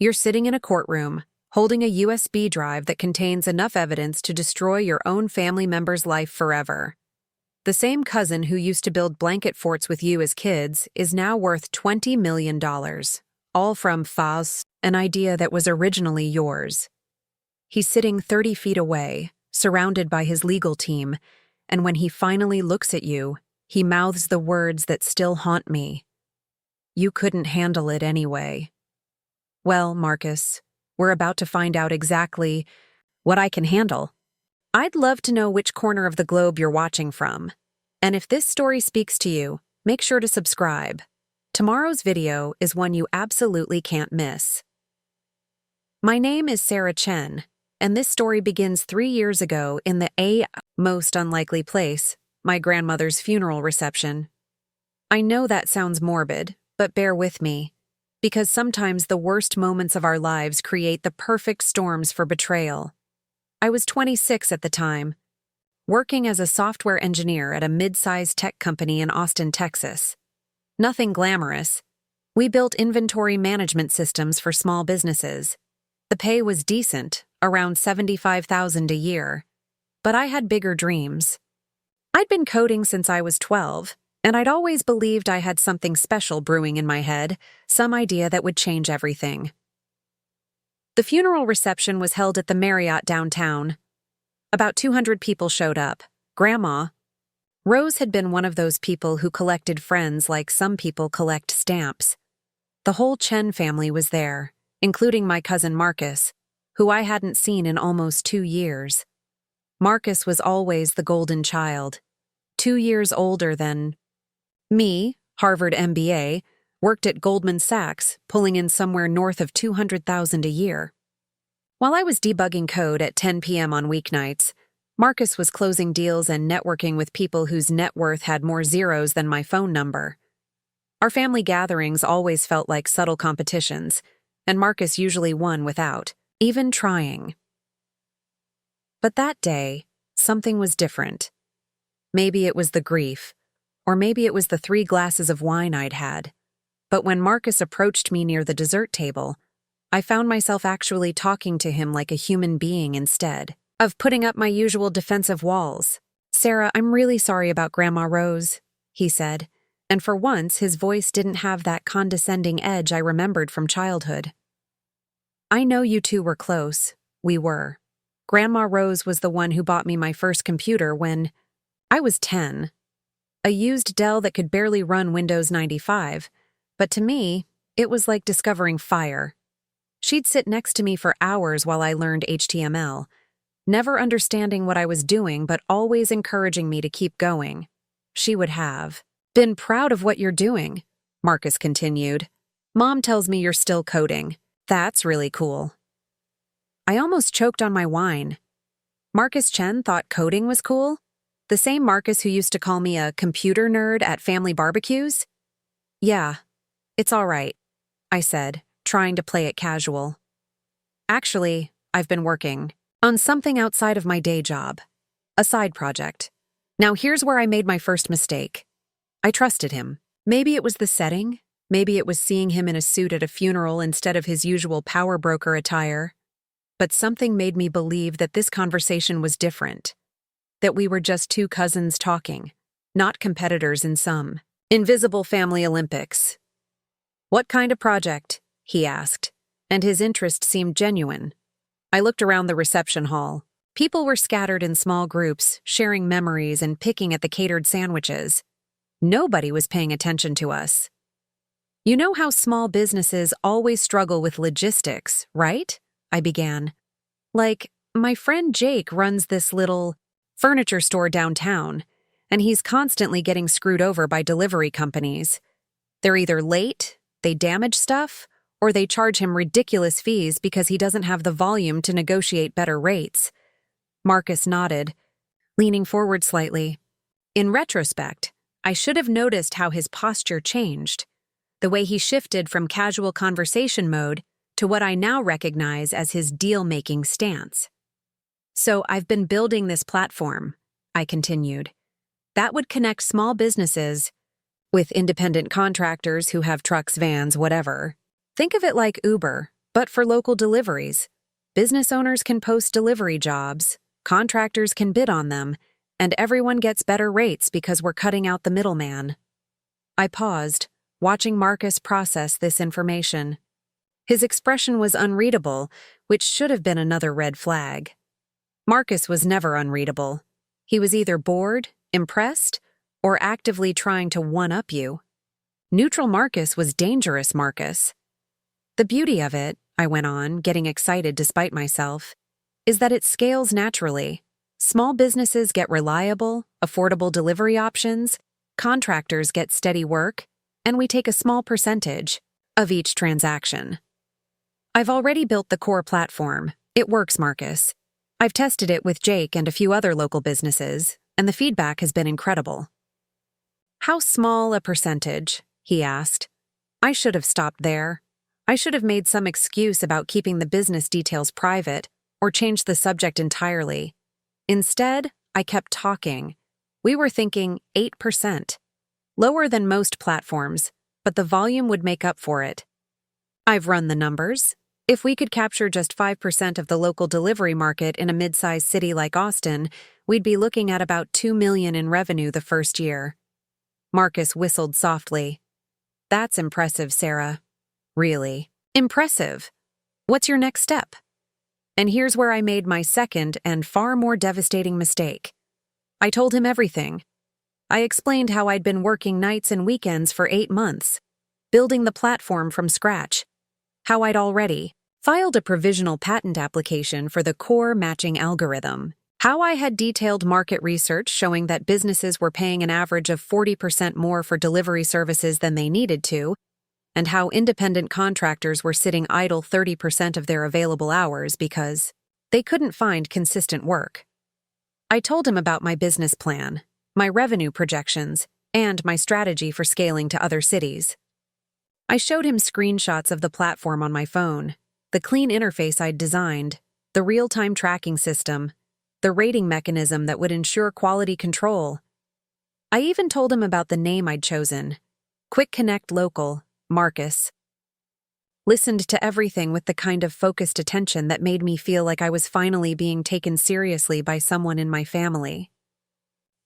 You're sitting in a courtroom, holding a USB drive that contains enough evidence to destroy your own family member's life forever. The same cousin who used to build blanket forts with you as kids is now worth $20 million, all from sYours, an idea that was originally yours. He's sitting 30 feet away, surrounded by his legal team, and when he finally looks at you, he mouths the words that still haunt me. You couldn't handle it anyway. Well, Marcus, we're about to find out exactly what I can handle. I'd love to know which corner of the globe you're watching from. And if this story speaks to you, make sure to subscribe. Tomorrow's video is one you absolutely can't miss. My name is Sarah Chen, and this story begins 3 years ago in the most unlikely place, my grandmother's funeral reception. I know that sounds morbid, but bear with me, because sometimes the worst moments of our lives create the perfect storms for betrayal. I was 26 at the time, working as a software engineer at a mid-sized tech company in Austin, Texas. Nothing glamorous. We built inventory management systems for small businesses. The pay was decent, around $75,000 a year. But I had bigger dreams. I'd been coding since I was 12, and I'd always believed I had something special brewing in my head, some idea that would change everything. The funeral reception was held at the Marriott downtown. About 200 people showed up. Grandma Rose had been one of those people who collected friends like some people collect stamps. The whole Chen family was there, including my cousin Marcus, who I hadn't seen in almost 2 years. Marcus was always the golden child, 2 years older than me, Harvard MBA, worked at Goldman Sachs, pulling in somewhere north of $200,000 a year. While I was debugging code at 10 p.m. on weeknights, Marcus was closing deals and networking with people whose net worth had more zeros than my phone number. Our family gatherings always felt like subtle competitions, and Marcus usually won without even trying. But that day, something was different. Maybe it was the grief, or maybe it was the 3 glasses of wine I'd had. But when Marcus approached me near the dessert table, I found myself actually talking to him like a human being instead of putting up my usual defensive walls. "Sarah, I'm really sorry about Grandma Rose," he said, and for once his voice didn't have that condescending edge I remembered from childhood. "I know you two were close. We were. Grandma Rose was the one who bought me my first computer when I was 10. A used Dell that could barely run Windows 95, but to me, it was like discovering fire. She'd sit next to me for hours while I learned HTML, never understanding what I was doing but always encouraging me to keep going. She would have been proud of what you're doing," Marcus continued. "Mom tells me you're still coding. That's really cool." I almost choked on my wine. Marcus Chen thought coding was cool? The same Marcus who used to call me a computer nerd at family barbecues? "Yeah, it's all right," I said, trying to play it casual. "Actually, I've been working on something outside of my day job, a side project. Now here's where I made my first mistake. I trusted him. Maybe it was the setting, maybe it was seeing him in a suit at a funeral instead of his usual power broker attire. But something made me believe that this conversation was different, that we were just 2 cousins talking, not competitors in some invisible family Olympics. "What kind of project?" he asked, and his interest seemed genuine. I looked around the reception hall. People were scattered in small groups, sharing memories and picking at the catered sandwiches. Nobody was paying attention to us. "You know how small businesses always struggle with logistics, right?" I began. "Like, my friend Jake runs this little furniture store downtown, and he's constantly getting screwed over by delivery companies. They're either late, they damage stuff, or they charge him ridiculous fees because he doesn't have the volume to negotiate better rates." Marcus nodded, leaning forward slightly. In retrospect, I should have noticed how his posture changed, the way he shifted from casual conversation mode to what I now recognize as his deal-making stance. "So I've been building this platform," I continued, "that would connect small businesses with independent contractors who have trucks, vans, whatever. Think of it like Uber, but for local deliveries. Business owners can post delivery jobs, contractors can bid on them, and everyone gets better rates because we're cutting out the middleman. I paused, watching Marcus process this information. His expression was unreadable, which should have been another red flag. Marcus was never unreadable. He was either bored, impressed, or actively trying to one-up you. Neutral Marcus was dangerous Marcus. The beauty of it, I went on, getting excited despite myself, is that it scales naturally. Small businesses get reliable, affordable delivery options, contractors get steady work, and we take a small percentage of each transaction. I've already built the core platform. It works, Marcus. I've tested it with Jake and a few other local businesses, and the feedback has been incredible. How small a percentage? He asked. I should have stopped there. I should have made some excuse about keeping the business details private or changed the subject entirely. Instead, I kept talking. We were thinking 8%. Lower than most platforms, but the volume would make up for it. I've run the numbers. If we could capture just 5% of the local delivery market in a mid-sized city like Austin, we'd be looking at about $2 million in revenue the first year. Marcus whistled softly. That's impressive, Sarah. Really. Impressive. What's your next step? And here's where I made my second and far more devastating mistake. I told him everything. I explained how I'd been working nights and weekends for 8 months, building the platform from scratch, how I'd already filed a provisional patent application for the core matching algorithm, how I had detailed market research showing that businesses were paying an average of 40% more for delivery services than they needed to, and how independent contractors were sitting idle 30% of their available hours because they couldn't find consistent work. I told him about my business plan, my revenue projections, and my strategy for scaling to other cities. I showed him screenshots of the platform on my phone, the clean interface I'd designed, the real-time tracking system, the rating mechanism that would ensure quality control. I even told him about the name I'd chosen, Quick Connect Local, Marcus. Listened to everything with the kind of focused attention that made me feel like I was finally being taken seriously by someone in my family.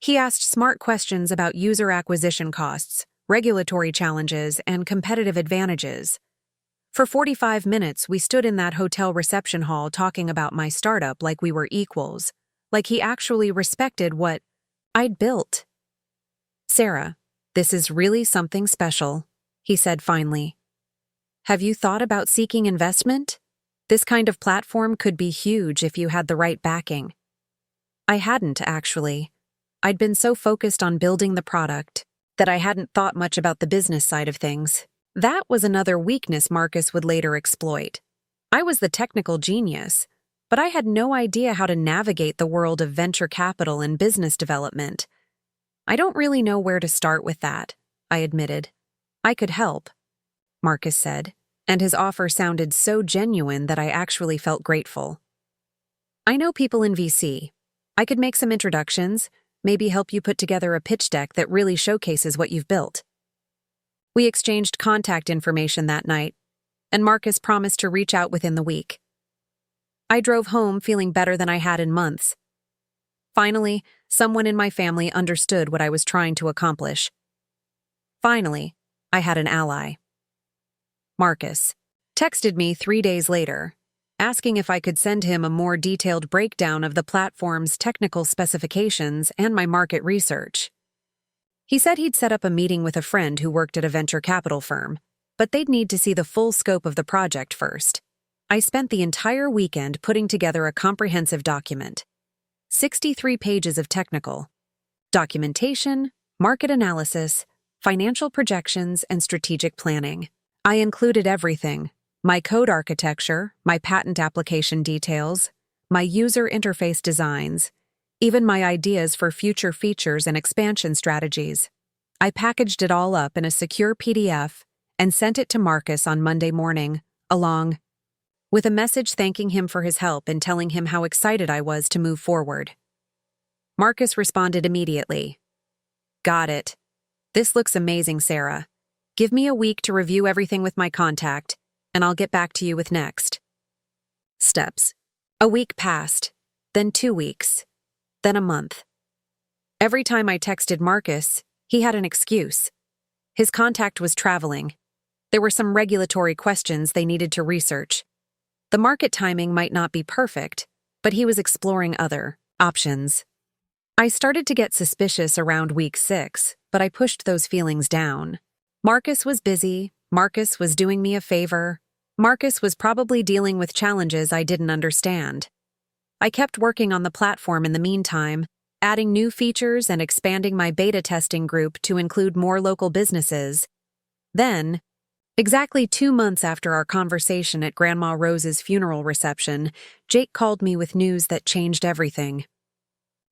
He asked smart questions about user acquisition costs, regulatory challenges, and competitive advantages. For 45 minutes, we stood in that hotel reception hall talking about my startup like we were equals, like he actually respected what I'd built. Sarah, this is really something special, he said finally. Have you thought about seeking investment? This kind of platform could be huge if you had the right backing. I hadn't, actually. I'd been so focused on building the product that I hadn't thought much about the business side of things. That was another weakness Marcus would later exploit. I was the technical genius, but I had no idea how to navigate the world of venture capital and business development. I don't really know where to start with that, I admitted. I could help, Marcus said, and his offer sounded so genuine that I actually felt grateful. I know people in VC. I could make some introductions, maybe help you put together a pitch deck that really showcases what you've built. We exchanged contact information that night, and Marcus promised to reach out within the week. I drove home feeling better than I had in months. Finally, someone in my family understood what I was trying to accomplish. Finally, I had an ally. Marcus texted me 3 days later, asking if I could send him a more detailed breakdown of the platform's technical specifications and my market research. He said he'd set up a meeting with a friend who worked at a venture capital firm, but they'd need to see the full scope of the project first. I spent the entire weekend putting together a comprehensive document. 63 pages of technical documentation, market analysis, financial projections, and strategic planning. I included everything: my code architecture, my patent application details, my user interface designs, even my ideas for future features and expansion strategies. I packaged it all up in a secure PDF and sent it to Marcus on Monday morning, along with a message thanking him for his help and telling him how excited I was to move forward. Marcus responded immediately. Got it. This looks amazing, Sarah. Give me a week to review everything with my contact, and I'll get back to you with next steps. A week passed, then 2 weeks, then a month. Every time I texted Marcus, he had an excuse. His contact was traveling. There were some regulatory questions they needed to research. The market timing might not be perfect, but he was exploring other options. I started to get suspicious around week 6, but I pushed those feelings down. Marcus was busy. Marcus was doing me a favor. Marcus was probably dealing with challenges I didn't understand. I kept working on the platform in the meantime, adding new features and expanding my beta testing group to include more local businesses. Then, exactly 2 months after our conversation at Grandma Rose's funeral reception, Jake called me with news that changed everything.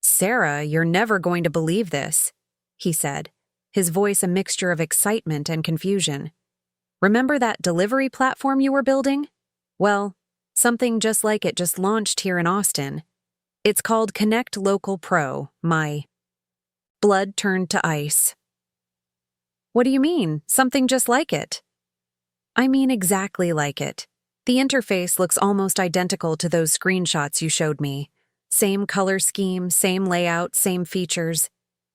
"Sarah, you're never going to believe this," he said, his voice a mixture of excitement and confusion. "Remember that delivery platform you were building? Well, something just like it just launched here in Austin. It's called Connect Local Pro. My blood turned to ice." "What do you mean, something just like it?" "I mean exactly like it. The interface looks almost identical to those screenshots you showed me. Same color scheme, same layout, same features.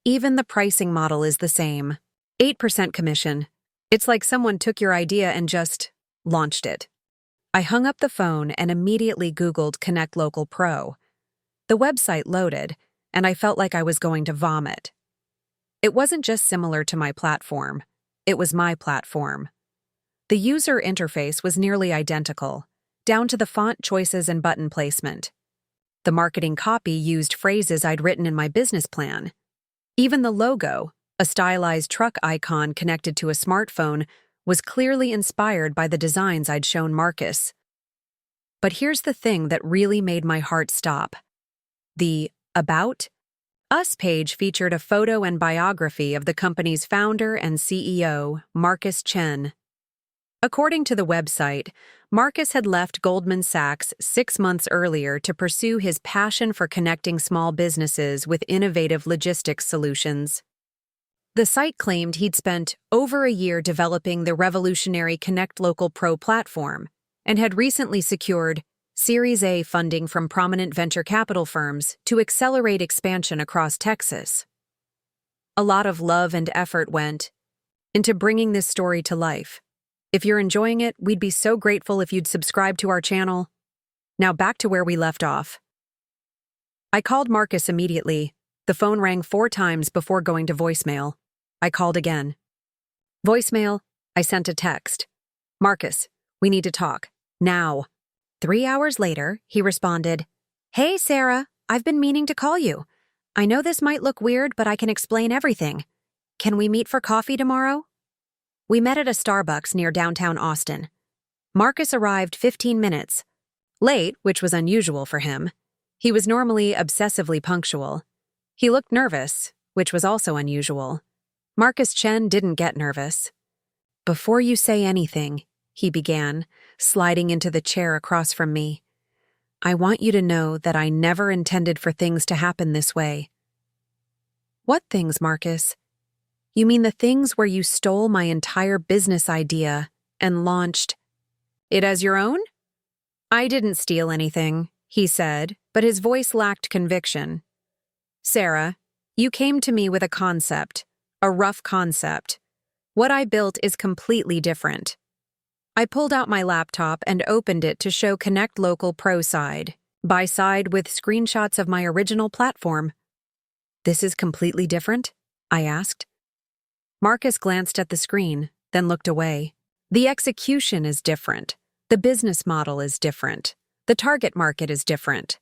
Even the pricing model is the same. 8% commission. It's like someone took your idea and just launched it." I hung up the phone and immediately Googled Connect Local Pro. The website loaded, and I felt like I was going to vomit. It wasn't just similar to my platform. It was my platform. The user interface was nearly identical, down to the font choices and button placement. The marketing copy used phrases I'd written in my business plan. Even the logo, a stylized truck icon connected to a smartphone, was clearly inspired by the designs I'd shown Marcus. But here's the thing that really made my heart stop. The About Us page featured a photo and biography of the company's founder and CEO, Marcus Chen. According to the website, Marcus had left Goldman Sachs 6 months earlier to pursue his passion for connecting small businesses with innovative logistics solutions. The site claimed he'd spent over a year developing the revolutionary Connect Local Pro platform and had recently secured Series A funding from prominent venture capital firms to accelerate expansion across Texas. A lot of love and effort went into bringing this story to life. If you're enjoying it, we'd be so grateful if you'd subscribe to our channel. Now back to where we left off. I called Marcus immediately. The phone rang 4 times before going to voicemail. I called again. Voicemail. I sent a text. "Marcus, we need to talk. Now." 3 hours later, he responded, "Hey, Sarah, I've been meaning to call you. I know this might look weird, but I can explain everything. Can we meet for coffee tomorrow?" We met at a Starbucks near downtown Austin. Marcus arrived 15 minutes late, which was unusual for him. He was normally obsessively punctual. He looked nervous, which was also unusual. Marcus Chen didn't get nervous. "Before you say anything," he began, sliding into the chair across from me, "I want you to know that I never intended for things to happen this way." "What things, Marcus?" "You mean the things where you stole my entire business idea and launched it as your own?" "I didn't steal anything," he said, but his voice lacked conviction. "Sarah, you came to me with a concept, a rough concept. What I built is completely different." I pulled out my laptop and opened it to show Connect Local Pro side by side with screenshots of my original platform. "This is completely different?" I asked. Marcus glanced at the screen, then looked away. "The execution is different. The business model is different. The target market is different."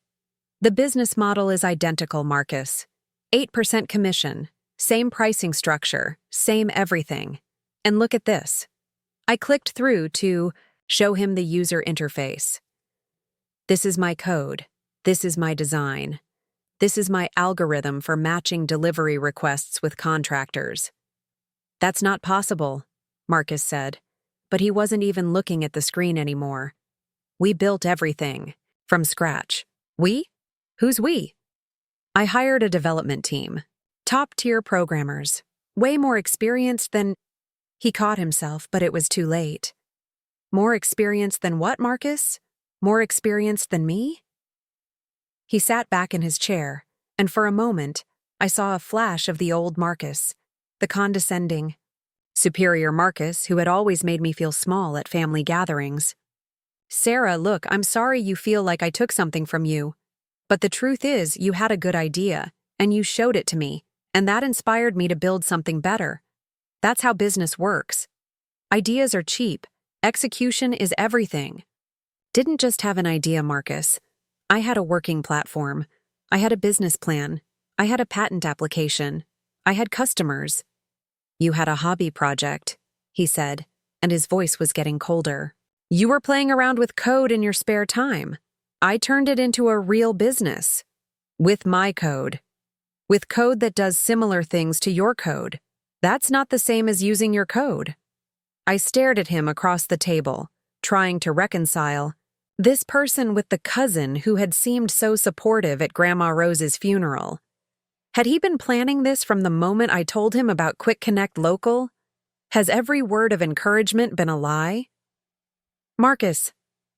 "The business model is identical, Marcus. 8% commission, same pricing structure, same everything. And look at this." I clicked through to show him the user interface. "This is my code. This is my design. This is my algorithm for matching delivery requests with contractors." "That's not possible," Marcus said, but he wasn't even looking at the screen anymore. "We built everything from scratch." "We? Who's we?" "I hired a development team. Top-tier programmers. Way more experienced than—" He caught himself, but it was too late. More experienced than what, Marcus? More experienced than me? He sat back in his chair, and for a moment, I saw a flash of the old Marcus, the condescending, superior Marcus who had always made me feel small at family gatherings. Sarah, look, I'm sorry you feel like I took something from you. But the truth is, you had a good idea, and you showed it to me, and that inspired me to build something better. That's how business works. Ideas are cheap. Execution is everything. Didn't just have an idea, Marcus. I had a working platform. I had a business plan. I had a patent application. I had customers. You had a hobby project, he said, and his voice was getting colder. You were playing around with code in your spare time. I turned it into a real business. With my code. With code that does similar things to your code. That's not the same as using your code. I stared at him across the table, trying to reconcile. This person with the cousin who had seemed so supportive at Grandma Rose's funeral. Had he been planning this from the moment I told him about Quick Connect Local? Has every word of encouragement been a lie? Marcus,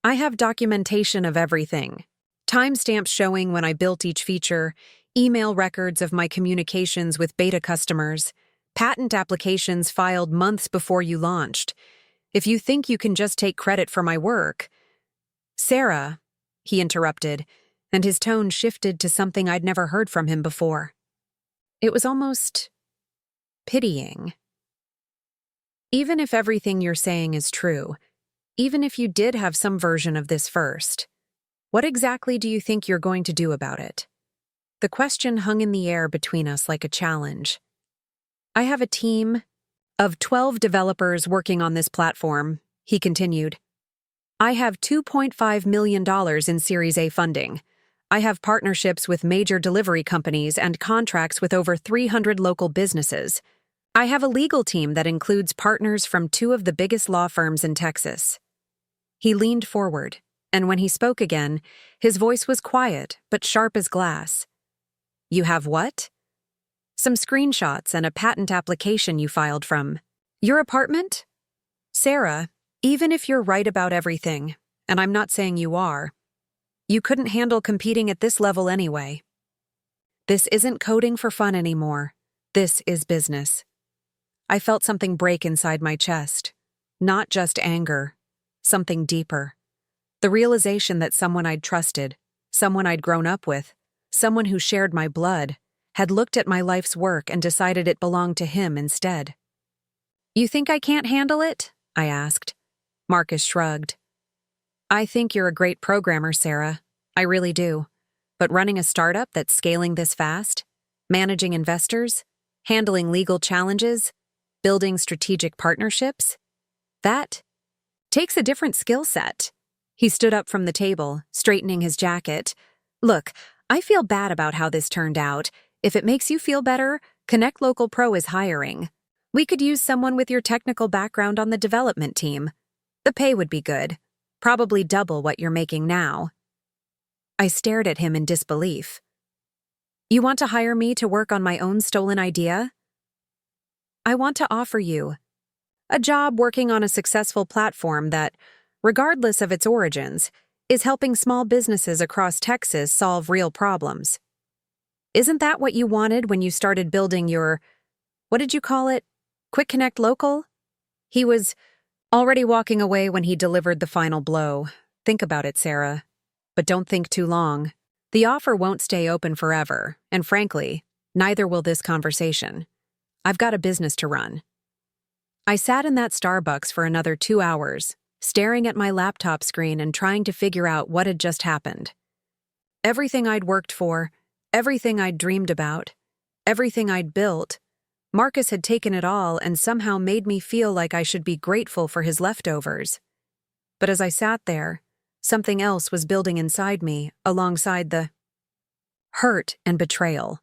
I have documentation of everything. Timestamps showing when I built each feature, email records of my communications with beta customers, patent applications filed months before you launched. If you think you can just take credit for my work... Sarah, he interrupted, and his tone shifted to something I'd never heard from him before. It was almost pitying. Even if everything you're saying is true, even if you did have some version of this first, what exactly do you think you're going to do about it? The question hung in the air between us like a challenge. I have a team of 12 developers working on this platform, he continued. I have $2.5 million in Series A funding. I have partnerships with major delivery companies and contracts with over 300 local businesses. I have a legal team that includes partners from 2 of the biggest law firms in Texas. He leaned forward, and when he spoke again, his voice was quiet but sharp as glass. You have what? Some screenshots and a patent application you filed from your apartment? Sarah, even if you're right about everything, and I'm not saying you are, you couldn't handle competing at this level anyway. This isn't coding for fun anymore. This is business. I felt something break inside my chest. Not just anger, something deeper. The realization that someone I'd trusted, someone I'd grown up with, someone who shared my blood, had looked at my life's work and decided it belonged to him instead. You think I can't handle it? I asked. Marcus shrugged. I think you're a great programmer, Sarah. I really do. But running a startup that's scaling this fast, managing investors, handling legal challenges, building strategic partnerships, that takes a different skill set. He stood up from the table, straightening his jacket. Look, I feel bad about how this turned out. If it makes you feel better, Connect Local Pro is hiring. We could use someone with your technical background on the development team. The pay would be good, probably double what you're making now. I stared at him in disbelief. You want to hire me to work on my own stolen idea? I want to offer you a job working on a successful platform that, regardless of its origins, is helping small businesses across Texas solve real problems. Isn't that what you wanted when you started building your, what did you call it, Quick Connect Local? He was already walking away when he delivered the final blow. Think about it, Sarah. But don't think too long. The offer won't stay open forever, and frankly, neither will this conversation. I've got a business to run. I sat in that Starbucks for another 2 hours, staring at my laptop screen and trying to figure out what had just happened. Everything I'd worked for, everything I'd dreamed about, everything I'd built, Marcus had taken it all and somehow made me feel like I should be grateful for his leftovers. But as I sat there, something else was building inside me alongside the hurt and betrayal.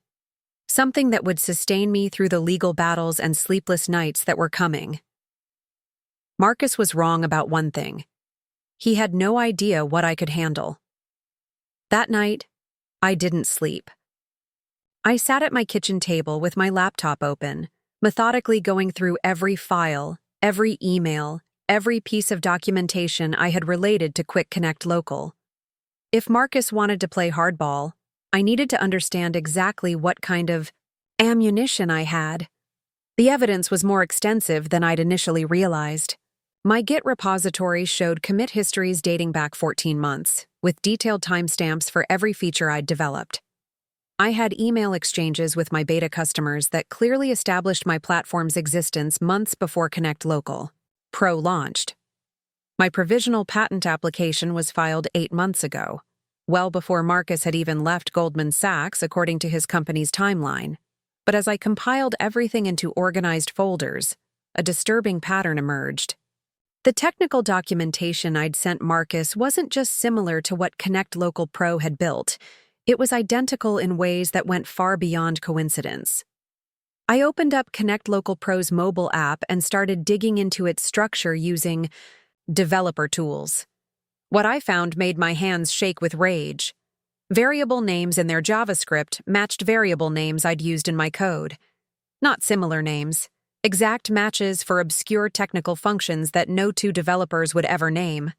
Something that would sustain me through the legal battles and sleepless nights that were coming. Marcus was wrong about one thing. He had no idea what I could handle. That night, I didn't sleep. I sat at my kitchen table with my laptop open, methodically going through every file, every email, every piece of documentation I had related to Quick Connect Local. If Marcus wanted to play hardball, I needed to understand exactly what kind of ammunition I had. The evidence was more extensive than I'd initially realized. My Git repository showed commit histories dating back 14 months, with detailed timestamps for every feature I'd developed. I had email exchanges with my beta customers that clearly established my platform's existence months before Connect Local Pro launched. My provisional patent application was filed 8 months ago, well before Marcus had even left Goldman Sachs according to his company's timeline. But as I compiled everything into organized folders, a disturbing pattern emerged. The technical documentation I'd sent Marcus wasn't just similar to what Connect Local Pro had built, it was identical in ways that went far beyond coincidence. I opened up Connect Local Pro's mobile app and started digging into its structure using developer tools. What I found made my hands shake with rage. Variable names in their JavaScript matched variable names I'd used in my code. Not similar names, exact matches for obscure technical functions that no two developers would ever name.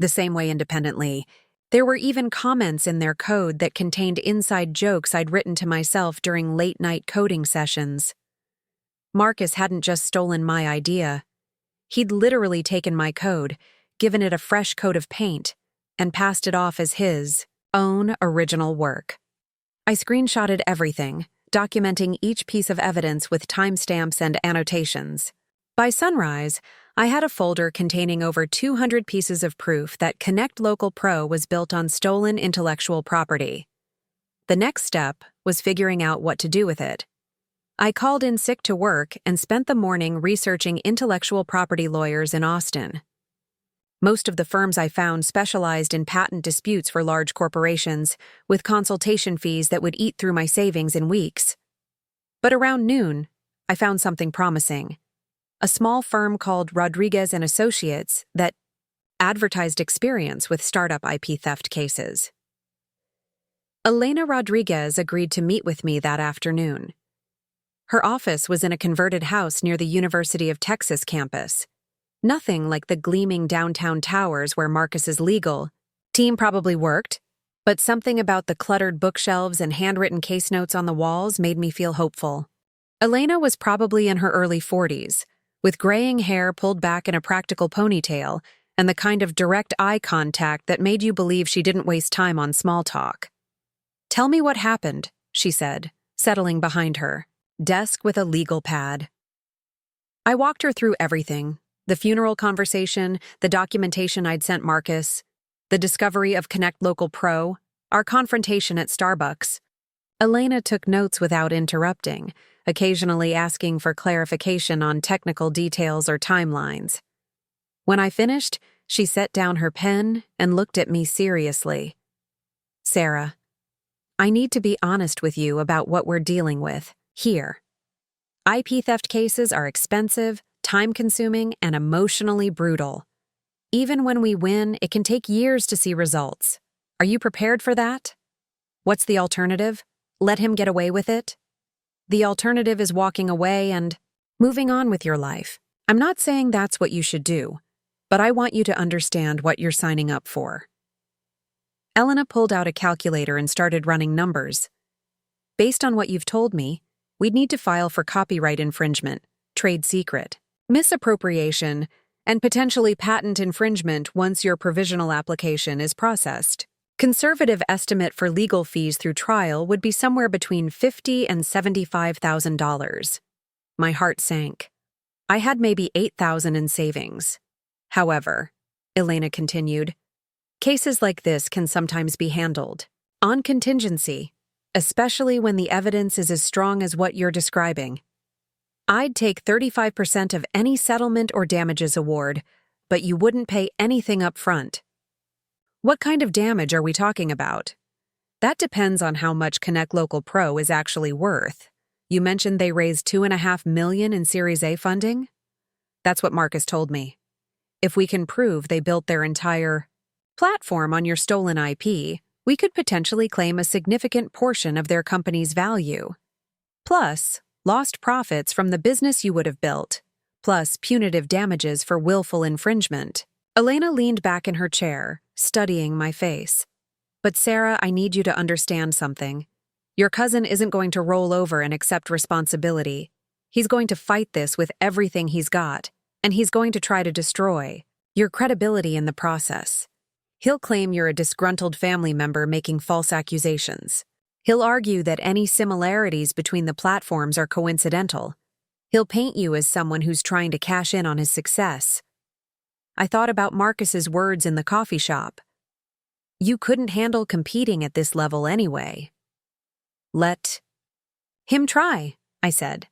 The same way independently, there were even comments in their code that contained inside jokes I'd written to myself during late-night coding sessions. Marcus hadn't just stolen my idea. He'd literally taken my code, given it a fresh coat of paint, and passed it off as his own original work. I screenshotted everything, documenting each piece of evidence with timestamps and annotations. By sunrise, I had a folder containing over 200 pieces of proof that Connect Local Pro was built on stolen intellectual property. The next step was figuring out what to do with it. I called in sick to work and spent the morning researching intellectual property lawyers in Austin. Most of the firms I found specialized in patent disputes for large corporations, with consultation fees that would eat through my savings in weeks. But around noon, I found something promising. A small firm called Rodriguez & Associates that advertised experience with startup IP theft cases. Elena Rodriguez agreed to meet with me that afternoon. Her office was in a converted house near the University of Texas campus. Nothing like the gleaming downtown towers where Marcus's legal team probably worked, but something about the cluttered bookshelves and handwritten case notes on the walls made me feel hopeful. Elena was probably in her early 40s, with graying hair pulled back in a practical ponytail and the kind of direct eye contact that made you believe she didn't waste time on small talk. "Tell me what happened," she said, settling behind her desk with a legal pad. I walked her through everything. The funeral conversation, the documentation I'd sent Marcus, the discovery of Connect Local Pro, our confrontation at Starbucks. Elena took notes without interrupting, occasionally asking for clarification on technical details or timelines. When I finished, she set down her pen and looked at me seriously. "Sarah, I need to be honest with you about what we're dealing with here. IP theft cases are expensive, time-consuming, and emotionally brutal. Even when we win, it can take years to see results. Are you prepared for that? What's the alternative? Let him get away with it? The alternative is walking away and moving on with your life. I'm not saying that's what you should do, but I want you to understand what you're signing up for." Elena pulled out a calculator and started running numbers. "Based on what you've told me, we'd need to file for copyright infringement, trade secret, misappropriation, and potentially patent infringement once your provisional application is processed. Conservative estimate for legal fees through trial would be somewhere between $50,000 and $75,000. My heart sank. I had maybe $8,000 in savings. However, Elena continued, cases like this can sometimes be handled on contingency, especially when the evidence is as strong as what you're describing. I'd take 35% of any settlement or damages award, but you wouldn't pay anything up front. What kind of damage are we talking about? That depends on how much Connect Local Pro is actually worth. You mentioned they raised $2.5 million in Series A funding? That's what Marcus told me. If we can prove they built their entire platform on your stolen IP, we could potentially claim a significant portion of their company's value. Plus, lost profits from the business you would have built, plus punitive damages for willful infringement. Elena leaned back in her chair, studying my face. But Sarah, I need you to understand something. Your cousin isn't going to roll over and accept responsibility. He's going to fight this with everything he's got, and he's going to try to destroy your credibility in the process. He'll claim you're a disgruntled family member making false accusations. He'll argue that any similarities between the platforms are coincidental. He'll paint you as someone who's trying to cash in on his success. I thought about Marcus's words in the coffee shop. You couldn't handle competing at this level anyway. Let him try, I said.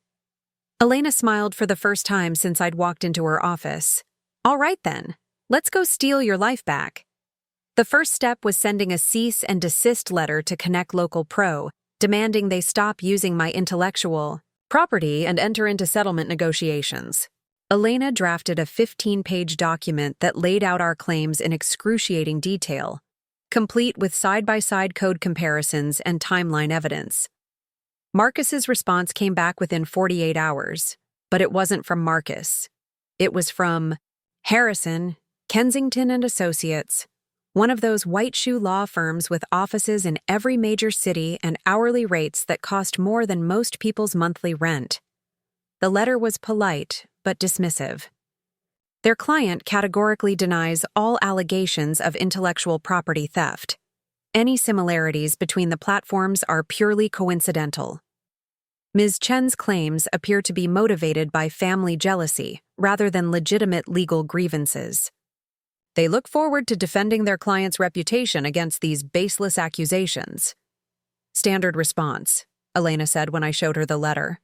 Elena smiled for the first time since I'd walked into her office. All right then, let's go steal your life back. The first step was sending a cease and desist letter to Connect Local Pro, demanding they stop using my intellectual property and enter into settlement negotiations. Elena drafted a 15-page document that laid out our claims in excruciating detail, complete with side-by-side code comparisons and timeline evidence. Marcus's response came back within 48 hours, but it wasn't from Marcus. It was from Harrison, Kensington and Associates, one of those white-shoe law firms with offices in every major city and hourly rates that cost more than most people's monthly rent. The letter was polite, but dismissive. Their client categorically denies all allegations of intellectual property theft. Any similarities between the platforms are purely coincidental. Ms. Chen's claims appear to be motivated by family jealousy rather than legitimate legal grievances. They look forward to defending their client's reputation against these baseless accusations. Standard response, Elena said when I showed her the letter.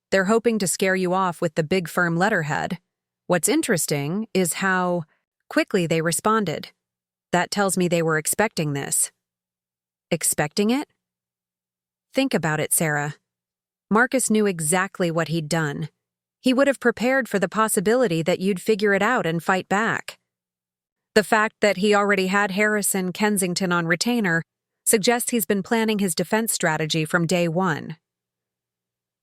They're hoping to scare you off with the big firm letterhead. What's interesting is how quickly they responded. That tells me they were expecting this. Expecting it? Think about it, Sarah. Marcus knew exactly what he'd done. He would have prepared for the possibility that you'd figure it out and fight back. The fact that he already had Harrison Kensington on retainer suggests he's been planning his defense strategy from day one.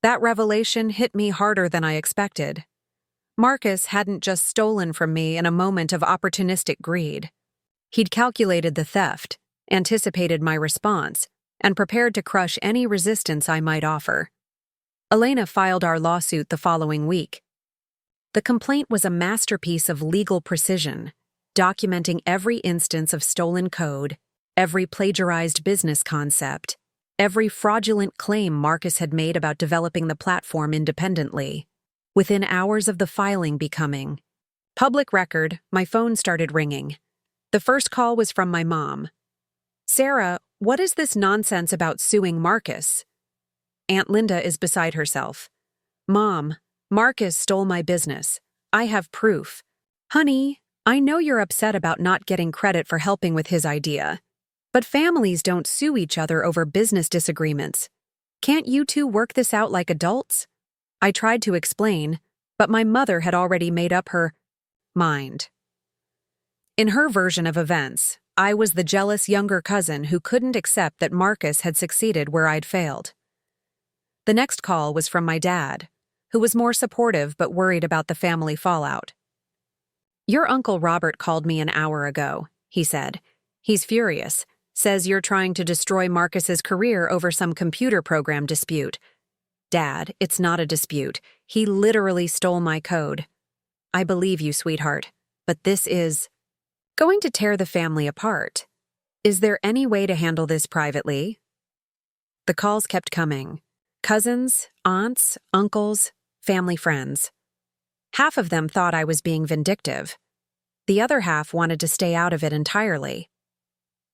That revelation hit me harder than I expected. Marcus hadn't just stolen from me in a moment of opportunistic greed. He'd calculated the theft, anticipated my response, and prepared to crush any resistance I might offer. Elena filed our lawsuit the following week. The complaint was a masterpiece of legal precision, documenting every instance of stolen code, every plagiarized business concept, every fraudulent claim Marcus had made about developing the platform independently. Within hours of the filing becoming public record, my phone started ringing. The first call was from my mom. Sarah, what is this nonsense about suing Marcus? Aunt Linda is beside herself. Mom, Marcus stole my business. I have proof. Honey, I know you're upset about not getting credit for helping with his idea. But families don't sue each other over business disagreements. Can't you two work this out like adults? I tried to explain, but my mother had already made up her mind. In her version of events, I was the jealous younger cousin who couldn't accept that Marcus had succeeded where I'd failed. The next call was from my dad, who was more supportive but worried about the family fallout. Your Uncle Robert called me an hour ago, he said. He's furious, says you're trying to destroy Marcus's career over some computer program dispute. Dad, it's not a dispute. He literally stole my code. I believe you, sweetheart, but this is going to tear the family apart. Is there any way to handle this privately? The calls kept coming. Cousins, aunts, uncles, family friends. Half of them thought I was being vindictive. The other half wanted to stay out of it entirely.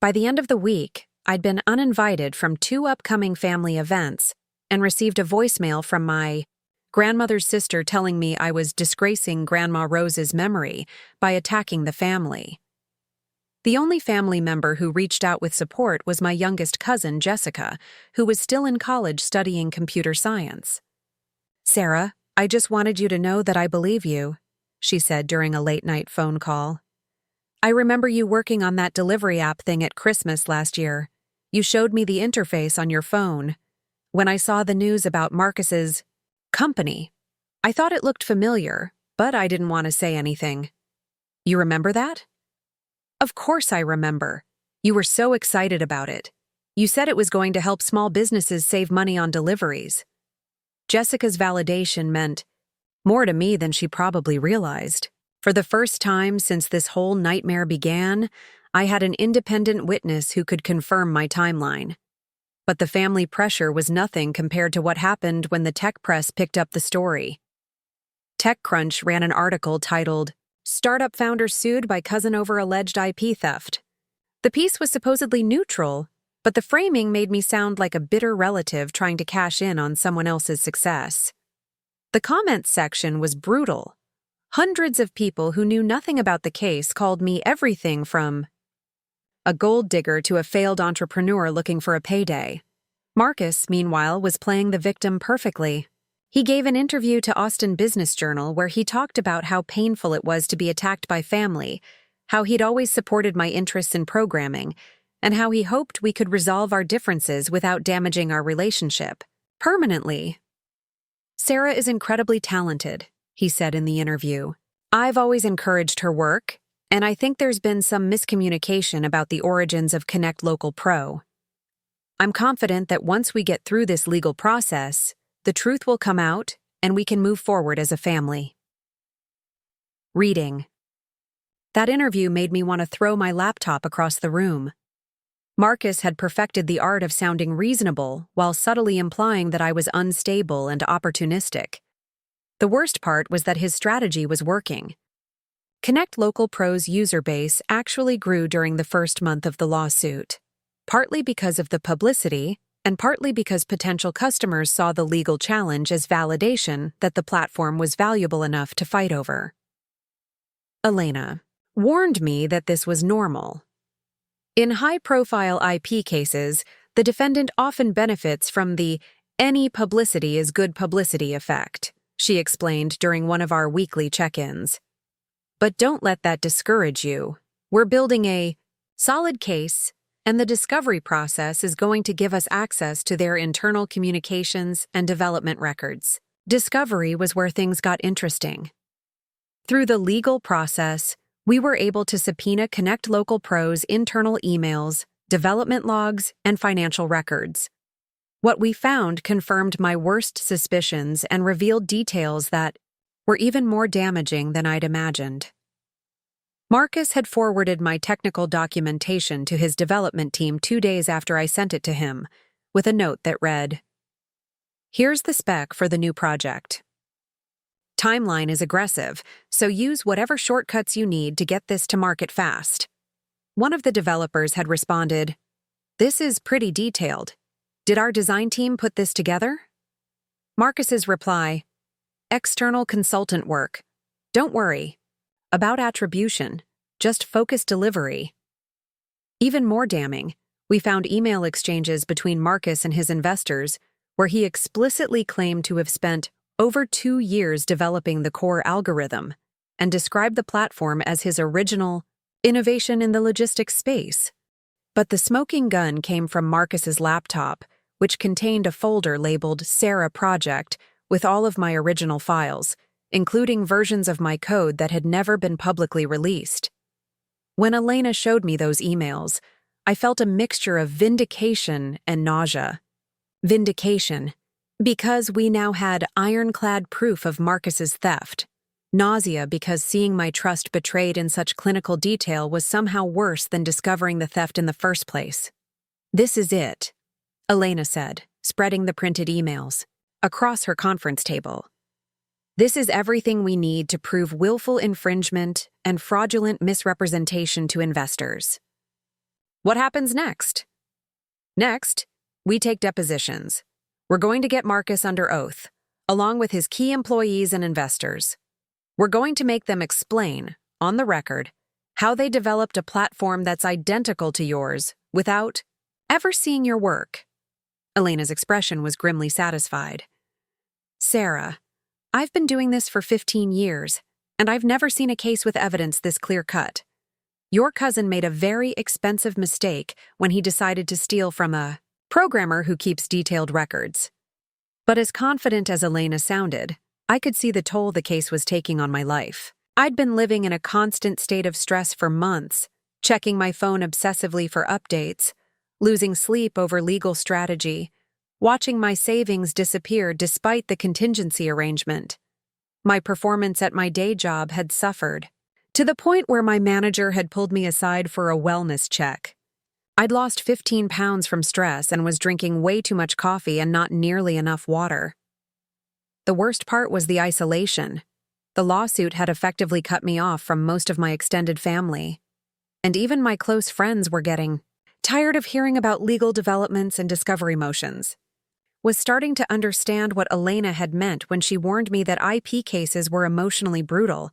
By the end of the week, I'd been uninvited from 2 upcoming family events and received a voicemail from my grandmother's sister telling me I was disgracing Grandma Rose's memory by attacking the family. The only family member who reached out with support was my youngest cousin, Jessica, who was still in college studying computer science. Sarah, I just wanted you to know that I believe you, she said during a late-night phone call. I remember you working on that delivery app thing at Christmas last year. You showed me the interface on your phone. When I saw the news about Marcus's company, I thought it looked familiar, but I didn't want to say anything. You remember that? Of course I remember. You were so excited about it. You said it was going to help small businesses save money on deliveries. Jessica's validation meant more to me than she probably realized. For the first time since this whole nightmare began, I had an independent witness who could confirm my timeline. But the family pressure was nothing compared to what happened when the tech press picked up the story. TechCrunch ran an article titled, "Startup Founder Sued by Cousin Over Alleged IP Theft." The piece was supposedly neutral, but the framing made me sound like a bitter relative trying to cash in on someone else's success. The comments section was brutal. Hundreds of people who knew nothing about the case called me everything from a gold digger to a failed entrepreneur looking for a payday. Marcus, meanwhile, was playing the victim perfectly. He gave an interview to Austin Business Journal where he talked about how painful it was to be attacked by family, how he'd always supported my interests in programming, and how he hoped we could resolve our differences without damaging our relationship permanently. "Sarah is incredibly talented," he said in the interview. "I've always encouraged her work, and I think there's been some miscommunication about the origins of Connect Local Pro. I'm confident that once we get through this legal process, the truth will come out and we can move forward as a family." Reading. That interview made me want to throw my laptop across the room. Marcus had perfected the art of sounding reasonable while subtly implying that I was unstable and opportunistic. The worst part was that his strategy was working. Connect Local Pro's user base actually grew during the first month of the lawsuit, partly because of the publicity and partly because potential customers saw the legal challenge as validation that the platform was valuable enough to fight over. Elena warned me that this was normal. In high-profile IP cases, the defendant often benefits from the "any publicity is good publicity" effect, she explained during one of our weekly check-ins. But don't let that discourage you. We're building a solid case, and the discovery process is going to give us access to their internal communications and development records. Discovery was where things got interesting. Through the legal process, we were able to subpoena Connect Local Pro's internal emails, development logs, and financial records. What we found confirmed my worst suspicions and revealed details that were even more damaging than I'd imagined. Marcus had forwarded my technical documentation to his development team 2 days after I sent it to him, with a note that read, "Here's the spec for the new project. Timeline is aggressive, so use whatever shortcuts you need to get this to market fast." One of the developers had responded, "This is pretty detailed. Did our design team put this together?" Marcus's reply, "External consultant work. Don't worry. About attribution. Just focus delivery." Even more damning, we found email exchanges between Marcus and his investors where he explicitly claimed to have spent over 2 years developing the core algorithm and described the platform as his original innovation in the logistics space. But the smoking gun came from Marcus's laptop, which contained a folder labeled Sarah Project with all of my original files, including versions of my code that had never been publicly released. When Elena showed me those emails, I felt a mixture of vindication and nausea. Vindication, because we now had ironclad proof of Marcus's theft. Nausea, because seeing my trust betrayed in such clinical detail was somehow worse than discovering the theft in the first place. "This is it," Elena said, spreading the printed emails across her conference table. "This is everything we need to prove willful infringement and fraudulent misrepresentation to investors." What happens next? Next, we take depositions. We're going to get Marcus under oath, along with his key employees and investors. We're going to make them explain, on the record, how they developed a platform that's identical to yours without ever seeing your work. Elena's expression was grimly satisfied. "Sarah, I've been doing this for 15 years, and I've never seen a case with evidence this clear-cut. Your cousin made a very expensive mistake when he decided to steal from a programmer who keeps detailed records." But as confident as Elena sounded, I could see the toll the case was taking on my life. I'd been living in a constant state of stress for months, checking my phone obsessively for updates, losing sleep over legal strategy, watching my savings disappear despite the contingency arrangement. My performance at my day job had suffered, to the point where my manager had pulled me aside for a wellness check. I'd lost 15 pounds from stress and was drinking way too much coffee and not nearly enough water. The worst part was the isolation. The lawsuit had effectively cut me off from most of my extended family. And even my close friends were getting tired of hearing about legal developments and discovery motions. Was starting to understand what Elena had meant when she warned me that IP cases were emotionally brutal.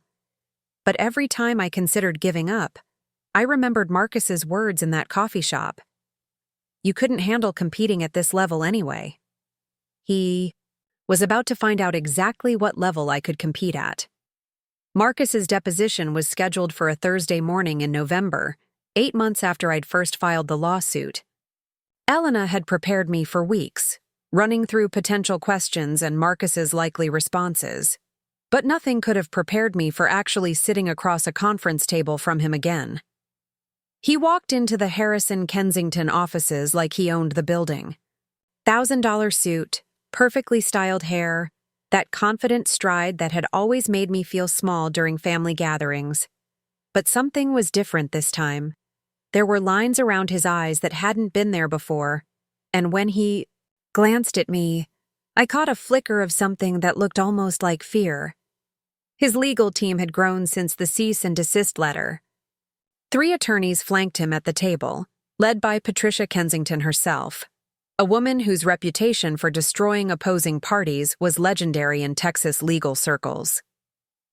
But every time I considered giving up, I remembered Marcus's words in that coffee shop. You couldn't handle competing at this level anyway. He was about to find out exactly what level I could compete at. Marcus's deposition was scheduled for a Thursday morning in November, 8 months after I'd first filed the lawsuit. Elena had prepared me for weeks, running through potential questions and Marcus's likely responses. But nothing could have prepared me for actually sitting across a conference table from him again. He walked into the Harrison Kensington offices like he owned the building. $1,000 suit, perfectly styled hair, that confident stride that had always made me feel small during family gatherings. But something was different this time. There were lines around his eyes that hadn't been there before, and when he glanced at me, I caught a flicker of something that looked almost like fear. His legal team had grown since the cease and desist letter. 3 attorneys flanked him at the table, led by Patricia Kensington herself, a woman whose reputation for destroying opposing parties was legendary in Texas legal circles.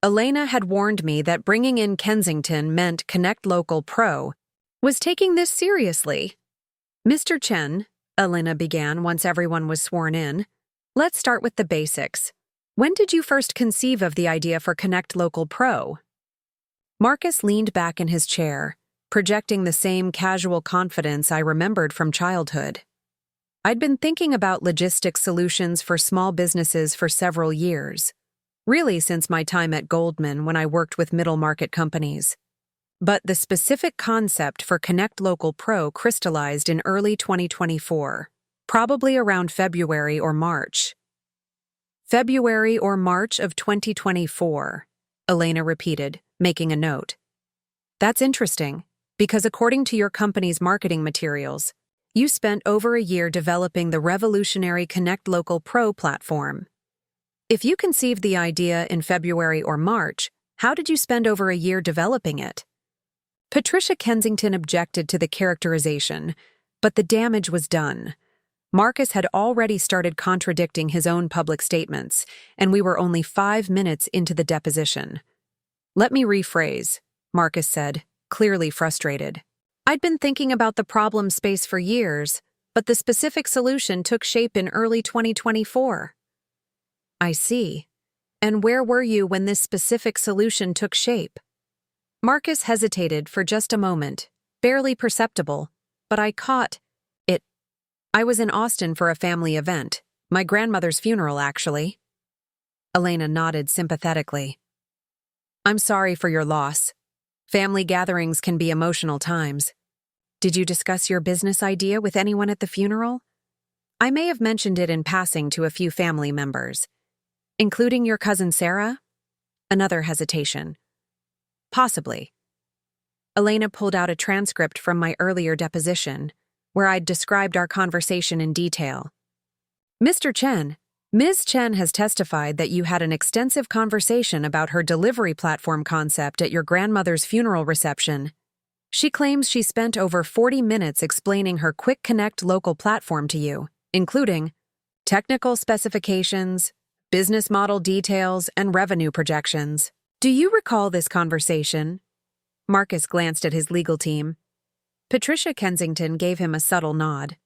Elena had warned me that bringing in Kensington meant Connect Local Pro was taking this seriously. Mr. Chen, Elena began once everyone was sworn in, let's start with the basics. When did you first conceive of the idea for Connect Local Pro? Marcus leaned back in his chair, projecting the same casual confidence I remembered from childhood. I'd been thinking about logistics solutions for small businesses for several years, really since my time at Goldman when I worked with middle-market companies. But the specific concept for Connect Local Pro crystallized in early 2024, probably around February or March. February or March of 2024, Elena repeated, making a note. That's interesting, because according to your company's marketing materials, you spent over a year developing the revolutionary Connect Local Pro platform. If you conceived the idea in February or March, how did you spend over a year developing it? Patricia Kensington objected to the characterization, but the damage was done. Marcus had already started contradicting his own public statements, and we were only 5 minutes into the deposition. Let me rephrase, Marcus said, clearly frustrated. I'd been thinking about the problem space for years, but the specific solution took shape in early 2024. I see. And where were you when this specific solution took shape? Marcus hesitated for just a moment, barely perceptible, but I caught it. I was in Austin for a family event, my grandmother's funeral, actually. Elena nodded sympathetically. I'm sorry for your loss. Family gatherings can be emotional times. Did you discuss your business idea with anyone at the funeral? I may have mentioned it in passing to a few family members. Including your cousin Sarah? Another hesitation. Possibly. Elena pulled out a transcript from my earlier deposition, where I'd described our conversation in detail. Mr. Chen, Ms. Chen has testified that you had an extensive conversation about her delivery platform concept at your grandmother's funeral reception. She claims she spent over 40 minutes explaining her Quick Connect local platform to you, including technical specifications, business model details, and revenue projections. Do you recall this conversation? Marcus glanced at his legal team. Patricia Kensington gave him a subtle nod.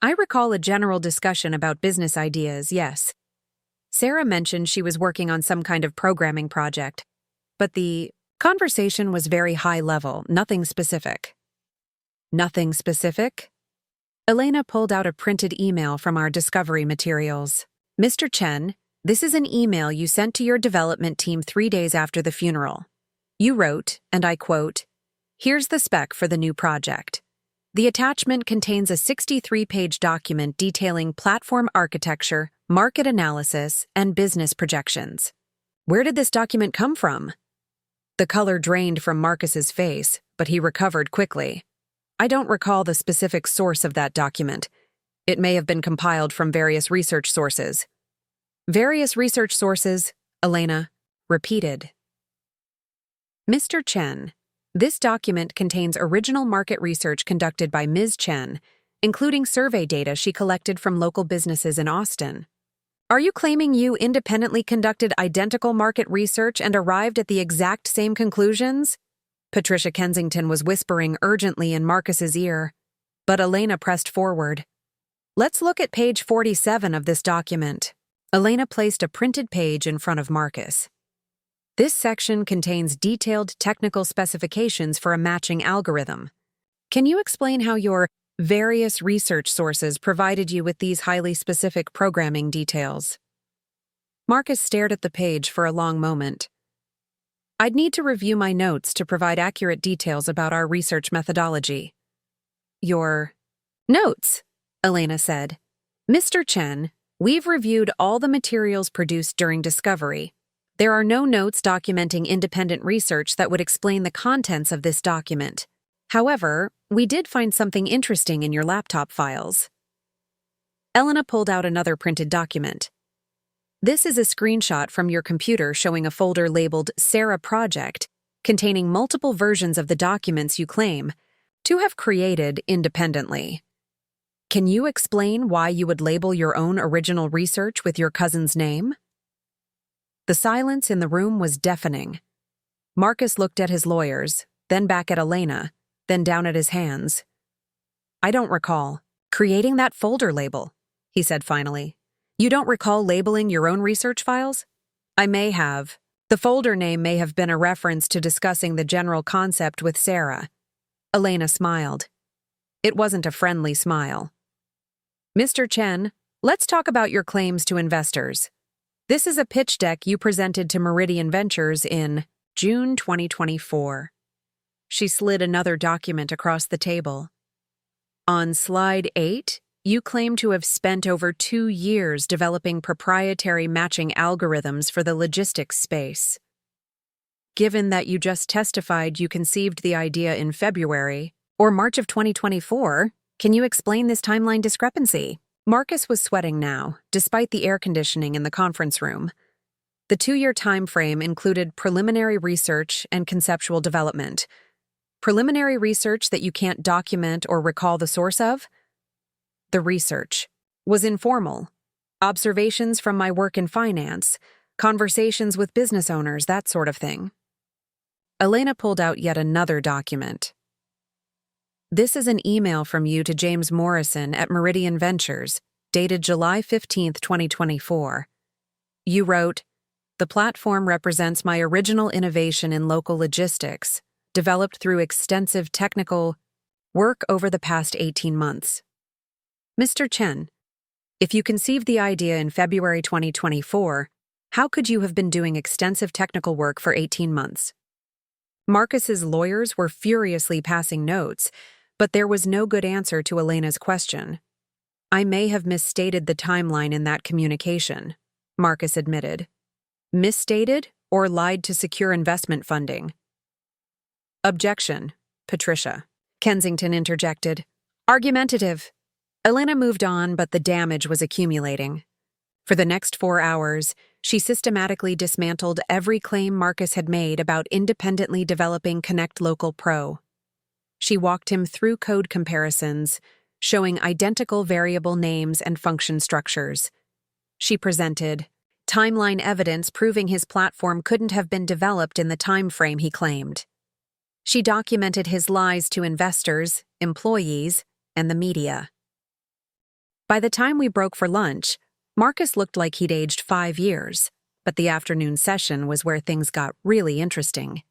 I recall a general discussion about business ideas, yes. Sarah mentioned she was working on some kind of programming project, but the conversation was very high level, nothing specific. Nothing specific? Elena pulled out a printed email from our discovery materials. Mr. Chen, This is an email you sent to your development team 3 days after the funeral. You wrote, and I quote, "Here's the spec for the new project." The attachment contains a 63-page document detailing platform architecture, market analysis, and business projections. Where did this document come from? The color drained from Marcus's face, but he recovered quickly. I don't recall the specific source of that document. It may have been compiled from various research sources. Various research sources, Elena repeated. Mr. Chen, this document contains original market research conducted by Ms. Chen, including survey data she collected from local businesses in Austin. Are you claiming you independently conducted identical market research and arrived at the exact same conclusions? Patricia Kensington was whispering urgently in Marcus's ear, but Elena pressed forward. Let's look at page 47 of this document. Elena placed a printed page in front of Marcus. This section contains detailed technical specifications for a matching algorithm. Can you explain how your various research sources provided you with these highly specific programming details? Marcus stared at the page for a long moment. I'd need to review my notes to provide accurate details about our research methodology. Your notes, Elena said. Mr. Chen, we've reviewed all the materials produced during discovery. There are no notes documenting independent research that would explain the contents of this document. However, we did find something interesting in your laptop files. Elena pulled out another printed document. This is a screenshot from your computer showing a folder labeled Sarah Project, containing multiple versions of the documents you claim to have created independently. Can you explain why you would label your own original research with your cousin's name? The silence in the room was deafening. Marcus looked at his lawyers, then back at Elena, then down at his hands. I don't recall creating that folder label, he said finally. You don't recall labeling your own research files? I may have. The folder name may have been a reference to discussing the general concept with Sarah. Elena smiled. It wasn't a friendly smile. Mr. Chen, let's talk about your claims to investors. This is a pitch deck you presented to Meridian Ventures in June 2024. She slid another document across the table. On slide 8, you claim to have spent over 2 years developing proprietary matching algorithms for the logistics space. Given that you just testified you conceived the idea in February or March of 2024, can you explain this timeline discrepancy? Marcus was sweating now, despite the air conditioning in the conference room. The 2-year time frame included preliminary research and conceptual development. Preliminary research that you can't document or recall the source of? The research was informal. Observations from my work in finance, conversations with business owners, that sort of thing. Elena pulled out yet another document. This is an email from you to James Morrison at Meridian Ventures, dated July 15, 2024. You wrote, "The platform represents my original innovation in local logistics, developed through extensive technical work over the past 18 months. Mr. Chen, if you conceived the idea in February 2024, how could you have been doing extensive technical work for 18 months? Marcus's lawyers were furiously passing notes, but there was no good answer to Elena's question. I may have misstated the timeline in that communication, Marcus admitted. Misstated or lied to secure investment funding? Objection, Patricia. Kensington interjected. Argumentative. Elena moved on, but the damage was accumulating. For the next 4 hours, she systematically dismantled every claim Marcus had made about independently developing Connect Local Pro. She walked him through code comparisons, showing identical variable names and function structures. She presented timeline evidence proving his platform couldn't have been developed in the time frame he claimed. She documented his lies to investors, employees, and the media. By the time we broke for lunch, Marcus looked like he'd aged 5 years, but the afternoon session was where things got really interesting.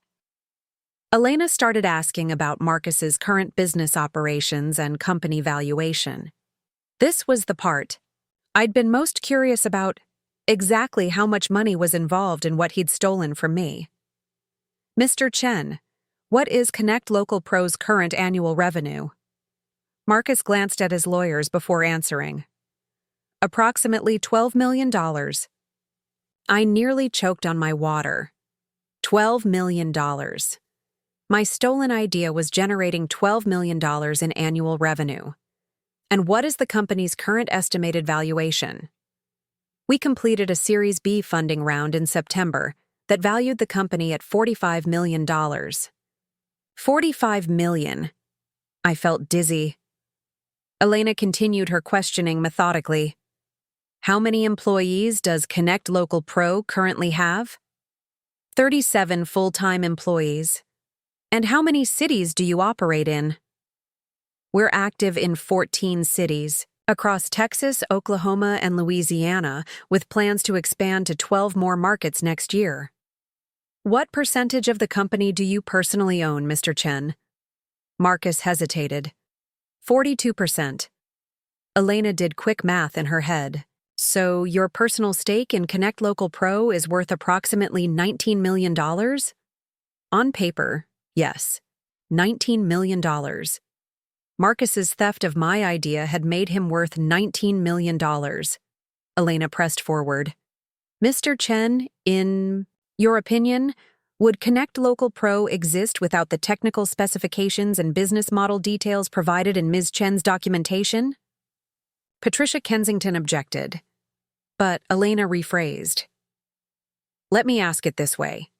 Elena started asking about Marcus's current business operations and company valuation. This was the part I'd been most curious about. exactly how much money was involved in what he'd stolen from me. Mr. Chen, what is Connect Local Pro's current annual revenue? Marcus glanced at his lawyers before answering. Approximately $12 million. I nearly choked on my water. $12 million. My stolen idea was generating $12 million in annual revenue. And what is the company's current estimated valuation? We completed a Series B funding round in September that valued the company at $45 million. $45 million. I felt dizzy. Elena continued her questioning methodically. How many employees does Connect Local Pro currently have? 37 full-time employees. And how many cities do you operate in? We're active in 14 cities, across Texas, Oklahoma, and Louisiana, with plans to expand to 12 more markets next year. What percentage of the company do you personally own, Mr. Chen? Marcus hesitated. 42%. Elena did quick math in her head. So your personal stake in Connect Local Pro is worth approximately $19 million? On paper, yes. $19 million. Marcus's theft of my idea had made him worth $19 million. Elena pressed forward. Mr. Chen, in your opinion, would Connect Local Pro exist without the technical specifications and business model details provided in Ms. Chen's documentation? Patricia Kensington objected, but Elena rephrased. Let me ask it this way.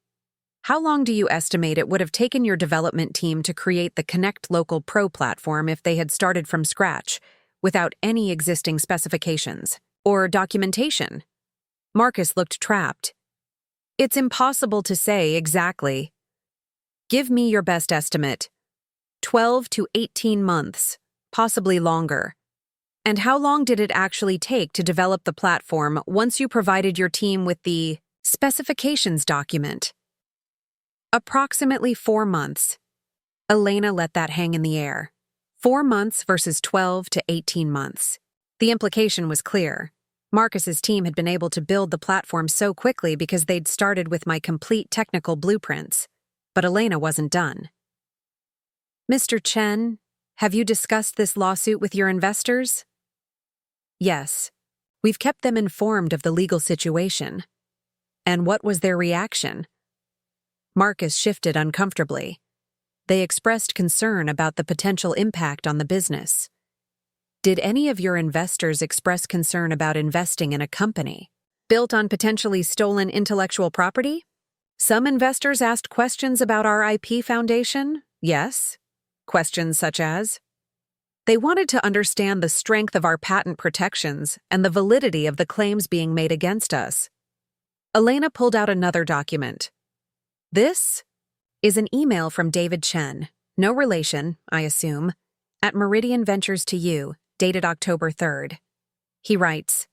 How long do you estimate it would have taken your development team to create the Connect Local Pro platform if they had started from scratch, without any existing specifications or documentation? Marcus looked trapped. It's impossible to say exactly. Give me your best estimate. 12 to 18 months, possibly longer. And how long did it actually take to develop the platform once you provided your team with the specifications document? Approximately 4 months. Elena let that hang in the air. 4 months versus 12 to 18 months. The implication was clear. Marcus's team had been able to build the platform so quickly because they'd started with my complete technical blueprints. But Elena wasn't done. Mr. Chen, have you discussed this lawsuit with your investors? Yes. We've kept them informed of the legal situation. And what was their reaction? Marcus shifted uncomfortably. They expressed concern about the potential impact on the business. Did any of your investors express concern about investing in a company built on potentially stolen intellectual property? Some investors asked questions about our IP foundation, yes. Questions such as, they wanted to understand the strength of our patent protections and the validity of the claims being made against us. Elena pulled out another document. This is an email from David Chen, no relation, I assume, at Meridian Ventures to you, dated October 3rd. He writes,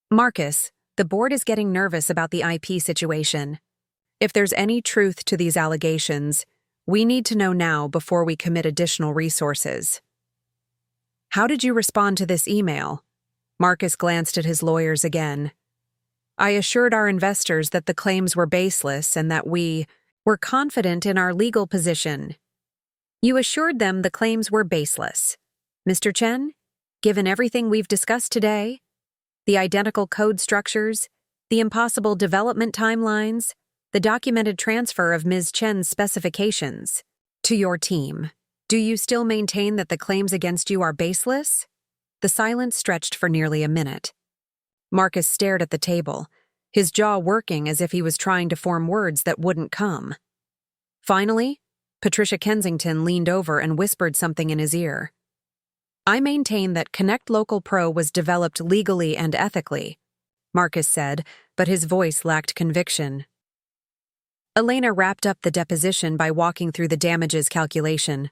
Marcus, the board is getting nervous about the IP situation. If there's any truth to these allegations, we need to know now before we commit additional resources. How did you respond to this email? Marcus glanced at his lawyers again. I assured our investors that the claims were baseless and that we were confident in our legal position. You assured them the claims were baseless. Mr. Chen, given everything we've discussed today, the identical code structures, the impossible development timelines, the documented transfer of Ms. Chen's specifications to your team, do you still maintain that the claims against you are baseless? The silence stretched for nearly a minute. Marcus stared at the table, his jaw working as if he was trying to form words that wouldn't come. Finally, Patricia Kensington leaned over and whispered something in his ear. I maintain that Connect Local Pro was developed legally and ethically, Marcus said, but his voice lacked conviction. Elena wrapped up the deposition by walking through the damages calculation.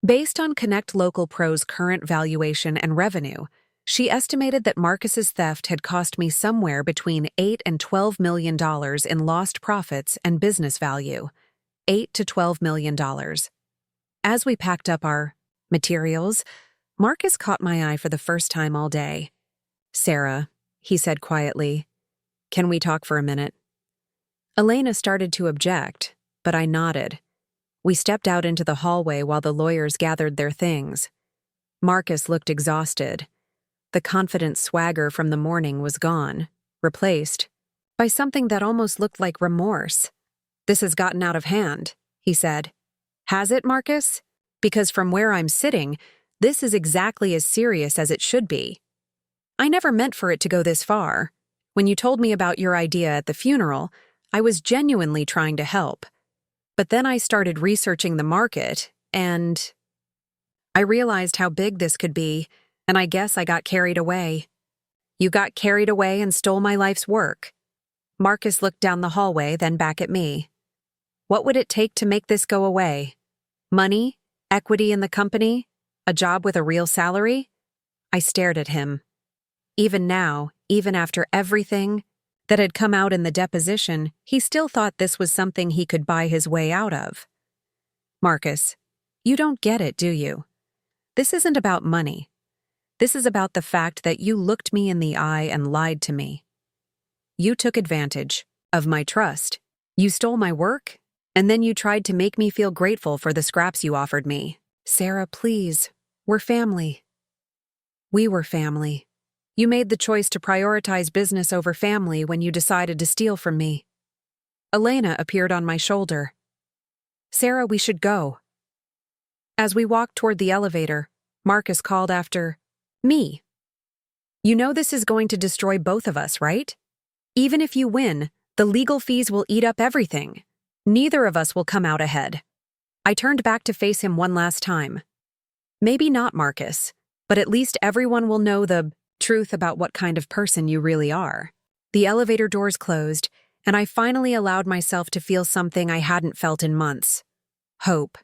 Based on Connect Local Pro's current valuation and revenue, she estimated that Marcus's theft had cost me somewhere between $8 and $12 million in lost profits and business value. $8 to $12 million. As we packed up our materials, Marcus caught my eye for the first time all day. Sarah, he said quietly, Can we talk for a minute? Elena started to object, but I nodded. We stepped out into the hallway while the lawyers gathered their things. Marcus looked exhausted. The confident swagger from the morning was gone, replaced by something that almost looked like remorse. "This has gotten out of hand," he said. "Has it, Marcus? Because from where I'm sitting, this is exactly as serious as it should be. I never meant for it to go this far. When you told me about your idea at the funeral, I was genuinely trying to help. But then I started researching the market, and I realized how big this could be, and I guess I got carried away." "You got carried away and stole my life's work." Marcus looked down the hallway, then back at me. "What would it take to make this go away? Money? Equity in the company? A job with a real salary?" I stared at him. Even now, even after everything that had come out in the deposition, he still thought this was something he could buy his way out of. "Marcus, you don't get it, do you? This isn't about money. This is about the fact that you looked me in the eye and lied to me. You took advantage of my trust. You stole my work, and then you tried to make me feel grateful for the scraps you offered me. Sarah, please, we're family." "We were family. You made the choice to prioritize business over family when you decided to steal from me." Elena appeared on my shoulder. "Sarah, we should go." As we walked toward the elevator, Marcus called after me. "You know this is going to destroy both of us, right? Even if you win, the legal fees will eat up everything. Neither of us will come out ahead." I turned back to face him one last time. "Maybe not, Marcus, but at least everyone will know the truth about what kind of person you really are." The elevator doors closed, and I finally allowed myself to feel something I hadn't felt in months: hope.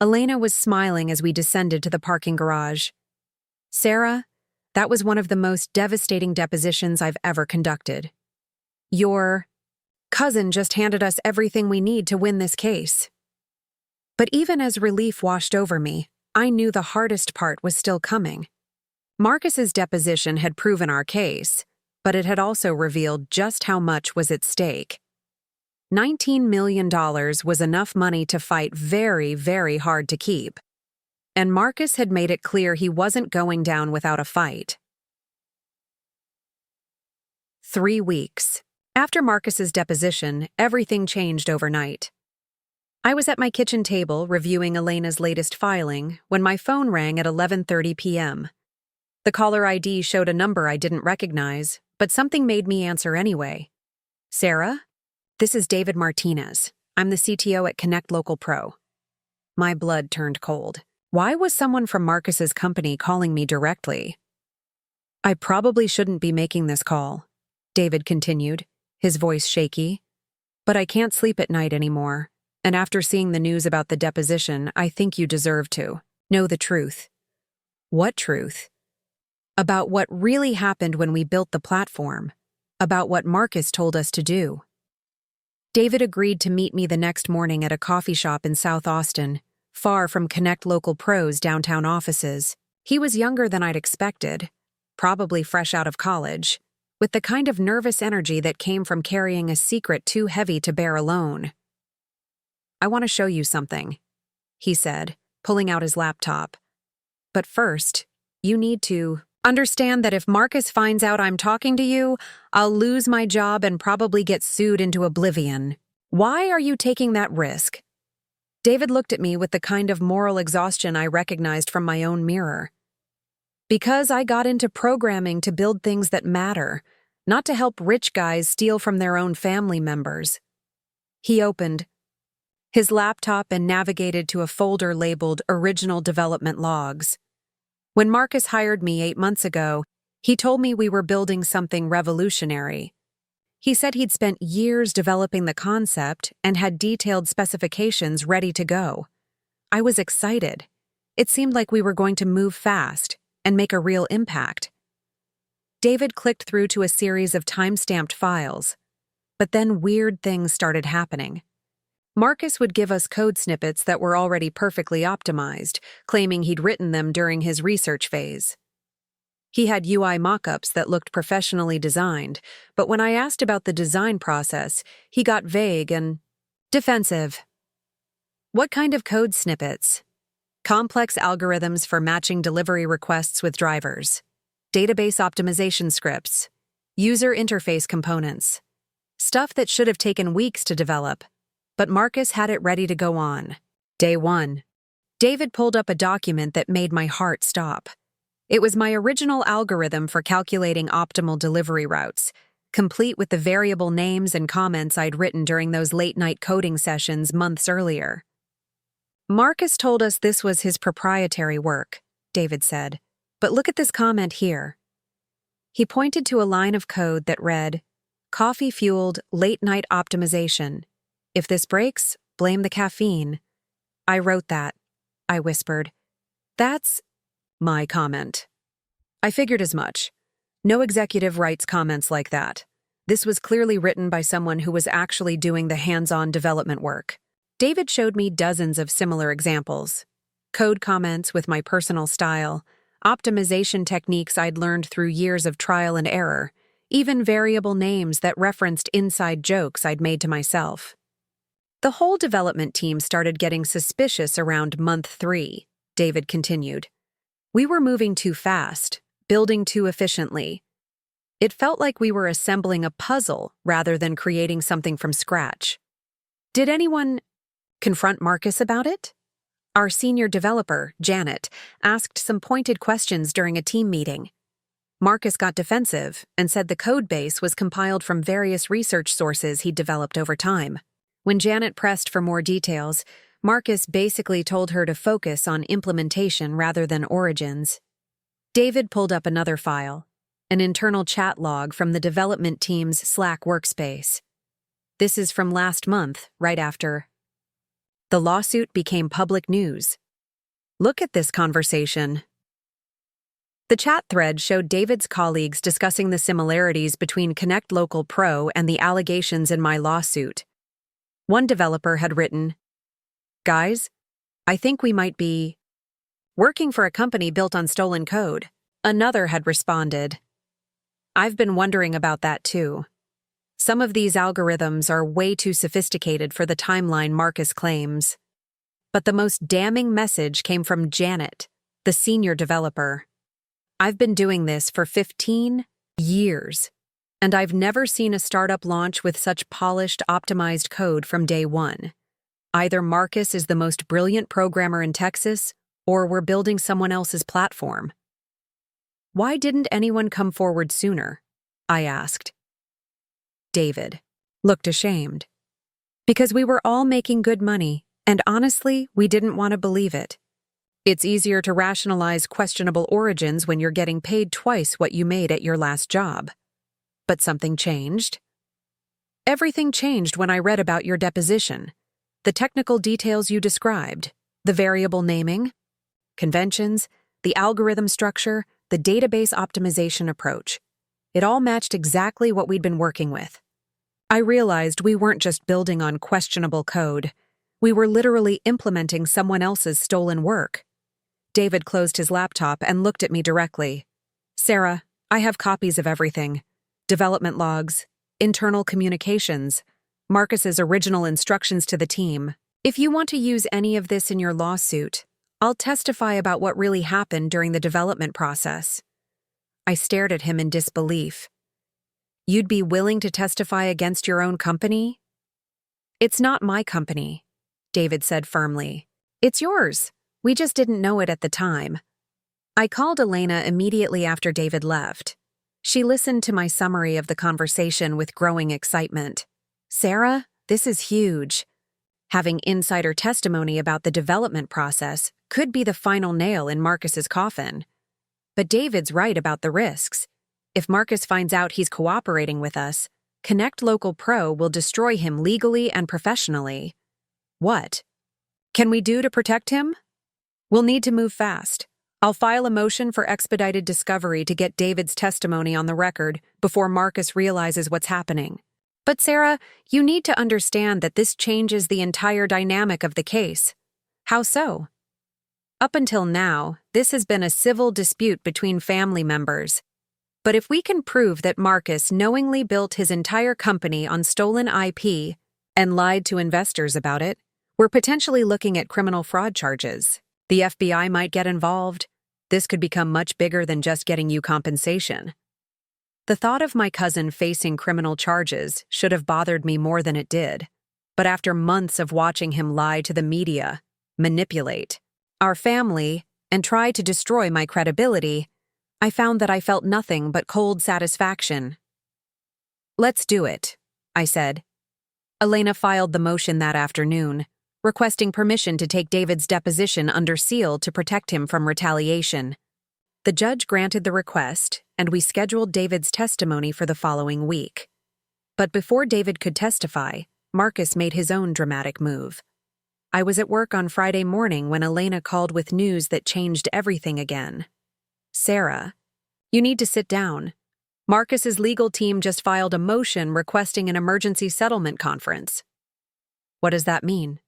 Elena was smiling as we descended to the parking garage. "Sarah, that was one of the most devastating depositions I've ever conducted. Your cousin just handed us everything we need to win this case." But even as relief washed over me, I knew the hardest part was still coming. Marcus's deposition had proven our case, but it had also revealed just how much was at stake. $19 million was enough money to fight very, very hard to keep. And Marcus had made it clear he wasn't going down without a fight. 3 weeks. After Marcus's deposition, everything changed overnight. I was at my kitchen table reviewing Elena's latest filing when my phone rang at 11:30 p.m. The caller ID showed a number I didn't recognize, but something made me answer anyway. "Sarah? This is David Martinez. I'm the CTO at Connect Local Pro." My blood turned cold. Why was someone from Marcus's company calling me directly? "I probably shouldn't be making this call," David continued, his voice shaky. "But I can't sleep at night anymore, and after seeing the news about the deposition, I think you deserve to know the truth." "What truth?" "About what really happened when we built the platform. About what Marcus told us to do." David agreed to meet me the next morning at a coffee shop in South Austin, far from Connect Local Pro's downtown offices. He was younger than I'd expected, probably fresh out of college, with the kind of nervous energy that came from carrying a secret too heavy to bear alone. "I want to show you something," he said, pulling out his laptop. "But first, you need to understand that if Marcus finds out I'm talking to you, I'll lose my job and probably get sued into oblivion. Why are you taking that risk?" David looked at me with the kind of moral exhaustion I recognized from my own mirror. "Because I got into programming to build things that matter, not to help rich guys steal from their own family members." He opened his laptop and navigated to a folder labeled Original Development Logs. When Marcus hired me 8 months ago, he told me we were building something revolutionary. He said he'd spent years developing the concept and had detailed specifications ready to go. I was excited. It seemed like we were going to move fast and make a real impact. David clicked through to a series of time-stamped files, but then weird things started happening. Marcus would give us code snippets that were already perfectly optimized, claiming he'd written them during his research phase. He had UI mockups that looked professionally designed, but when I asked about the design process, he got vague and defensive. What kind of code snippets? Complex algorithms for matching delivery requests with drivers. Database optimization scripts. User interface components. Stuff that should have taken weeks to develop. But Marcus had it ready to go on. Day 1. David pulled up a document that made my heart stop. It was my original algorithm for calculating optimal delivery routes, complete with the variable names and comments I'd written during those late-night coding sessions months earlier. Marcus told us this was his proprietary work, David said, but look at this comment here. He pointed to a line of code that read, "Coffee-fueled late-night optimization. If this breaks, blame the caffeine." I wrote that, I whispered. That's my comment. I figured as much. No executive writes comments like that. This was clearly written by someone who was actually doing the hands-on development work. David showed me dozens of similar examples. Code comments with my personal style, optimization techniques I'd learned through years of trial and error, even variable names that referenced inside jokes I'd made to myself. The whole development team started getting suspicious around month 3, David continued. We were moving too fast, building too efficiently. It felt like we were assembling a puzzle rather than creating something from scratch. Did anyone confront Marcus about it? Our senior developer, Janet, asked some pointed questions during a team meeting. Marcus got defensive and said the code base was compiled from various research sources he'd developed over time. When Janet pressed for more details, Marcus basically told her to focus on implementation rather than origins. David pulled up another file, an internal chat log from the development team's Slack workspace. This is from last month, right after the lawsuit became public news. Look at this conversation. The chat thread showed David's colleagues discussing the similarities between Connect Local Pro and the allegations in my lawsuit. One developer had written, "Guys, I think we might be working for a company built on stolen code." Another had responded, "I've been wondering about that too. Some of these algorithms are way too sophisticated for the timeline Marcus claims." But the most damning message came from Janet, the senior developer. "I've been doing this for 15 years, and I've never seen a startup launch with such polished, optimized code from day one. Either Marcus is the most brilliant programmer in Texas, or we're building someone else's platform." "Why didn't anyone come forward sooner?" I asked. David looked ashamed. "Because we were all making good money, and honestly, we didn't want to believe it. It's easier to rationalize questionable origins when you're getting paid twice what you made at your last job. But something changed. Everything changed when I read about your deposition. The technical details you described, the variable naming, conventions, the algorithm structure, the database optimization approach. It all matched exactly what we'd been working with. I realized we weren't just building on questionable code. We were literally implementing someone else's stolen work." David closed his laptop and looked at me directly. "Sarah, I have copies of everything. Development logs, internal communications, Marcus's original instructions to the team. If you want to use any of this in your lawsuit, I'll testify about what really happened during the development process." I stared at him in disbelief. "You'd be willing to testify against your own company?" "It's not my company," David said firmly. "It's yours. We just didn't know it at the time." I called Elena immediately after David left. She listened to my summary of the conversation with growing excitement. "Sarah, this is huge. Having insider testimony about the development process could be the final nail in Marcus's coffin. But David's right about the risks. If Marcus finds out he's cooperating with us, Connect Local Pro will destroy him legally and professionally. What can we do to protect him? We'll need to move fast. I'll file a motion for expedited discovery to get David's testimony on the record before Marcus realizes what's happening. But Sarah, you need to understand that this changes the entire dynamic of the case." "How so?" Up until now, this has been a civil dispute between family members. But if we can prove that Marcus knowingly built his entire company on stolen IP and lied to investors about it, we're potentially looking at criminal fraud charges. The FBI might get involved. This could become much bigger than just getting you compensation. The thought of my cousin facing criminal charges should have bothered me more than it did. But after months of watching him lie to the media, manipulate our family, and try to destroy my credibility, I found that I felt nothing but cold satisfaction. "Let's do it," I said. Elena filed the motion that afternoon, requesting permission to take David's deposition under seal to protect him from retaliation. The judge granted the request, and we scheduled David's testimony for the following week. But before David could testify, Marcus made his own dramatic move. I was at work on Friday morning when Elena called with news that changed everything again. "Sarah, you need to sit down. Marcus's legal team just filed a motion requesting an emergency settlement conference." "What does that mean?"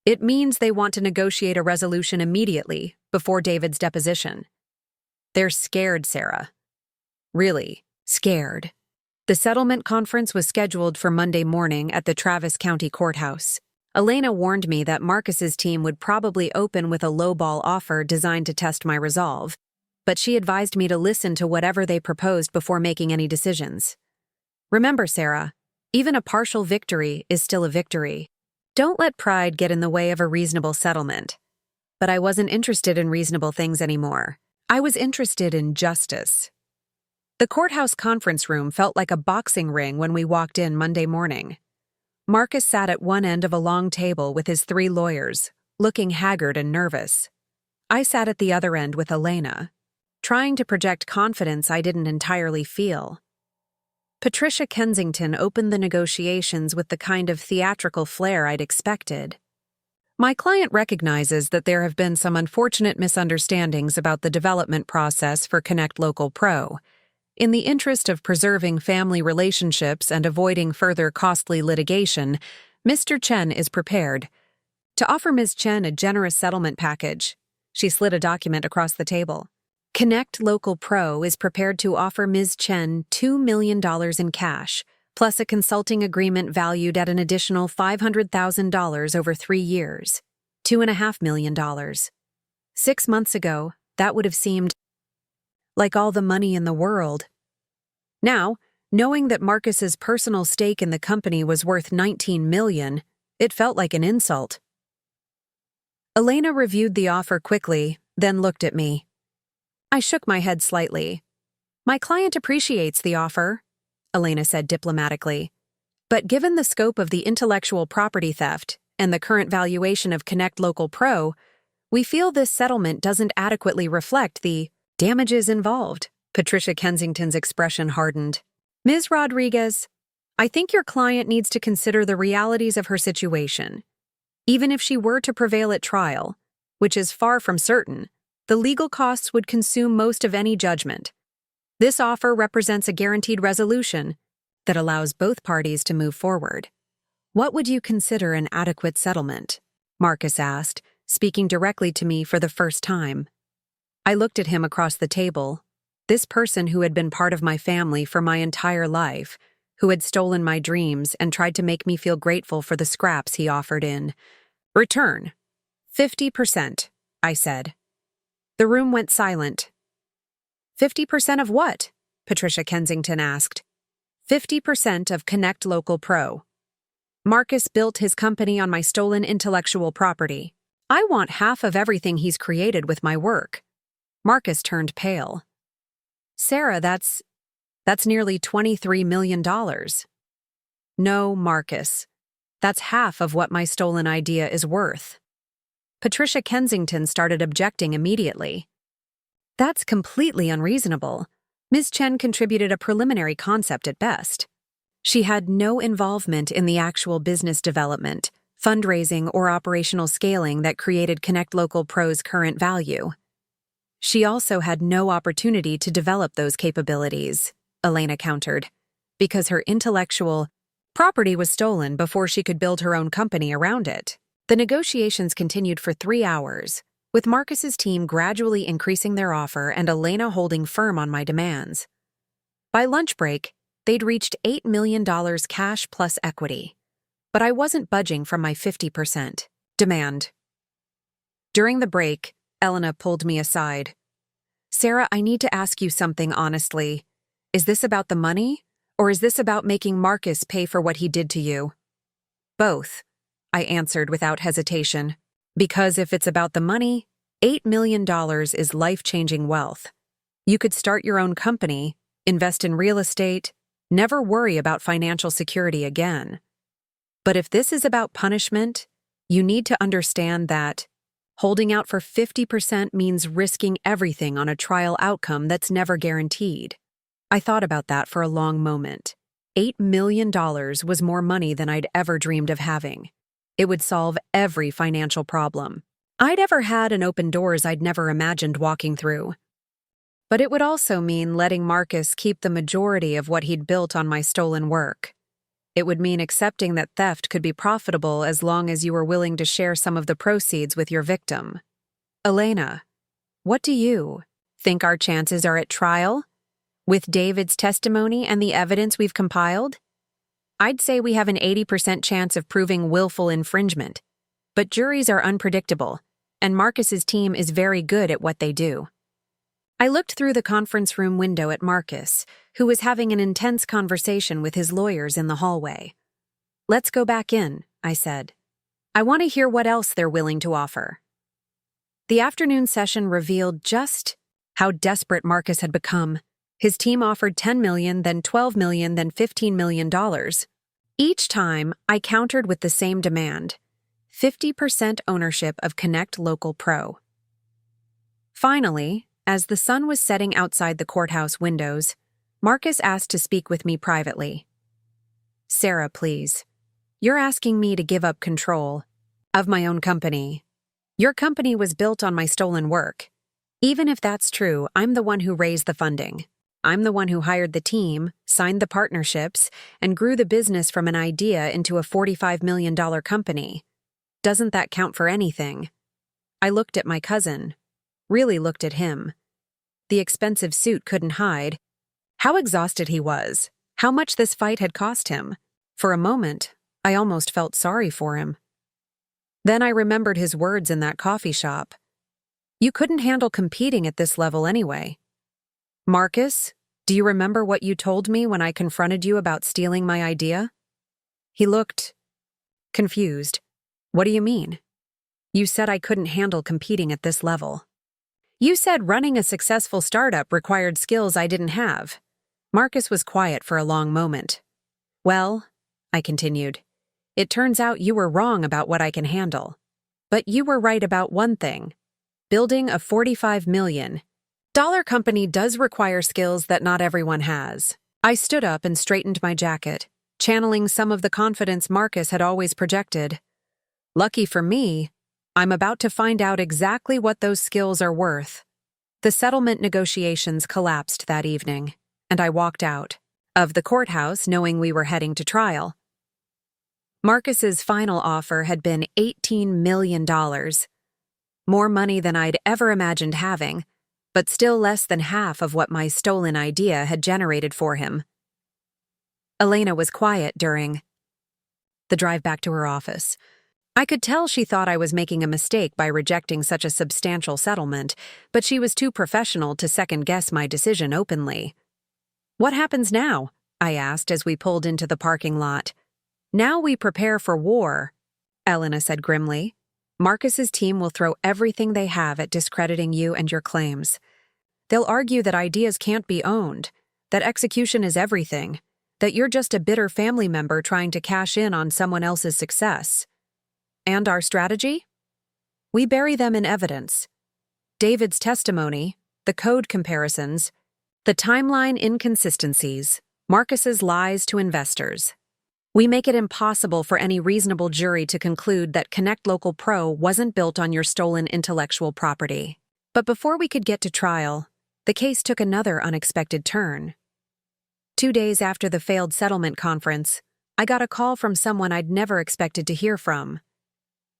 "It means they want to negotiate a resolution immediately, before David's deposition." "They're scared, Sarah." "Really, scared." The settlement conference was scheduled for Monday morning at the Travis County Courthouse. Elena warned me that Marcus's team would probably open with a lowball offer designed to test my resolve, but she advised me to listen to whatever they proposed before making any decisions. "Remember, Sarah, even a partial victory is still a victory. Don't let pride get in the way of a reasonable settlement." But I wasn't interested in reasonable things anymore. I was interested in justice. The courthouse conference room felt like a boxing ring when we walked in Monday morning. Marcus sat at one end of a long table with his 3 lawyers, looking haggard and nervous. I sat at the other end with Elena, trying to project confidence I didn't entirely feel. Patricia Kensington opened the negotiations with the kind of theatrical flair I'd expected. "My client recognizes that there have been some unfortunate misunderstandings about the development process for Connect Local Pro. In the interest of preserving family relationships and avoiding further costly litigation, Mr. Chen is prepared to offer Ms. Chen a generous settlement package." She slid a document across the table. "Connect Local Pro is prepared to offer Ms. Chen $2 million in cash, plus a consulting agreement valued at an additional $500,000 over 3 years, $2.5 million. 6 months ago, that would have seemed like all the money in the world. Now, knowing that Marcus's personal stake in the company was worth $19 million, it felt like an insult. Elena reviewed the offer quickly, then looked at me. I shook my head slightly. "My client appreciates the offer," Elena said diplomatically. "But given the scope of the intellectual property theft and the current valuation of Connect Local Pro, we feel this settlement doesn't adequately reflect the damages involved." Patricia Kensington's expression hardened. "Ms. Rodriguez, I think your client needs to consider the realities of her situation. Even if she were to prevail at trial, which is far from certain, the legal costs would consume most of any judgment. This offer represents a guaranteed resolution that allows both parties to move forward." "What would you consider an adequate settlement?" Marcus asked, speaking directly to me for the first time. I looked at him across the table, this person who had been part of my family for my entire life, who had stolen my dreams and tried to make me feel grateful for the scraps he offered in return. 50%, I said. The room went silent. 50% of what? Patricia Kensington asked. 50% of Connect Local Pro. Marcus built his company on my stolen intellectual property. I want half of everything he's created with my work. Marcus turned pale. "Sarah, that's nearly $23 million. "No, Marcus. That's half of what my stolen idea is worth." Patricia Kensington started objecting immediately. "That's completely unreasonable. Ms. Chen contributed a preliminary concept at best. She had no involvement in the actual business development, fundraising, or operational scaling that created Connect Local Pro's current value. She also had no opportunity to develop those capabilities," Elena countered, "because her intellectual property was stolen before she could build her own company around it." The negotiations continued for 3 hours, with Marcus's team gradually increasing their offer and Elena holding firm on my demands. By lunch break, they'd reached $8 million cash plus equity, but I wasn't budging from my 50% demand. During the break, Elena pulled me aside. "Sarah, I need to ask you something honestly. Is this about the money, or is this about making Marcus pay for what he did to you?" "Both," I answered without hesitation. "Because if it's about the money, $8 million is life-changing wealth. You could start your own company, invest in real estate, never worry about financial security again. But if this is about punishment, you need to understand that holding out for 50% means risking everything on a trial outcome that's never guaranteed." I thought about that for a long moment. $8 million was more money than I'd ever dreamed of having. It would solve every financial problem I'd ever had and open doors I'd never imagined walking through. But it would also mean letting Marcus keep the majority of what he'd built on my stolen work. It would mean accepting that theft could be profitable as long as you were willing to share some of the proceeds with your victim. Elena, what do you think our chances are at trial? With David's testimony and the evidence we've compiled? I'd say we have an 80% chance of proving willful infringement. But juries are unpredictable, and Marcus's team is very good at what they do. I looked through the conference room window at Marcus, who was having an intense conversation with his lawyers in the hallway. "Let's go back in," I said. "I want to hear what else they're willing to offer." The afternoon session revealed just how desperate Marcus had become. His team offered $10 million, then $12 million, then $15 million. Each time, I countered with the same demand: 50% ownership of Connect Local Pro. Finally, as the sun was setting outside the courthouse windows, Marcus asked to speak with me privately. "Sarah, please. You're asking me to give up control of my own company. Your company was built on my stolen work. Even if that's true, I'm the one who raised the funding. I'm the one who hired the team, signed the partnerships, and grew the business from an idea into a $45 million company. Doesn't that count for anything?" I looked at my cousin, really looked at him. The expensive suit couldn't hide how exhausted he was, how much this fight had cost him. For a moment, I almost felt sorry for him. Then I remembered his words in that coffee shop. You couldn't handle competing at this level anyway. "Marcus, do you remember what you told me when I confronted you about stealing my idea?" He looked confused. "What do you mean?" "You said I couldn't handle competing at this level. You said running a successful startup required skills I didn't have." Marcus was quiet for a long moment. "Well," I continued, "it turns out you were wrong about what I can handle. But you were right about one thing. Building a $45 million company does require skills that not everyone has." I stood up and straightened my jacket, channeling some of the confidence Marcus had always projected. "Lucky for me, I'm about to find out exactly what those skills are worth." The settlement negotiations collapsed that evening, and I walked out of the courthouse knowing we were heading to trial. Marcus's final offer had been $18 million. More money than I'd ever imagined having, but still less than half of what my stolen idea had generated for him. Elena was quiet during the drive back to her office. I could tell she thought I was making a mistake by rejecting such a substantial settlement, but she was too professional to second-guess my decision openly. "What happens now?" I asked as we pulled into the parking lot. "Now we prepare for war," Elena said grimly. "Marcus's team will throw everything they have at discrediting you and your claims. They'll argue that ideas can't be owned, that execution is everything, that you're just a bitter family member trying to cash in on someone else's success. And our strategy? We bury them in evidence. David's testimony, the code comparisons, the timeline inconsistencies, Marcus's lies to investors. We make it impossible for any reasonable jury to conclude that Connect Local Pro wasn't built on your stolen intellectual property." But before we could get to trial, the case took another unexpected turn. 2 days after the failed settlement conference, I got a call from someone I'd never expected to hear from.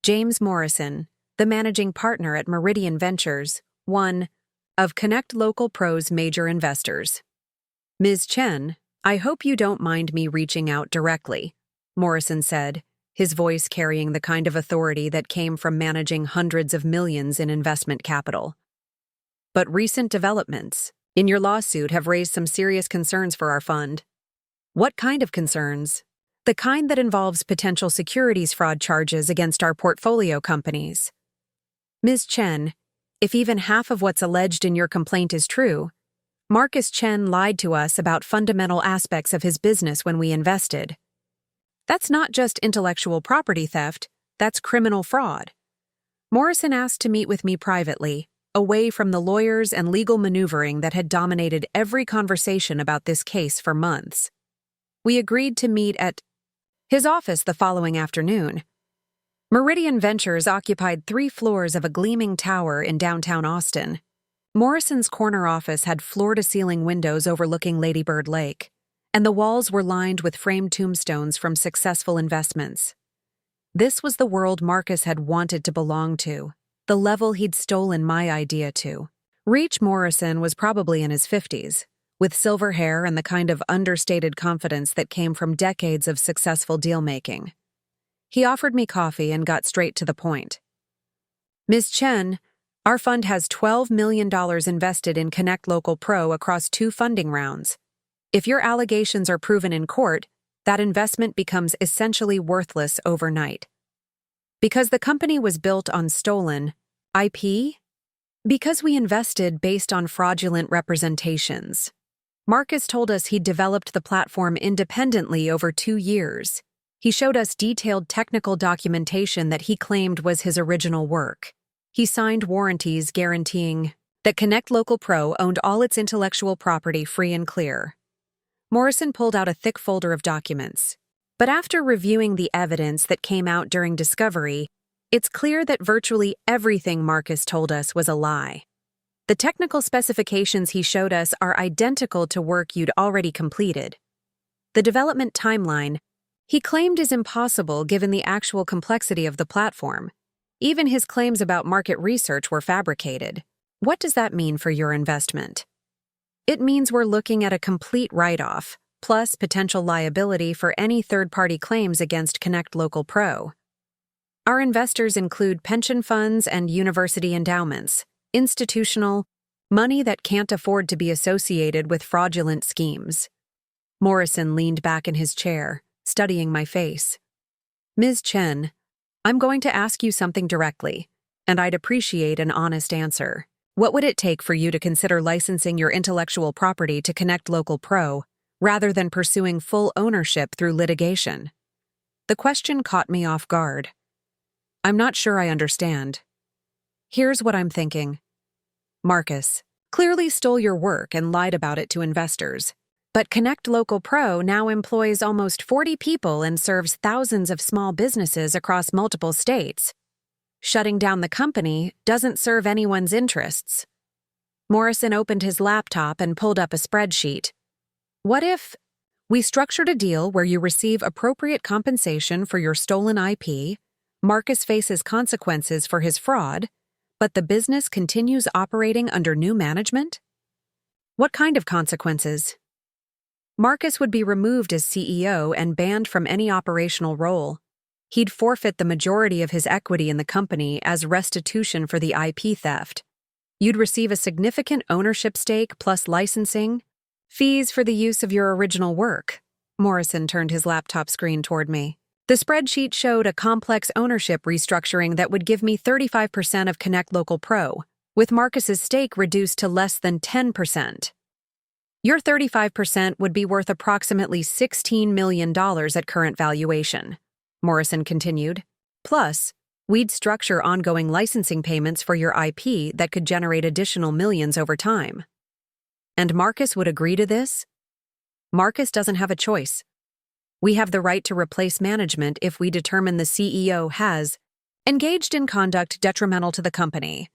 James Morrison, the managing partner at Meridian Ventures, one of Connect Local Pro's major investors. Ms. Chen, I hope you don't mind me reaching out directly, Morrison said, his voice carrying the kind of authority that came from managing hundreds of millions in investment capital. But recent developments in your lawsuit have raised some serious concerns for our fund. What kind of concerns? The kind that involves potential securities fraud charges against our portfolio companies. Ms. Chen, if even half of what's alleged in your complaint is true, Marcus Chen lied to us about fundamental aspects of his business when we invested. That's not just intellectual property theft, that's criminal fraud. Morrison asked to meet with me privately, away from the lawyers and legal maneuvering that had dominated every conversation about this case for months. We agreed to meet at his office the following afternoon. Meridian Ventures occupied 3 floors of a gleaming tower in downtown Austin. Morrison's corner office had floor-to-ceiling windows overlooking Lady Bird Lake, and the walls were lined with framed tombstones from successful investments. This was the world Marcus had wanted to belong to, the level he'd stolen my idea to. Reach Morrison was probably in his 50s, with silver hair and the kind of understated confidence that came from decades of successful deal-making. He offered me coffee and got straight to the point. Ms. Chen, our fund has $12 million invested in Connect Local Pro across 2 funding rounds. If your allegations are proven in court, that investment becomes essentially worthless overnight. Because the company was built on stolen IP? Because we invested based on fraudulent representations. Marcus told us he'd developed the platform independently over 2 years. He showed us detailed technical documentation that he claimed was his original work. He signed warranties guaranteeing that Connect Local Pro owned all its intellectual property free and clear. Morrison pulled out a thick folder of documents. But after reviewing the evidence that came out during discovery, it's clear that virtually everything Marcus told us was a lie. The technical specifications he showed us are identical to work you'd already completed. The development timeline he claimed is impossible given the actual complexity of the platform. Even his claims about market research were fabricated. What does that mean for your investment? It means we're looking at a complete write-off, plus potential liability for any third-party claims against Connect Local Pro. Our investors include pension funds and university endowments, institutional, money that can't afford to be associated with fraudulent schemes. Morrison leaned back in his chair, studying my face. Ms. Chen, I'm going to ask you something directly, and I'd appreciate an honest answer. What would it take for you to consider licensing your intellectual property to Connect Local Pro, rather than pursuing full ownership through litigation? The question caught me off guard. I'm not sure I understand. Here's what I'm thinking. Marcus clearly stole your work and lied about it to investors. But Connect Local Pro now employs almost 40 people and serves thousands of small businesses across multiple states. Shutting down the company doesn't serve anyone's interests. Morrison opened his laptop and pulled up a spreadsheet. What if we structured a deal where you receive appropriate compensation for your stolen IP, Marcus faces consequences for his fraud, but the business continues operating under new management? What kind of consequences? Marcus would be removed as CEO and banned from any operational role. He'd forfeit the majority of his equity in the company as restitution for the IP theft. You'd receive a significant ownership stake plus licensing, fees for the use of your original work. Morrison turned his laptop screen toward me. The spreadsheet showed a complex ownership restructuring that would give me 35% of Connect Local Pro, with Marcus's stake reduced to less than 10%. Your 35% would be worth approximately $16 million at current valuation, Morrison continued. Plus, we'd structure ongoing licensing payments for your IP that could generate additional millions over time. And Marcus would agree to this? Marcus doesn't have a choice. We have the right to replace management if we determine the CEO has engaged in conduct detrimental to the company.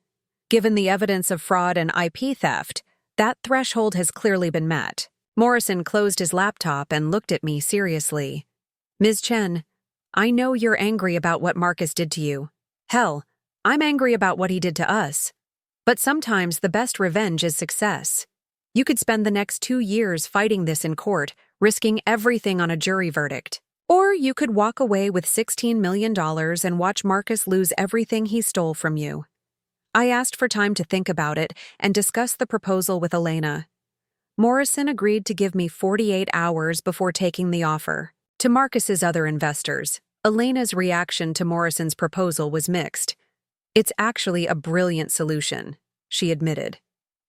Given the evidence of fraud and IP theft, that threshold has clearly been met. Morrison closed his laptop and looked at me seriously. Ms. Chen, I know you're angry about what Marcus did to you. Hell, I'm angry about what he did to us. But sometimes the best revenge is success. You could spend the next 2 years fighting this in court, risking everything on a jury verdict. Or you could walk away with $16 million and watch Marcus lose everything he stole from you. I asked for time to think about it and discuss the proposal with Elena. Morrison agreed to give me 48 hours before taking the offer. To Marcus's other investors, Elena's reaction to Morrison's proposal was mixed. It's actually a brilliant solution, she admitted.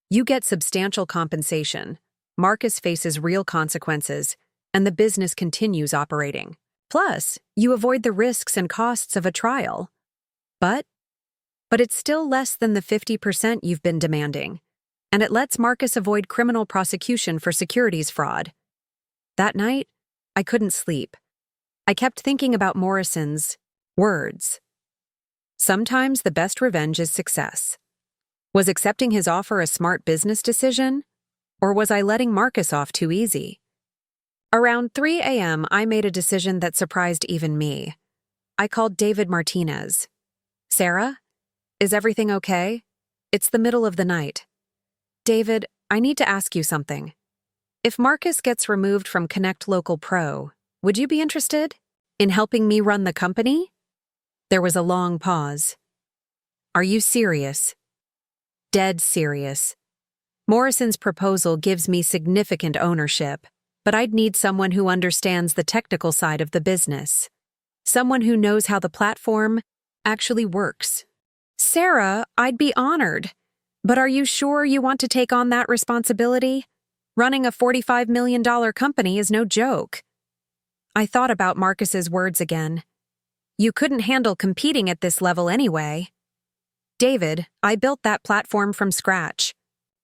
You get substantial compensation, Marcus faces real consequences, and the business continues operating. Plus, you avoid the risks and costs of a trial. But it's still less than the 50% you've been demanding, and it lets Marcus avoid criminal prosecution for securities fraud. That night, I couldn't sleep. I kept thinking about Morrison's words. Sometimes the best revenge is success. Was accepting his offer a smart business decision? Or was I letting Marcus off too easy? Around 3 a.m., I made a decision that surprised even me. I called David Martinez. Sarah? Is everything okay? It's the middle of the night. David, I need to ask you something. If Marcus gets removed from Connect Local Pro, would you be interested in helping me run the company? There was a long pause. Are you serious? Dead serious. Morrison's proposal gives me significant ownership, but I'd need someone who understands the technical side of the business. Someone who knows how the platform actually works. Sarah, I'd be honored. But are you sure you want to take on that responsibility? Running a $45 million company is no joke. I thought about Marcus's words again. You couldn't handle competing at this level anyway. David, I built that platform from scratch.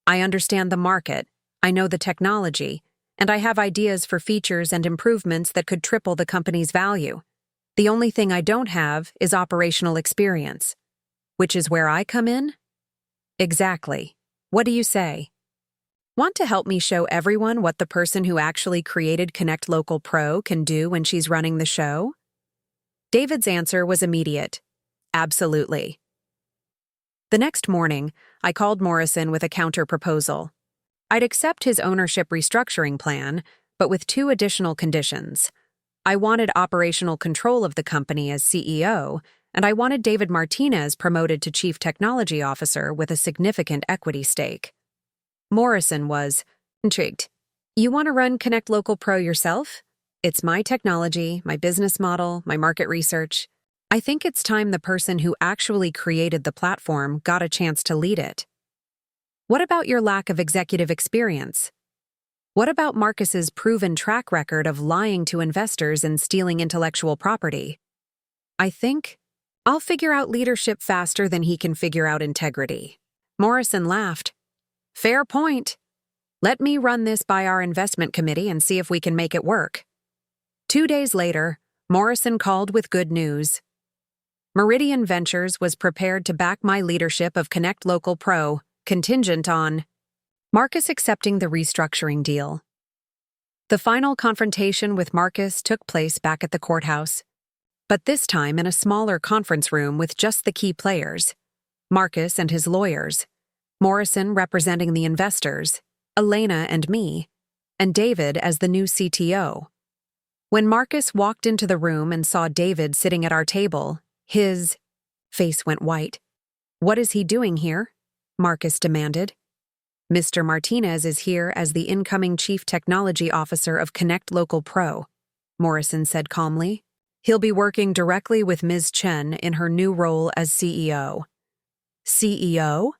I understand the market, I know the technology, and I have ideas for features and improvements that could triple the company's value. The only thing I don't have is operational experience. Which is where I come in? Exactly. What do you say? Want to help me show everyone what the person who actually created Connect Local Pro can do when she's running the show? David's answer was immediate. Absolutely. The next morning, I called Morrison with a counter-proposal. I'd accept his ownership restructuring plan, but with 2 additional conditions. I wanted operational control of the company as CEO, and I wanted David Martinez promoted to Chief Technology Officer with a significant equity stake. Morrison was intrigued. You want to run Connect Local Pro yourself? It's my technology, my business model, my market research. I think it's time the person who actually created the platform got a chance to lead it. What about your lack of executive experience? What about Marcus's proven track record of lying to investors and stealing intellectual property? I think I'll figure out leadership faster than he can figure out integrity. Morrison laughed. Fair point. Let me run this by our investment committee and see if we can make it work. 2 days later, Morrison called with good news. Meridian Ventures was prepared to back my leadership of Connect Local Pro, contingent on Marcus accepting the restructuring deal. The final confrontation with Marcus took place back at the courthouse, but this time in a smaller conference room with just the key players, Marcus and his lawyers, Morrison representing the investors, Elena and me, and David as the new CTO. When Marcus walked into the room and saw David sitting at our table, his face went white. What is he doing here? Marcus demanded. Mr. Martinez is here as the incoming Chief Technology Officer of Connect Local Pro, Morrison said calmly. He'll be working directly with Ms. Chen in her new role as CEO. CEO?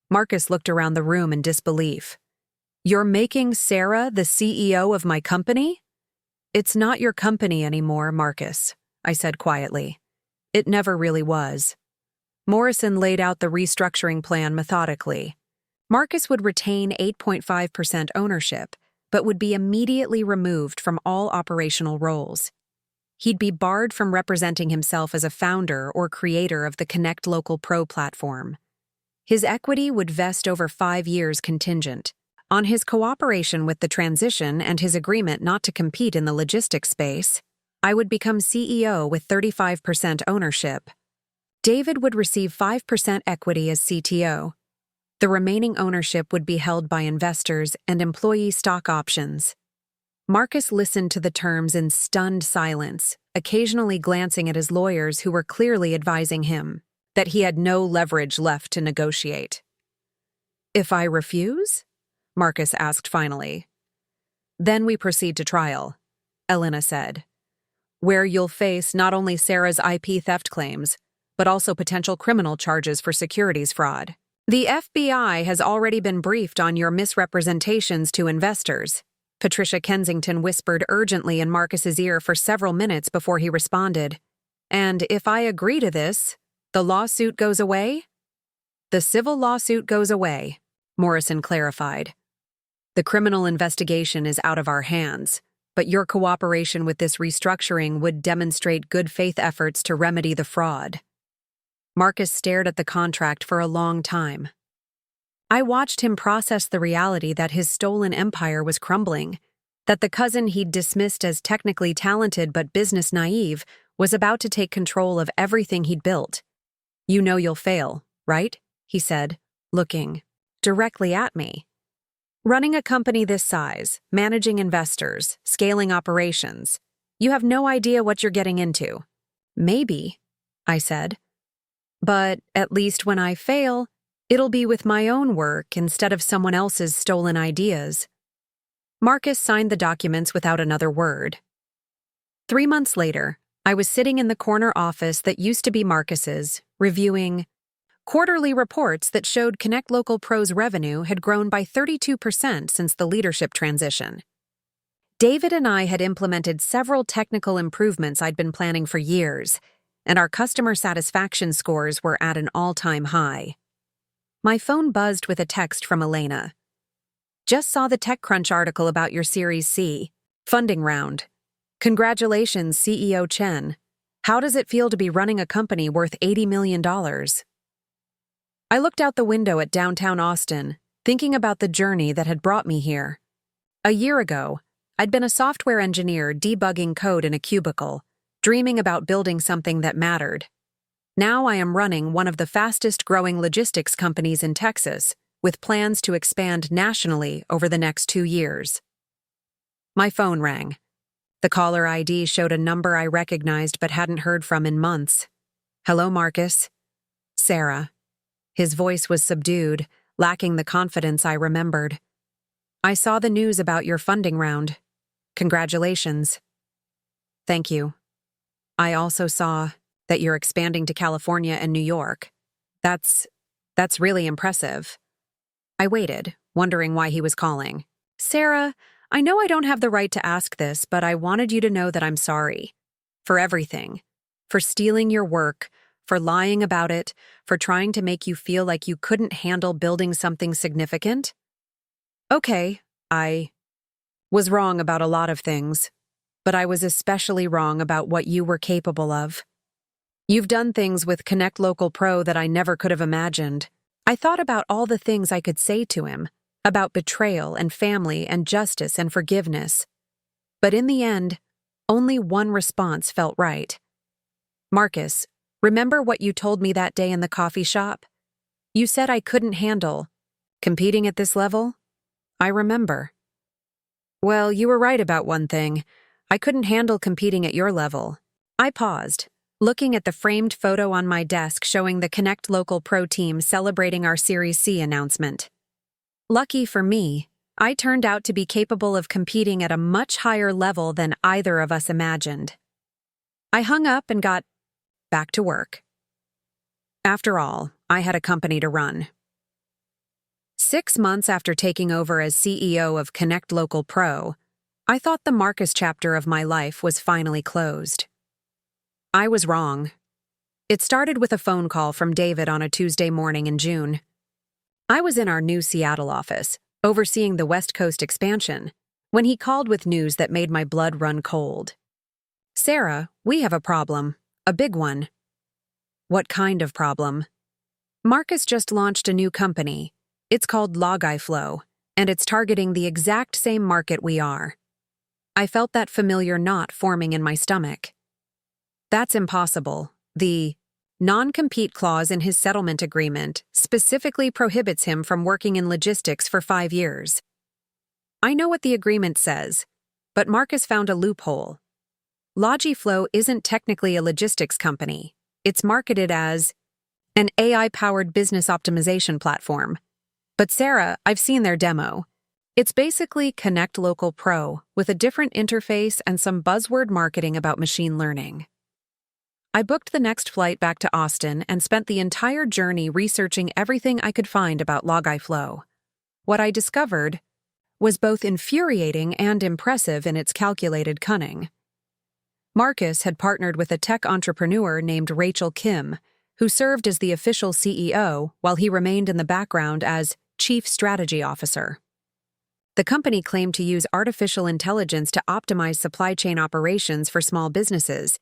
Marcus looked around the room in disbelief. You're making Sarah the CEO of my company? It's not your company anymore, Marcus, I said quietly. It never really was. Morrison laid out the restructuring plan methodically. Marcus would retain 8.5% ownership, but would be immediately removed from all operational roles. He'd be barred from representing himself as a founder or creator of the Connect Local Pro platform. His equity would vest over 5 years contingent on his cooperation with the transition and his agreement not to compete in the logistics space. I would become CEO with 35% ownership. David would receive 5% equity as CTO. The remaining ownership would be held by investors and employee stock options. Marcus listened to the terms in stunned silence, occasionally glancing at his lawyers who were clearly advising him that he had no leverage left to negotiate. "If I refuse?" Marcus asked finally. "Then we proceed to trial," Elena said, "where you'll face not only Sarah's IP theft claims, but also potential criminal charges for securities fraud. The FBI has already been briefed on your misrepresentations to investors," Patricia Kensington whispered urgently in Marcus's ear for several minutes before he responded. "And if I agree to this, the lawsuit goes away?" "The civil lawsuit goes away," Morrison clarified. "The criminal investigation is out of our hands, but your cooperation with this restructuring would demonstrate good faith efforts to remedy the fraud." Marcus stared at the contract for a long time. I watched him process the reality that his stolen empire was crumbling, that the cousin he'd dismissed as technically talented but business naive was about to take control of everything he'd built. "You know you'll fail, right?" he said, looking directly at me. "Running a company this size, managing investors, scaling operations, you have no idea what you're getting into." "Maybe," I said. "But at least when I fail, it'll be with my own work instead of someone else's stolen ideas." Marcus signed the documents without another word. 3 months later, I was sitting in the corner office that used to be Marcus's, reviewing quarterly reports that showed Connect Local Pro's revenue had grown by 32% since the leadership transition. David and I had implemented several technical improvements I'd been planning for years, and our customer satisfaction scores were at an all-time high. My phone buzzed with a text from Elena. "Just saw the TechCrunch article about your Series C funding round. Congratulations, CEO Chen. How does it feel to be running a company worth $80 million? I looked out the window at downtown Austin, thinking about the journey that had brought me here. A year ago, I'd been a software engineer debugging code in a cubicle, dreaming about building something that mattered. Now I am running one of the fastest-growing logistics companies in Texas, with plans to expand nationally over the next 2 years. My phone rang. The caller ID showed a number I recognized but hadn't heard from in months. "Hello, Marcus." "Sarah." His voice was subdued, lacking the confidence I remembered. "I saw the news about your funding round. Congratulations." "Thank you. I also saw that you're expanding to California and New York. That's really impressive." I waited, wondering why he was calling. "Sarah, I know I don't have the right to ask this, but I wanted you to know that I'm sorry. For everything. For stealing your work, for lying about it, for trying to make you feel like you couldn't handle building something significant. Okay, I was wrong about a lot of things, but I was especially wrong about what you were capable of. You've done things with Connect Local Pro that I never could have imagined. I thought about all the things I could say to him, about betrayal and family and justice and forgiveness. But in the end, only one response felt right. "Marcus, remember what you told me that day in the coffee shop? You said I couldn't handle competing at this level?" "I remember." "Well, you were right about one thing. I couldn't handle competing at your level." I paused, looking at the framed photo on my desk showing the Connect Local Pro team celebrating our Series C announcement. Lucky for me, I turned out to be capable of competing at a much higher level than either of us imagined. I hung up and got back to work. After all, I had a company to run. 6 months after taking over as CEO of Connect Local Pro, I thought the Marcus chapter of my life was finally closed. I was wrong. It started with a phone call from David on a Tuesday morning in June. I was in our new Seattle office, overseeing the West Coast expansion, when he called with news that made my blood run cold. "Sarah, we have a problem. A big one." "What kind of problem?" "Marcus just launched a new company. It's called LogIFlow, and it's targeting the exact same market we are." I felt that familiar knot forming in my stomach. "That's impossible. The non-compete clause in his settlement agreement specifically prohibits him from working in logistics for 5 years. I know what the agreement says, but Marcus found a loophole. Logiflow isn't technically a logistics company. It's marketed as an AI-powered business optimization platform. But Sarah, I've seen their demo. It's basically Connect Local Pro with a different interface and some buzzword marketing about machine learning. I booked the next flight back to Austin and spent the entire journey researching everything I could find about Logiflow. What I discovered was both infuriating and impressive in its calculated cunning. Marcus had partnered with a tech entrepreneur named Rachel Kim, who served as the official CEO while he remained in the background as Chief Strategy Officer. The company claimed to use artificial intelligence to optimize supply chain operations for small businesses,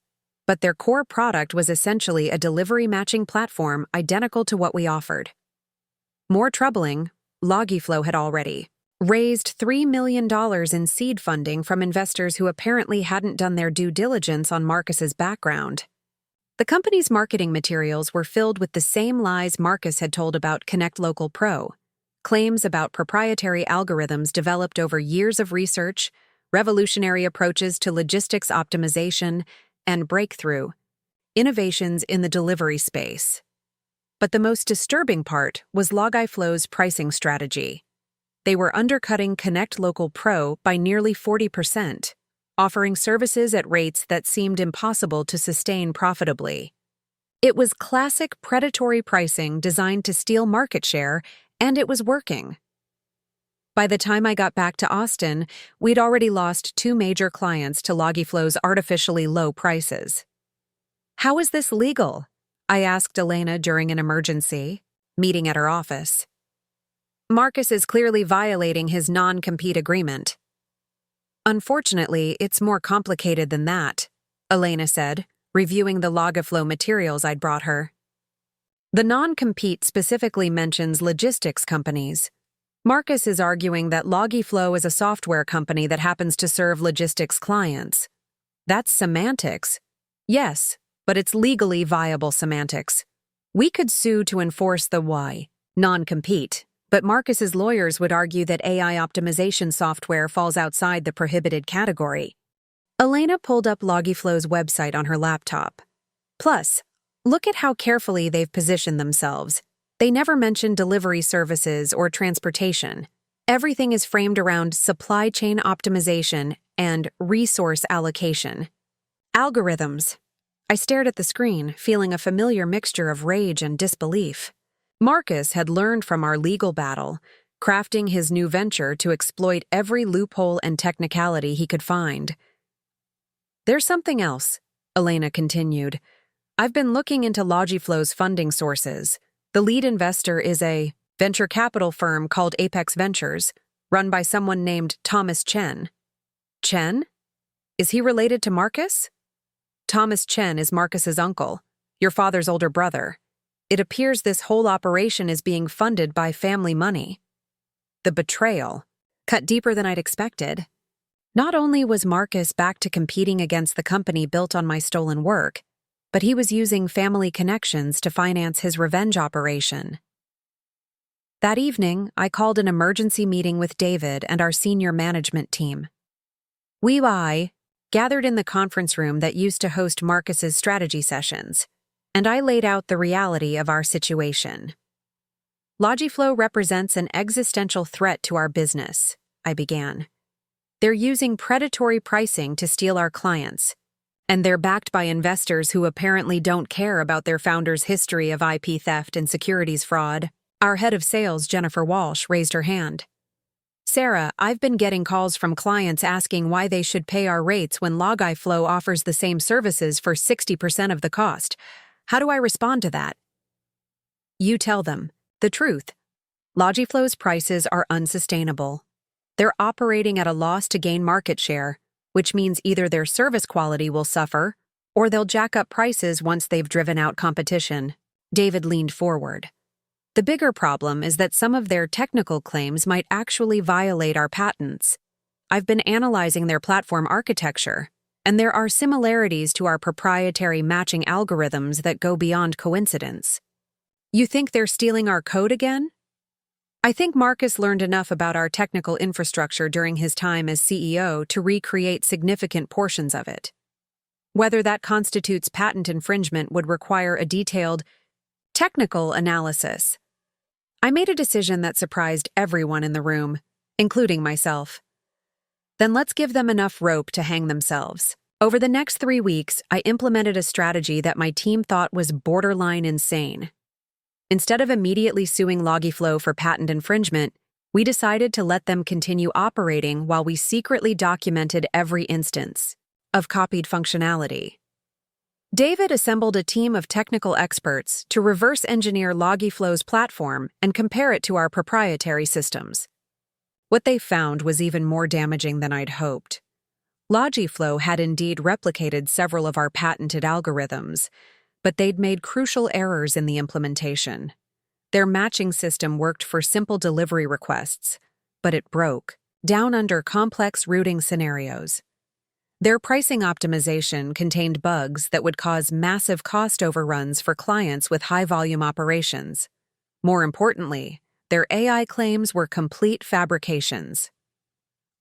but their core product was essentially a delivery matching platform identical to what we offered. More troubling, Logiflow had already raised $3 million in seed funding from investors who apparently hadn't done their due diligence on Marcus's background. The company's marketing materials were filled with the same lies Marcus had told about Connect Local Pro, claims about proprietary algorithms developed over years of research, revolutionary approaches to logistics optimization, and breakthrough innovations in the delivery space. But the most disturbing part was Logiflow's pricing strategy. They were undercutting Connect Local Pro by nearly 40%, offering services at rates that seemed impossible to sustain profitably. It was classic predatory pricing designed to steal market share, and it was working. By the time I got back to Austin, we'd already lost 2 major clients to Logiflow's artificially low prices. How is this legal? I asked Elena during an emergency meeting at her office. Marcus is clearly violating his non-compete agreement. Unfortunately, it's more complicated than that, Elena said, reviewing the Logiflow materials I'd brought her. The non-compete specifically mentions logistics companies. Marcus is arguing that Logiflow is a software company that happens to serve logistics clients. That's semantics. Yes, but it's legally viable semantics. We could sue to enforce the non-compete, but Marcus's lawyers would argue that AI optimization software falls outside the prohibited category. Elena pulled up Logiflow's website on her laptop. Plus, look at how carefully they've positioned themselves. They never mention delivery services or transportation. Everything is framed around supply chain optimization and resource allocation. Algorithms. I stared at the screen, feeling a familiar mixture of rage and disbelief. Marcus had learned from our legal battle, crafting his new venture to exploit every loophole and technicality he could find. There's something else, Elena continued. I've been looking into Logiflow's funding sources. The lead investor is a venture capital firm called Apex Ventures, run by someone named Thomas Chen. Chen? Is he related to Marcus? Thomas Chen is Marcus's uncle, your father's older brother. It appears this whole operation is being funded by family money. The betrayal cut deeper than I'd expected. Not only was Marcus back to competing against the company built on my stolen work, but he was using family connections to finance his revenge operation. That evening, I called an emergency meeting with David and our senior management team. We gathered in the conference room that used to host Marcus's strategy sessions, and I laid out the reality of our situation. Logiflow represents an existential threat to our business, I began. They're using predatory pricing to steal our clients, and they're backed by investors who apparently don't care about their founder's history of IP theft and securities fraud. Our head of sales, Jennifer Walsh, raised her hand. Sarah, I've been getting calls from clients asking why they should pay our rates when Logiflow offers the same services for 60% of the cost. How do I respond to that? You tell them the truth. Logiflow's prices are unsustainable. They're operating at a loss to gain market share, which means either their service quality will suffer or they'll jack up prices once they've driven out competition. David leaned forward. The bigger problem is that some of their technical claims might actually violate our patents. I've been analyzing their platform architecture, and there are similarities to our proprietary matching algorithms that go beyond coincidence. You think they're stealing our code again? I think Marcus learned enough about our technical infrastructure during his time as CEO to recreate significant portions of it. Whether that constitutes patent infringement would require a detailed, technical analysis. I made a decision that surprised everyone in the room, including myself. Then let's give them enough rope to hang themselves. Over the next 3 weeks, I implemented a strategy that my team thought was borderline insane. Instead of immediately suing Logiflow for patent infringement, we decided to let them continue operating while we secretly documented every instance of copied functionality. David assembled a team of technical experts to reverse engineer Logiflow's platform and compare it to our proprietary systems. What they found was even more damaging than I'd hoped. Logiflow had indeed replicated several of our patented algorithms, but they'd made crucial errors in the implementation. Their matching system worked for simple delivery requests, but it broke down under complex routing scenarios. Their pricing optimization contained bugs that would cause massive cost overruns for clients with high-volume operations. More importantly, their AI claims were complete fabrications.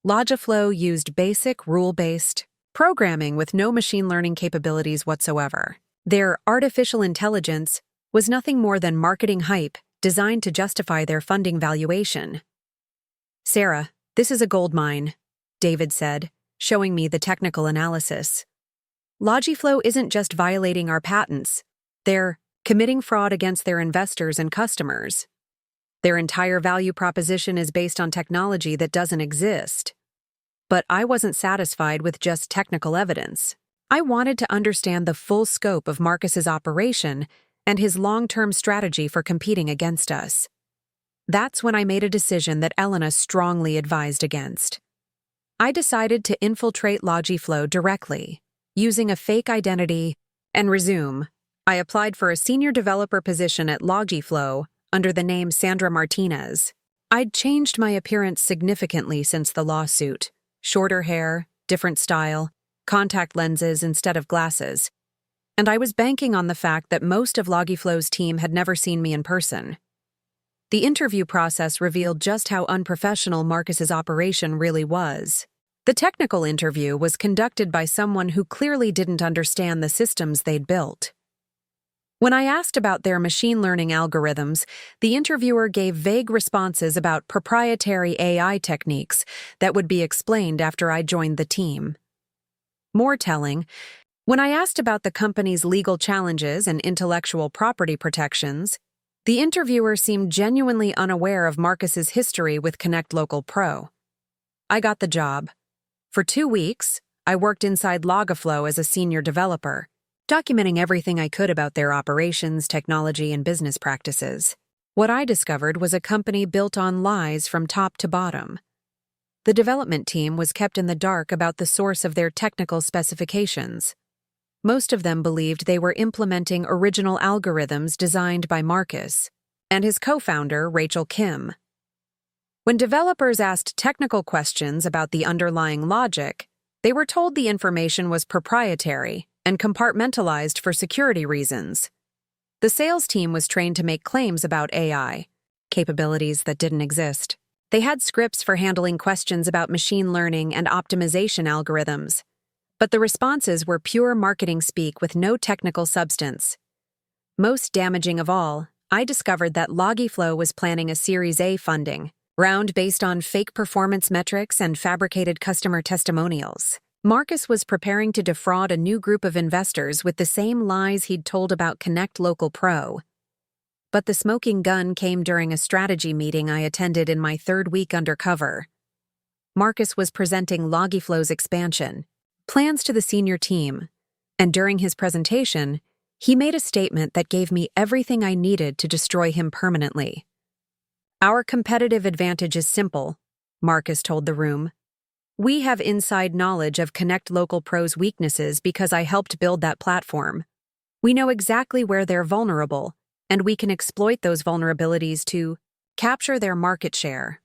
Logiflow used basic, rule-based programming with no machine learning capabilities whatsoever. Their artificial intelligence was nothing more than marketing hype designed to justify their funding valuation. "Sarah, this is a goldmine," David said, showing me the technical analysis. "Logiflow isn't just violating our patents, they're committing fraud against their investors and customers. Their entire value proposition is based on technology that doesn't exist." But I wasn't satisfied with just technical evidence. I wanted to understand the full scope of Marcus's operation and his long-term strategy for competing against us. That's when I made a decision that Elena strongly advised against. I decided to infiltrate Logiflow directly, using a fake identity and resume. I applied for a senior developer position at Logiflow under the name Sandra Martinez. I'd changed my appearance significantly since the lawsuit. Shorter hair, different style, contact lenses instead of glasses. And I was banking on the fact that most of Logiflow's team had never seen me in person. The interview process revealed just how unprofessional Marcus's operation really was. The technical interview was conducted by someone who clearly didn't understand the systems they'd built. When I asked about their machine learning algorithms, the interviewer gave vague responses about proprietary AI techniques that would be explained after I joined the team. More telling, when I asked about the company's legal challenges and intellectual property protections, the interviewer seemed genuinely unaware of Marcus's history with Connect Local Pro. I got the job. For 2 weeks, I worked inside Logiflow as a senior developer, documenting everything I could about their operations, technology, and business practices. What I discovered was a company built on lies from top to bottom. The development team was kept in the dark about the source of their technical specifications. Most of them believed they were implementing original algorithms designed by Marcus and his co-founder, Rachel Kim. When developers asked technical questions about the underlying logic, they were told the information was proprietary and compartmentalized for security reasons. The sales team was trained to make claims about AI, capabilities that didn't exist. They had scripts for handling questions about machine learning and optimization algorithms, but the responses were pure marketing speak with no technical substance. Most damaging of all, I discovered that Logiflow was planning a Series A funding round based on fake performance metrics and fabricated customer testimonials. Marcus was preparing to defraud a new group of investors with the same lies he'd told about Connect Local Pro. But the smoking gun came during a strategy meeting I attended in my 3rd week undercover. Marcus was presenting Logiflow's expansion, plans to the senior team, and during his presentation, he made a statement that gave me everything I needed to destroy him permanently. "Our competitive advantage is simple," Marcus told the room. "We have inside knowledge of Connect Local Pro's weaknesses because I helped build that platform. We know exactly where they're vulnerable, and we can exploit those vulnerabilities to capture their market share."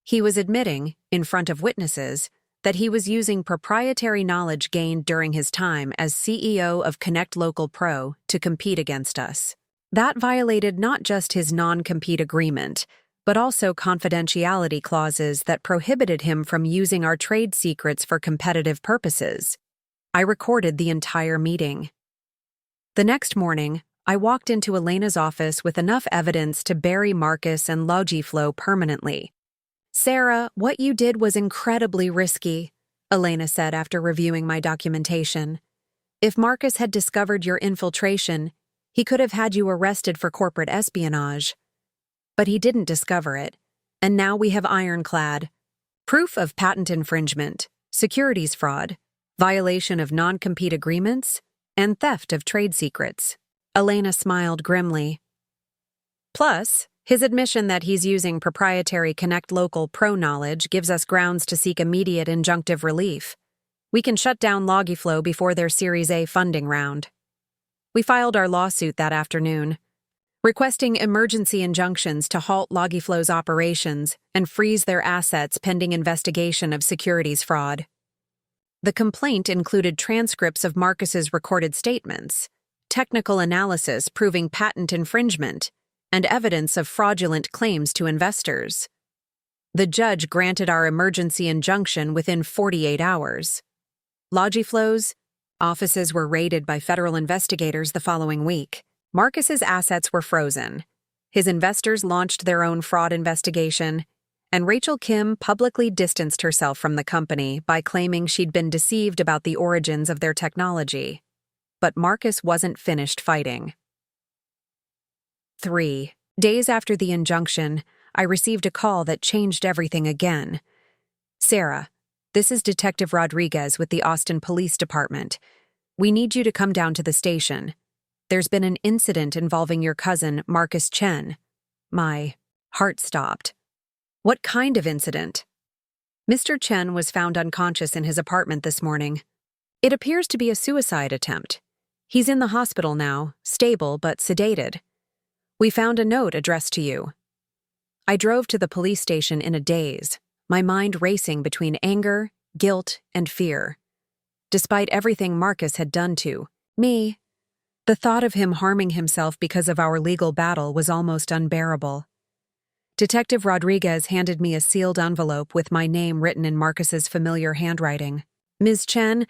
He was admitting, in front of witnesses, that he was using proprietary knowledge gained during his time as CEO of Connect Local Pro to compete against us. That violated not just his non-compete agreement, but also confidentiality clauses that prohibited him from using our trade secrets for competitive purposes. I recorded the entire meeting. The next morning, I walked into Elena's office with enough evidence to bury Marcus and Logiflow permanently. "Sarah, what you did was incredibly risky," Elena said after reviewing my documentation. "If Marcus had discovered your infiltration, he could have had you arrested for corporate espionage. But he didn't discover it, and now we have ironclad proof of patent infringement, securities fraud, violation of non-compete agreements, and theft of trade secrets." Elena smiled grimly. "Plus, his admission that he's using proprietary Connect Local Pro knowledge gives us grounds to seek immediate injunctive relief. We can shut down Logiflow before their Series A funding round." We filed our lawsuit that afternoon, requesting emergency injunctions to halt Logiflow's operations and freeze their assets pending investigation of securities fraud. The complaint included transcripts of Marcus's recorded statements, technical analysis proving patent infringement, and evidence of fraudulent claims to investors. The judge granted our emergency injunction within 48 hours. Logiflow's offices were raided by federal investigators the following week. Marcus's assets were frozen. His investors launched their own fraud investigation, and Rachel Kim publicly distanced herself from the company by claiming she'd been deceived about the origins of their technology. But Marcus wasn't finished fighting. 3 days after the injunction, I received a call that changed everything again. "Sarah, this is Detective Rodriguez with the Austin Police Department. We need you to come down to the station. There's been an incident involving your cousin, Marcus Chen." My heart stopped. "What kind of incident?" "Mr. Chen was found unconscious in his apartment this morning. It appears to be a suicide attempt. He's in the hospital now, stable but sedated. We found a note addressed to you." I drove to the police station in a daze, my mind racing between anger, guilt, and fear. Despite everything Marcus had done to me, the thought of him harming himself because of our legal battle was almost unbearable. Detective Rodriguez handed me a sealed envelope with my name written in Marcus's familiar handwriting. "Ms. Chen,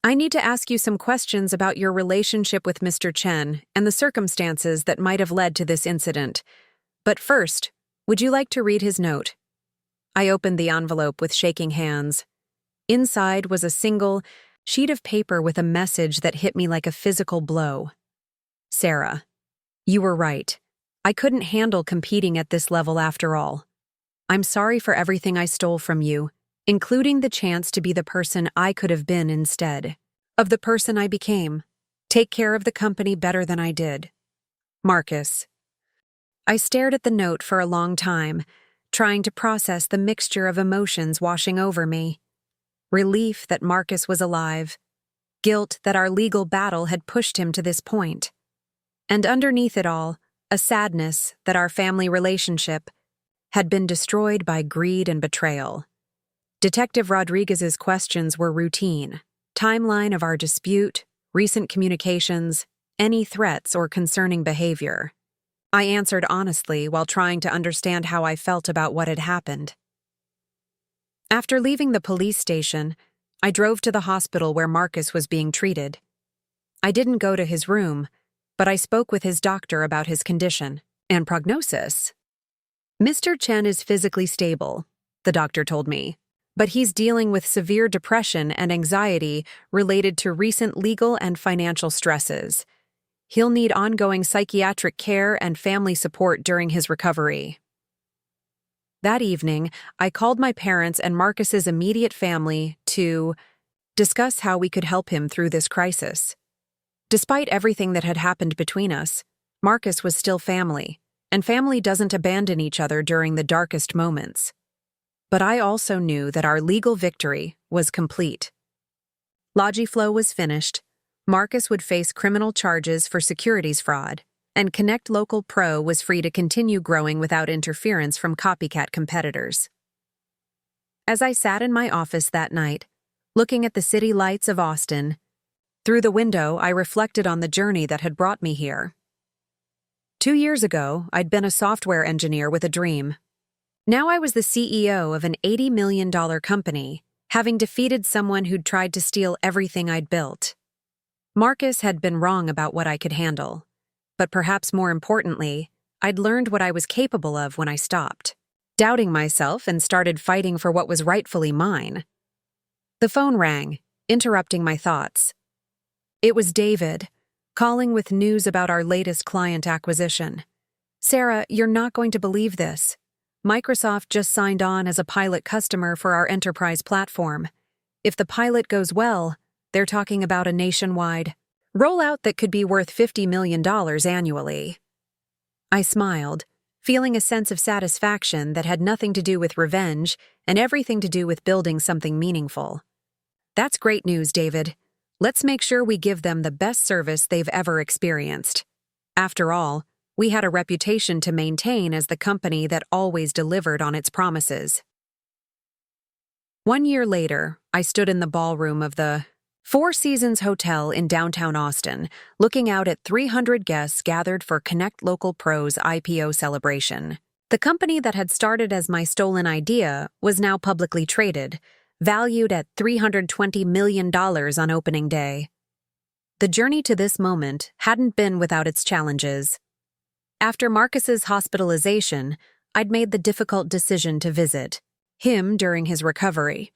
I need to ask you some questions about your relationship with Mr. Chen and the circumstances that might have led to this incident. But first, would you like to read his note?" I opened the envelope with shaking hands. Inside was a single sheet of paper with a message that hit me like a physical blow. "Sarah, you were right. I couldn't handle competing at this level after all. I'm sorry for everything I stole from you, including the chance to be the person I could have been instead of the person I became. Take care of the company better than I did. Marcus." I stared at the note for a long time, trying to process the mixture of emotions washing over me. Relief that Marcus was alive, guilt that our legal battle had pushed him to this point, and underneath it all, a sadness that our family relationship had been destroyed by greed and betrayal. Detective Rodriguez's questions were routine: timeline of our dispute, recent communications, any threats or concerning behavior. I answered honestly while trying to understand how I felt about what had happened. After leaving the police station, I drove to the hospital where Marcus was being treated. I didn't go to his room, but I spoke with his doctor about his condition and prognosis. "Mr. Chen is physically stable," the doctor told me, "but he's dealing with severe depression and anxiety related to recent legal and financial stresses. He'll need ongoing psychiatric care and family support during his recovery." That evening, I called my parents and Marcus's immediate family to discuss how we could help him through this crisis. Despite everything that had happened between us, Marcus was still family, and family doesn't abandon each other during the darkest moments. But I also knew that our legal victory was complete. Logiflow was finished, Marcus would face criminal charges for securities fraud, and Connect Local Pro was free to continue growing without interference from copycat competitors. As I sat in my office that night, looking at the city lights of Austin, through the window I reflected on the journey that had brought me here. 2 years ago, I'd been a software engineer with a dream. Now I was the CEO of an $80 million company, having defeated someone who'd tried to steal everything I'd built. Marcus had been wrong about what I could handle, but perhaps more importantly, I'd learned what I was capable of when I stopped, doubting myself and started fighting for what was rightfully mine. The phone rang, interrupting my thoughts. It was David, calling with news about our latest client acquisition. "Sarah, you're not going to believe this. Microsoft just signed on as a pilot customer for our enterprise platform. If the pilot goes well, they're talking about a nationwide rollout that could be worth $50 million annually." I smiled, feeling a sense of satisfaction that had nothing to do with revenge and everything to do with building something meaningful. "That's great news, David. Let's make sure we give them the best service they've ever experienced. After all, we had a reputation to maintain as the company that always delivered on its promises." 1 year later, I stood in the ballroom of the Four Seasons Hotel in downtown Austin, looking out at 300 guests gathered for Connect Local Pro's IPO celebration. The company that had started as my stolen idea was now publicly traded, valued at $320 million on opening day. The journey to this moment hadn't been without its challenges. After Marcus's hospitalization, I'd made the difficult decision to visit him during his recovery.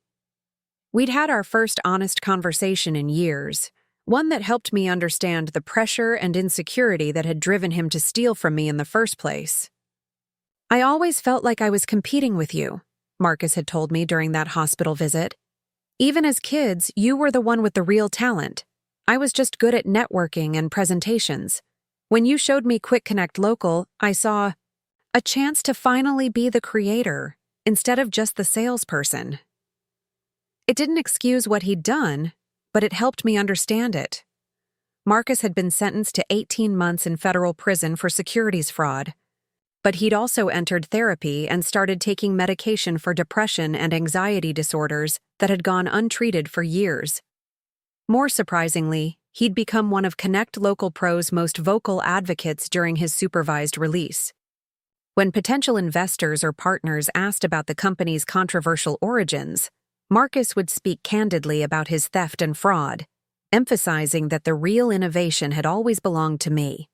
We'd had our first honest conversation in years, one that helped me understand the pressure and insecurity that had driven him to steal from me in the first place. "I always felt like I was competing with you," Marcus had told me during that hospital visit. "Even as kids, you were the one with the real talent. I was just good at networking and presentations. When you showed me Quick Connect Local, I saw a chance to finally be the creator instead of just the salesperson." It didn't excuse what he'd done, but it helped me understand it. Marcus had been sentenced to 18 months in federal prison for securities fraud. But he'd also entered therapy and started taking medication for depression and anxiety disorders that had gone untreated for years. More surprisingly, he'd become one of Connect Local Pro's most vocal advocates during his supervised release. When potential investors or partners asked about the company's controversial origins, Marcus would speak candidly about his theft and fraud, emphasizing that the real innovation had always belonged to me.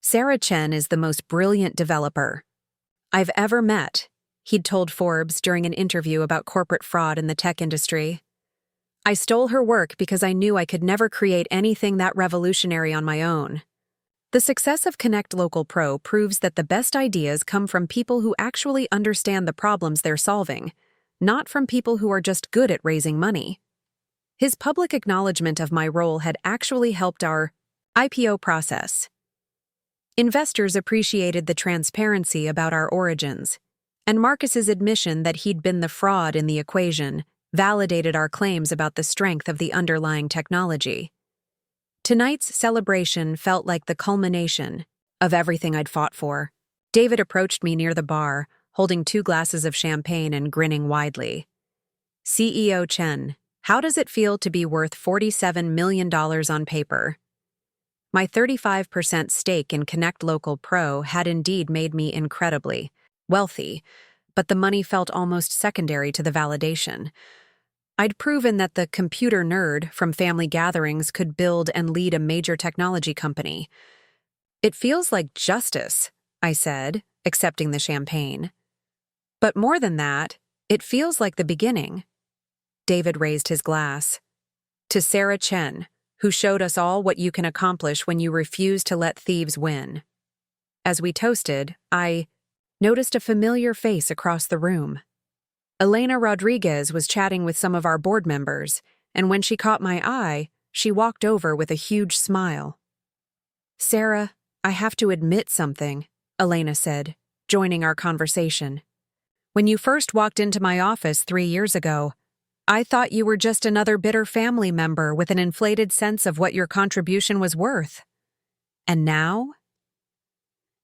"Sarah Chen is the most brilliant developer I've ever met," he'd told Forbes during an interview about corporate fraud in the tech industry. "I stole her work because I knew I could never create anything that revolutionary on my own." The success of Connect Local Pro proves that the best ideas come from people who actually understand the problems they're solving, not from people who are just good at raising money. His public acknowledgement of my role had actually helped our IPO process. Investors appreciated the transparency about our origins, and Marcus's admission that he'd been the fraud in the equation validated our claims about the strength of the underlying technology. Tonight's celebration felt like the culmination of everything I'd fought for. David approached me near the bar, holding 2 glasses of champagne and grinning widely. "CEO Chen, how does it feel to be worth $47 million on paper?" My 35% stake in Connect Local Pro had indeed made me incredibly wealthy, but the money felt almost secondary to the validation. I'd proven that the computer nerd from family gatherings could build and lead a major technology company. "It feels like justice," I said, accepting the champagne. "But more than that, it feels like the beginning." David raised his glass. "To Sarah Chen, who showed us all what you can accomplish when you refuse to let thieves win." As we toasted, I noticed a familiar face across the room. Elena Rodriguez was chatting with some of our board members, and when she caught my eye, she walked over with a huge smile. "Sarah, I have to admit something," Elena said, joining our conversation. "When you first walked into my office 3 years ago, I thought you were just another bitter family member with an inflated sense of what your contribution was worth. And now?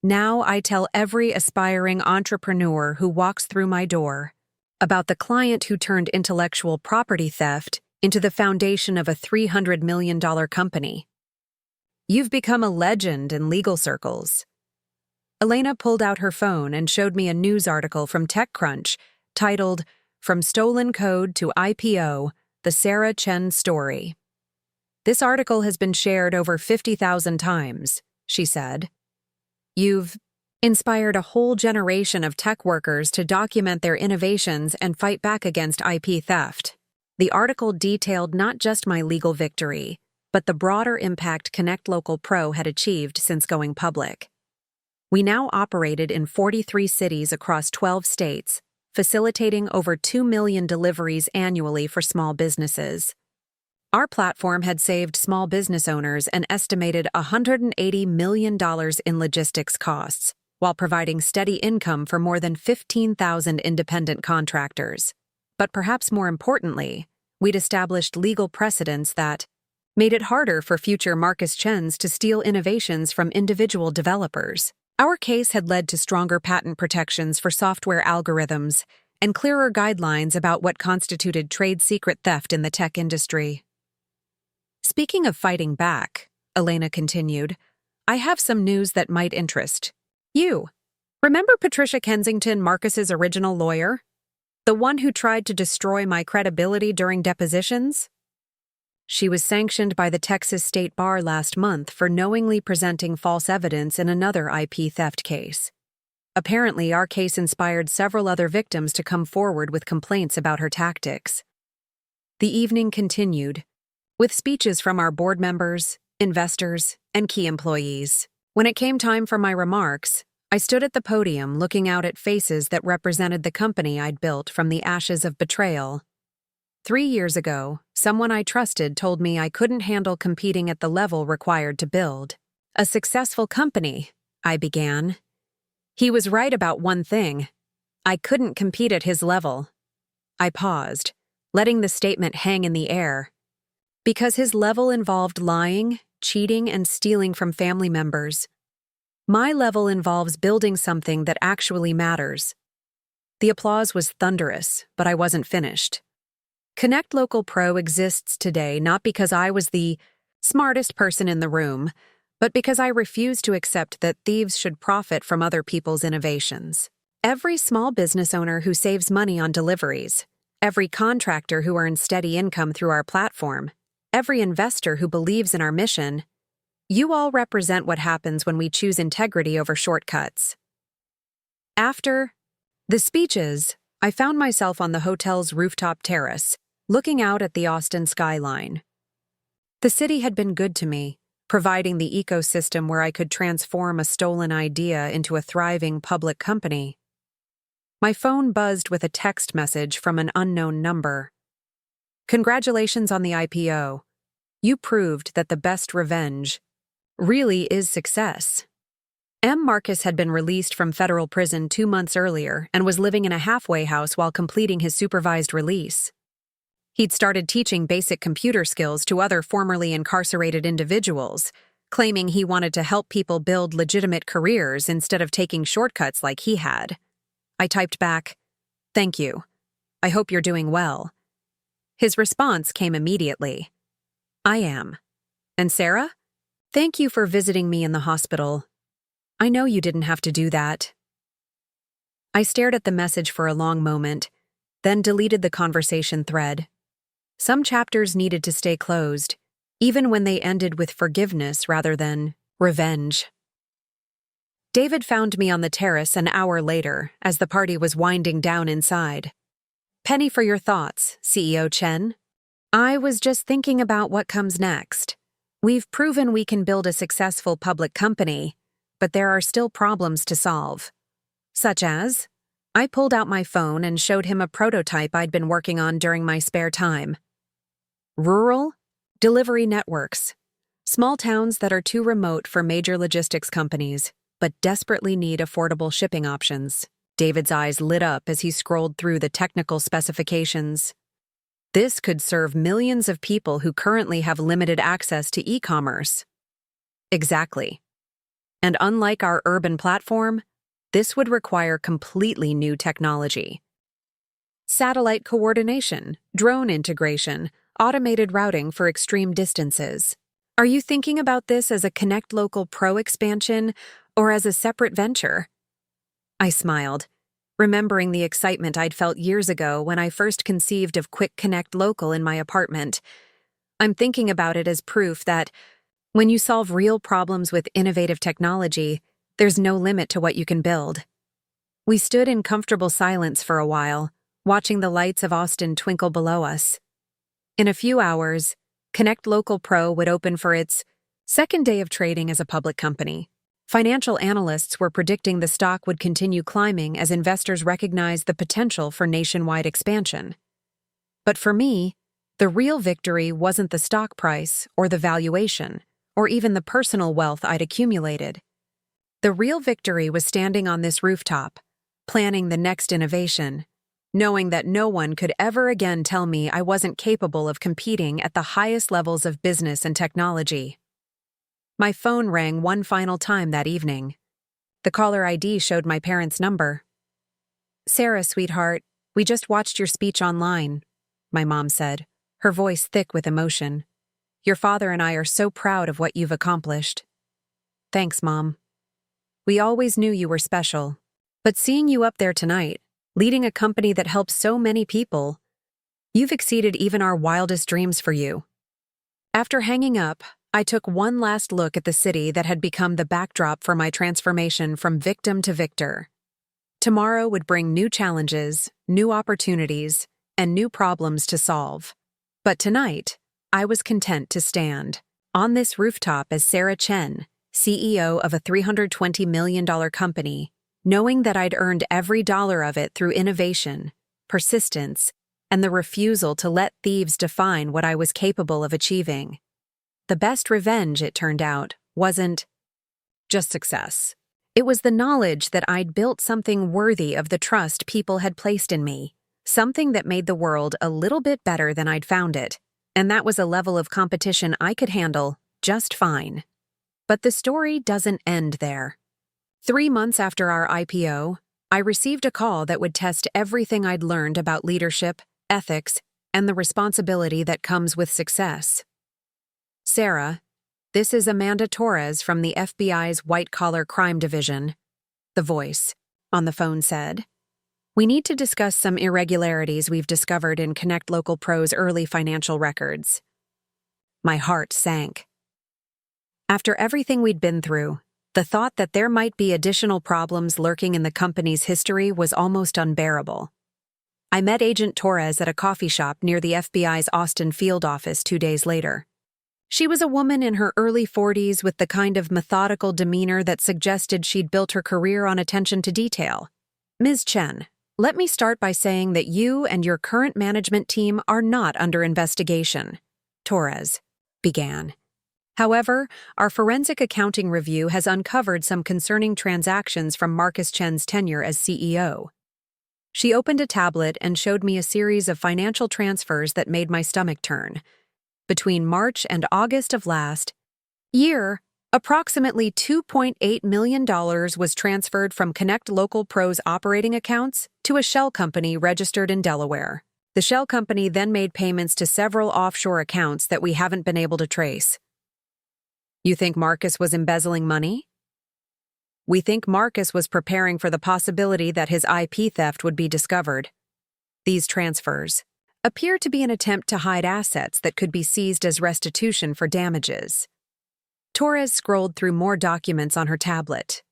Now I tell every aspiring entrepreneur who walks through my door, about the client who turned intellectual property theft into the foundation of a $300 million company. You've become a legend in legal circles. Elena pulled out her phone and showed me a news article from TechCrunch titled, "From Stolen Code to IPO, the Sarah Chen Story." "This article has been shared over 50,000 times," she said. "You've inspired a whole generation of tech workers to document their innovations and fight back against IP theft." The article detailed not just my legal victory, but the broader impact Connect Local Pro had achieved since going public. We now operated in 43 cities across 12 states, facilitating over 2 million deliveries annually for small businesses. Our platform had saved small business owners an estimated $180 million in logistics costs, while providing steady income for more than 15,000 independent contractors. But perhaps more importantly, we'd established legal precedents that made it harder for future Marcus Chens to steal innovations from individual developers. Our case had led to stronger patent protections for software algorithms and clearer guidelines about what constituted trade secret theft in the tech industry. "Speaking of fighting back," Elena continued, "I have some news that might interest you. Remember Patricia Kensington, Marcus's original lawyer? The one who tried to destroy my credibility during depositions? She was sanctioned by the Texas State Bar last month for knowingly presenting false evidence in another IP theft case. Apparently, our case inspired several other victims to come forward with complaints about her tactics." The evening continued, with speeches from our board members, investors, and key employees. When it came time for my remarks, I stood at the podium looking out at faces that represented the company I'd built from the ashes of betrayal. 3 years ago, someone I trusted told me I couldn't handle competing at the level required to build a successful company, I began. He was right about one thing. I couldn't compete at his level. I paused, letting the statement hang in the air. Because his level involved lying, cheating, and stealing from family members. My level involves building something that actually matters. The applause was thunderous, but I wasn't finished. Connect Local Pro exists today not because I was the smartest person in the room, but because I refuse to accept that thieves should profit from other people's innovations. Every small business owner who saves money on deliveries, every contractor who earns steady income through our platform, every investor who believes in our mission, you all represent what happens when we choose integrity over shortcuts. After the speeches, I found myself on the hotel's rooftop terrace, looking out at the Austin skyline. The city had been good to me, providing the ecosystem where I could transform a stolen idea into a thriving public company. My phone buzzed with a text message from an unknown number. "Congratulations on the IPO. You proved that the best revenge really is success." M. Marcus had been released from federal prison 2 months earlier and was living in a halfway house while completing his supervised release. He'd started teaching basic computer skills to other formerly incarcerated individuals, claiming he wanted to help people build legitimate careers instead of taking shortcuts like he had. I typed back, "Thank you. I hope you're doing well." His response came immediately. "I am. And Sarah? Thank you for visiting me in the hospital. I know you didn't have to do that." I stared at the message for a long moment, then deleted the conversation thread. Some chapters needed to stay closed, even when they ended with forgiveness rather than revenge. David found me on the terrace an hour later as the party was winding down inside. "Penny for your thoughts, CEO Chen." "I was just thinking about what comes next. We've proven we can build a successful public company, but there are still problems to solve. Such as?" I pulled out my phone and showed him a prototype I'd been working on during my spare time. Rural delivery networks. Small towns that are too remote for major logistics companies, but desperately need affordable shipping options. David's eyes lit up as he scrolled through the technical specifications. This could serve millions of people who currently have limited access to e-commerce. Exactly. And unlike our urban platform, this would require completely new technology. Satellite coordination, drone integration, automated routing for extreme distances. Are you thinking about this as a Connect Local Pro expansion or as a separate venture? I smiled, remembering the excitement I'd felt years ago when I first conceived of Quick Connect Local in my apartment. I'm thinking about it as proof that when you solve real problems with innovative technology, there's no limit to what you can build. We stood in comfortable silence for a while, watching the lights of Austin twinkle below us. In a few hours, Connect Local Pro would open for its second day of trading as a public company. Financial analysts were predicting the stock would continue climbing as investors recognized the potential for nationwide expansion. But for me, the real victory wasn't the stock price or the valuation, or even the personal wealth I'd accumulated. The real victory was standing on this rooftop, planning the next innovation, knowing that no one could ever again tell me I wasn't capable of competing at the highest levels of business and technology. My phone rang one final time that evening. The caller ID showed my parents' number. "Sarah, sweetheart, we just watched your speech online," my mom said, her voice thick with emotion. "Your father and I are so proud of what you've accomplished." "Thanks, Mom. We always knew you were special, but seeing you up there tonight, leading a company that helps so many people, you've exceeded even our wildest dreams for you." After hanging up, I took one last look at the city that had become the backdrop for my transformation from victim to victor. Tomorrow would bring new challenges, new opportunities, and new problems to solve. But tonight, I was content to stand on this rooftop as Sarah Chen, CEO of a $320 million company, knowing that I'd earned every dollar of it through innovation, persistence, and the refusal to let thieves define what I was capable of achieving. The best revenge, it turned out, wasn't just success. It was the knowledge that I'd built something worthy of the trust people had placed in me, something that made the world a little bit better than I'd found it, and that was a level of competition I could handle just fine. But the story doesn't end there. 3 months after our IPO, I received a call that would test everything I'd learned about leadership, ethics, and the responsibility that comes with success. "Sarah, this is Amanda Torres from the FBI's White-Collar Crime Division," the voice on the phone said. "We need to discuss some irregularities we've discovered in Connect Local Pro's early financial records." My heart sank. After everything we'd been through, the thought that there might be additional problems lurking in the company's history was almost unbearable. I met Agent Torres at a coffee shop near the FBI's Austin field office 2 days later. She was a woman in her early 40s with the kind of methodical demeanor that suggested she'd built her career on attention to detail. "Ms. Chen, let me start by saying that you and your current management team are not under investigation," Torres began. "However, our forensic accounting review has uncovered some concerning transactions from Marcus Chen's tenure as CEO. She opened a tablet and showed me a series of financial transfers that made my stomach turn. Between March and August of last year, approximately $2.8 million was transferred from Connect Local Pro's operating accounts to a shell company registered in Delaware. The shell company then made payments to several offshore accounts that we haven't been able to trace." "You think Marcus was embezzling money?" "We think Marcus was preparing for the possibility that his IP theft would be discovered. These transfers appear to be an attempt to hide assets that could be seized as restitution for damages." Torres scrolled through more documents on her tablet.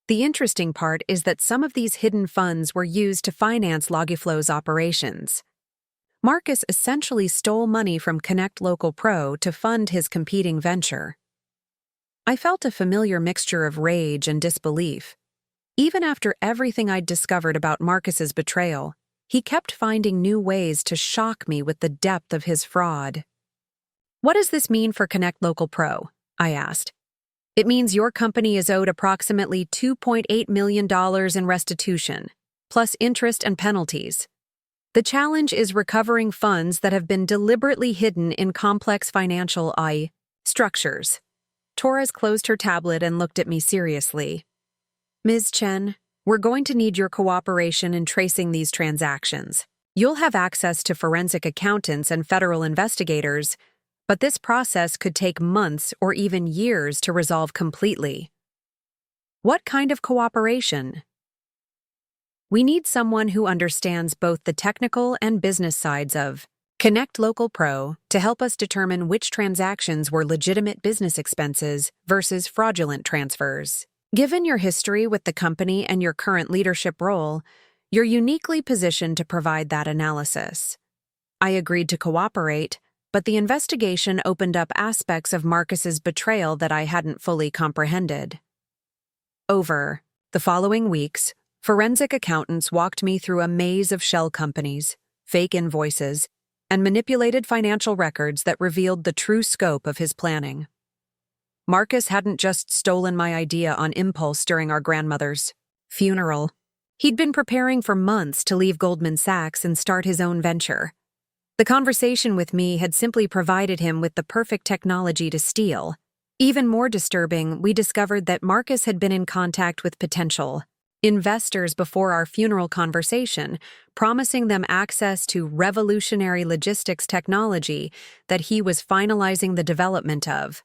"The interesting part is that some of these hidden funds were used to finance Logiflow's operations. Marcus essentially stole money from Connect Local Pro to fund his competing venture." I felt a familiar mixture of rage and disbelief. Even after everything I'd discovered about Marcus's betrayal, he kept finding new ways to shock me with the depth of his fraud. "What does this mean for Connect Local Pro?" I asked. "It means your company is owed approximately $2.8 million in restitution, plus interest and penalties. The challenge is recovering funds that have been deliberately hidden in complex financial structures." Torres closed her tablet and looked at me seriously. "Ms. Chen, we're going to need your cooperation in tracing these transactions. You'll have access to forensic accountants and federal investigators, but this process could take months or even years to resolve completely. What kind of cooperation? We need someone who understands both the technical and business sides of Connect Local Pro to help us determine which transactions were legitimate business expenses versus fraudulent transfers. Given your history with the company and your current leadership role, you're uniquely positioned to provide that analysis. I agreed to cooperate, but the investigation opened up aspects of Marcus's betrayal that I hadn't fully comprehended. Over the following weeks, forensic accountants walked me through a maze of shell companies, fake invoices, and manipulated financial records that revealed the true scope of his planning. Marcus hadn't just stolen my idea on impulse during our grandmother's funeral. He'd been preparing for months to leave Goldman Sachs and start his own venture. The conversation with me had simply provided him with the perfect technology to steal. Even more disturbing, we discovered that Marcus had been in contact with potential investors before our funeral conversation, promising them access to revolutionary logistics technology that he was finalizing the development of.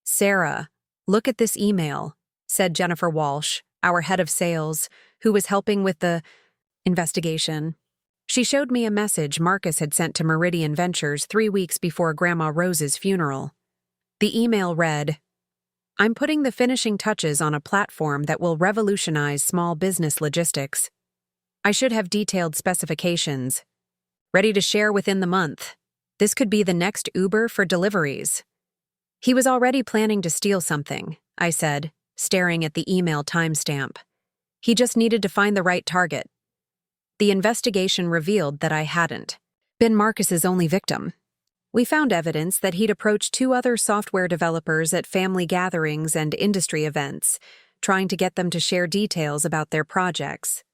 "Sarah, look at this email," said Jennifer Walsh, our head of sales, who was helping with the investigation. She showed me a message Marcus had sent to Meridian Ventures 3 weeks before Grandma Rose's funeral. The email read, "I'm putting the finishing touches on a platform that will revolutionize small business logistics. I should have detailed specifications. Ready to share within the month. This could be the next Uber for deliveries." He was already planning to steal something, I said, staring at the email timestamp. He just needed to find the right target. The investigation revealed that I hadn't been Marcus's only victim. We found evidence that he'd approached 2 other software developers at family gatherings and industry events, trying to get them to share details about their projects.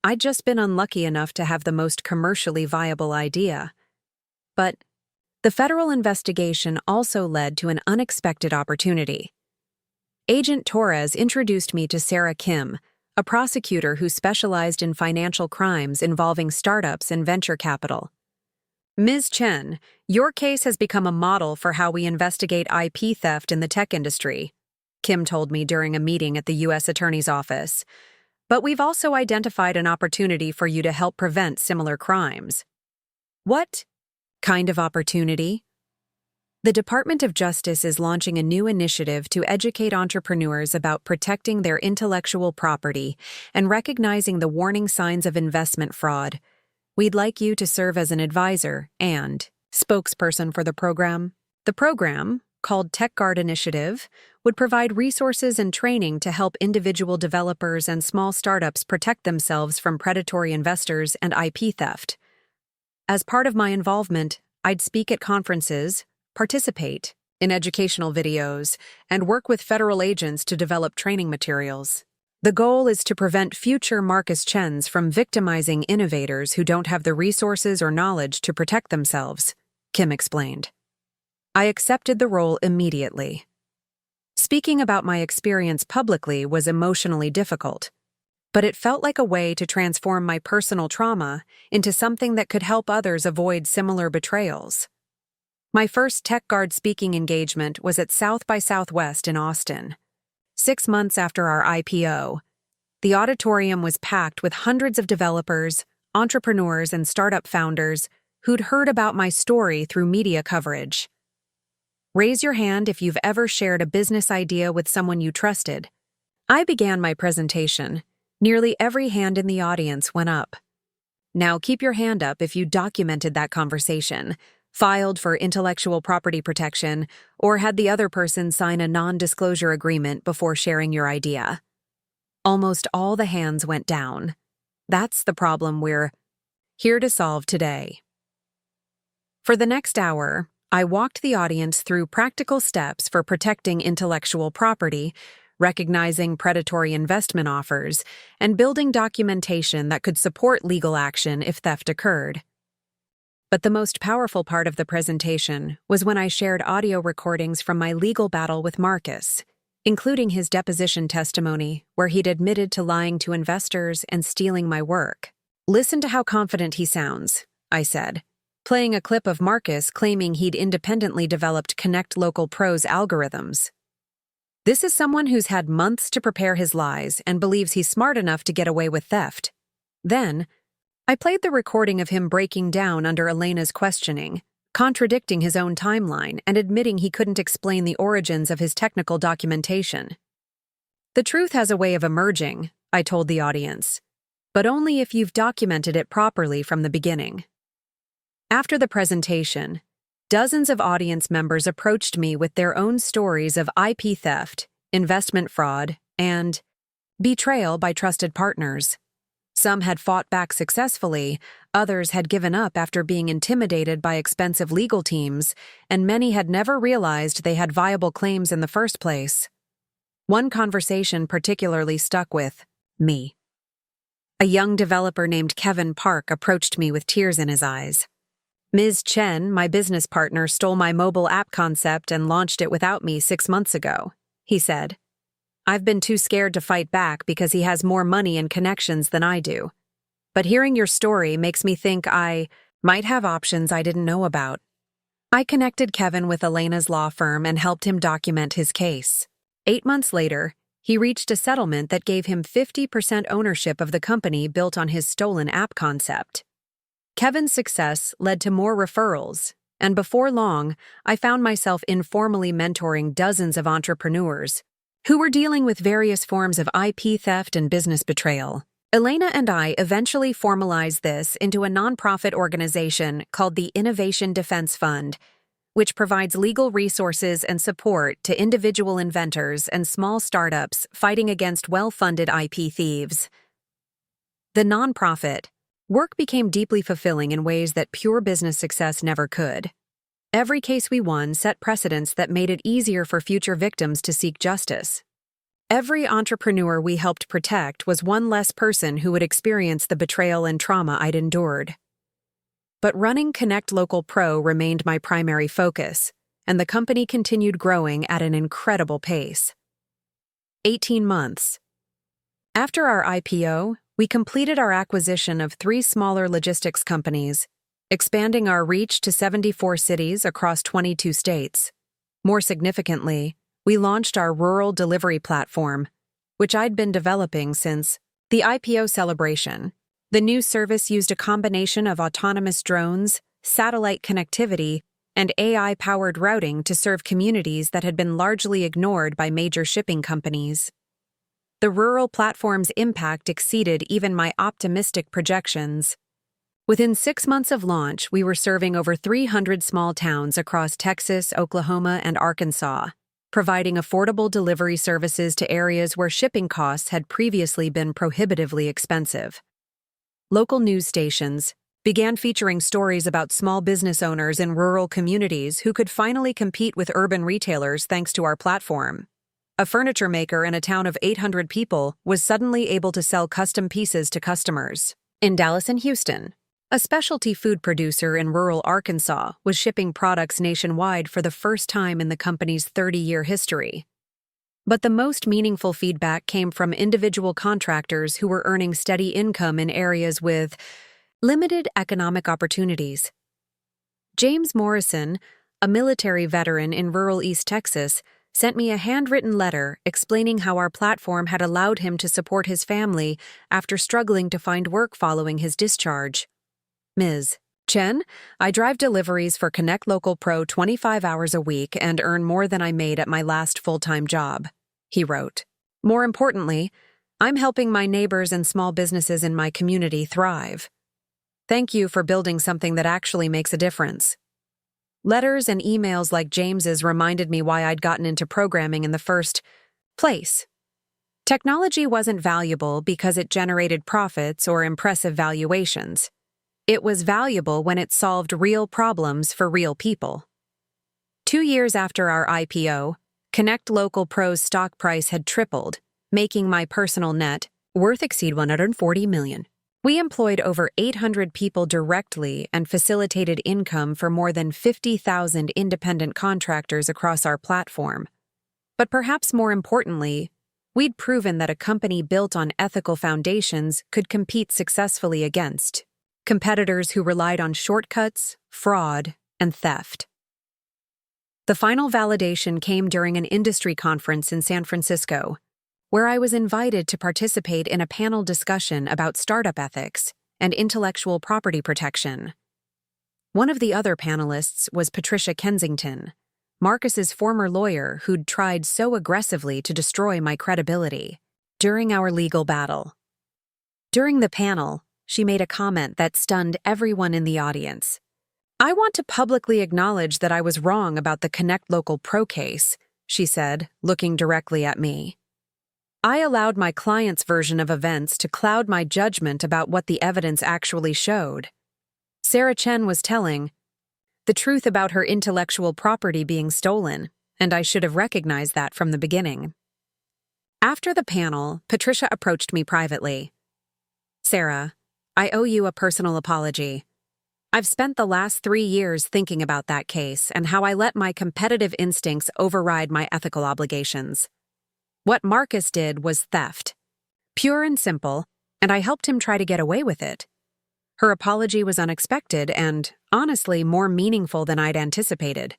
I'd just been unlucky enough to have the most commercially viable idea. But the federal investigation also led to an unexpected opportunity. Agent Torres introduced me to Sarah Kim, a prosecutor who specialized in financial crimes involving startups and venture capital. "Ms. Chen, your case has become a model for how we investigate IP theft in the tech industry," Kim told me during a meeting at the U.S. Attorney's Office. "But we've also identified an opportunity for you to help prevent similar crimes." "What kind of opportunity?" The Department of Justice is launching a new initiative to educate entrepreneurs about protecting their intellectual property and recognizing the warning signs of investment fraud. We'd like you to serve as an advisor and spokesperson for the program. The program, called TechGuard Initiative, would provide resources and training to help individual developers and small startups protect themselves from predatory investors and IP theft. As part of my involvement, I'd speak at conferences, participate in educational videos, and work with federal agents to develop training materials. The goal is to prevent future Marcus Chens from victimizing innovators who don't have the resources or knowledge to protect themselves, Kim explained. I accepted the role immediately. Speaking about my experience publicly was emotionally difficult, but it felt like a way to transform my personal trauma into something that could help others avoid similar betrayals. My first TechGuard speaking engagement was at South by Southwest in Austin. 6 months after our IPO, the auditorium was packed with hundreds of developers, entrepreneurs, and startup founders who'd heard about my story through media coverage. Raise your hand if you've ever shared a business idea with someone you trusted. I began my presentation. Nearly every hand in the audience went up. Now keep your hand up if you documented that conversation, filed for intellectual property protection, or had the other person sign a non-disclosure agreement before sharing your idea. Almost all the hands went down. That's the problem we're here to solve today. For the next hour, I walked the audience through practical steps for protecting intellectual property, recognizing predatory investment offers, and building documentation that could support legal action if theft occurred. But the most powerful part of the presentation was when I shared audio recordings from my legal battle with Marcus, including his deposition testimony where he'd admitted to lying to investors and stealing my work. Listen to how confident he sounds, I said, playing a clip of Marcus claiming he'd independently developed Connect Local Pro's algorithms. This is someone who's had months to prepare his lies and believes he's smart enough to get away with theft. Then, I played the recording of him breaking down under Elena's questioning, contradicting his own timeline and admitting he couldn't explain the origins of his technical documentation. The truth has a way of emerging, I told the audience, but only if you've documented it properly from the beginning. After the presentation, dozens of audience members approached me with their own stories of IP theft, investment fraud, and betrayal by trusted partners. Some had fought back successfully, others had given up after being intimidated by expensive legal teams, and many had never realized they had viable claims in the first place. One conversation particularly stuck with me. A young developer named Kevin Park approached me with tears in his eyes. Ms. Chen, my business partner, stole my mobile app concept and launched it without me 6 months ago, he said. I've been too scared to fight back because he has more money and connections than I do. But hearing your story makes me think I might have options I didn't know about. I connected Kevin with Elena's law firm and helped him document his case. 8 months later, he reached a settlement that gave him 50% ownership of the company built on his stolen app concept. Kevin's success led to more referrals, and before long, I found myself informally mentoring dozens of entrepreneurs who were dealing with various forms of IP theft and business betrayal. Elena and I eventually formalized this into a nonprofit organization called the Innovation Defense Fund, which provides legal resources and support to individual inventors and small startups fighting against well-funded IP thieves. The nonprofit work became deeply fulfilling in ways that pure business success never could. Every case we won set precedents that made it easier for future victims to seek justice. Every entrepreneur we helped protect was one less person who would experience the betrayal and trauma I'd endured. But running Connect Local Pro remained my primary focus, and the company continued growing at an incredible pace. 18 months. After our IPO, we completed our acquisition of 3 smaller logistics companies, expanding our reach to 74 cities across 22 states. More significantly, we launched our rural delivery platform, which I'd been developing since the IPO celebration. The new service used a combination of autonomous drones, satellite connectivity, and AI-powered routing to serve communities that had been largely ignored by major shipping companies. The rural platform's impact exceeded even my optimistic projections. Within 6 months of launch, we were serving over 300 small towns across Texas, Oklahoma, and Arkansas, providing affordable delivery services to areas where shipping costs had previously been prohibitively expensive. Local news stations began featuring stories about small business owners in rural communities who could finally compete with urban retailers thanks to our platform. A furniture maker in a town of 800 people was suddenly able to sell custom pieces to customers. In Dallas and Houston, a specialty food producer in rural Arkansas was shipping products nationwide for the first time in the company's 30-year history. But the most meaningful feedback came from individual contractors who were earning steady income in areas with limited economic opportunities. James Morrison, a military veteran in rural East Texas, sent me a handwritten letter explaining how our platform had allowed him to support his family after struggling to find work following his discharge. Ms. Chen, I drive deliveries for Connect Local Pro 25 hours a week and earn more than I made at my last full-time job, he wrote. More importantly, I'm helping my neighbors and small businesses in my community thrive. Thank you for building something that actually makes a difference. Letters and emails like James's reminded me why I'd gotten into programming in the first place. Technology wasn't valuable because it generated profits or impressive valuations. It was valuable when it solved real problems for real people. 2 years after our IPO, Connect Local Pro's stock price had tripled, making my personal net worth exceed $140 million. We employed over 800 people directly and facilitated income for more than 50,000 independent contractors across our platform. But perhaps more importantly, We'd proven that a company built on ethical foundations could compete successfully against competitors who relied on shortcuts, fraud, and theft. The final validation came during an industry conference in San Francisco, where I was invited to participate in a panel discussion about startup ethics and intellectual property protection. One of the other panelists was Patricia Kensington, Marcus's former lawyer who'd tried so aggressively to destroy my credibility during our legal battle. During the panel, she made a comment that stunned everyone in the audience. "I want to publicly acknowledge that I was wrong about the Connect Local Pro case," she said, looking directly at me. "I allowed my client's version of events to cloud my judgment about what the evidence actually showed." Sarah Chen was telling the truth about her intellectual property being stolen, and I should have recognized that from the beginning. After the panel, Patricia approached me privately. "Sarah, I owe you a personal apology. I've spent the last 3 years thinking about that case and how I let my competitive instincts override my ethical obligations. What Marcus did was theft. Pure and simple, and I helped him try to get away with it." Her apology was unexpected and, honestly, more meaningful than I'd anticipated.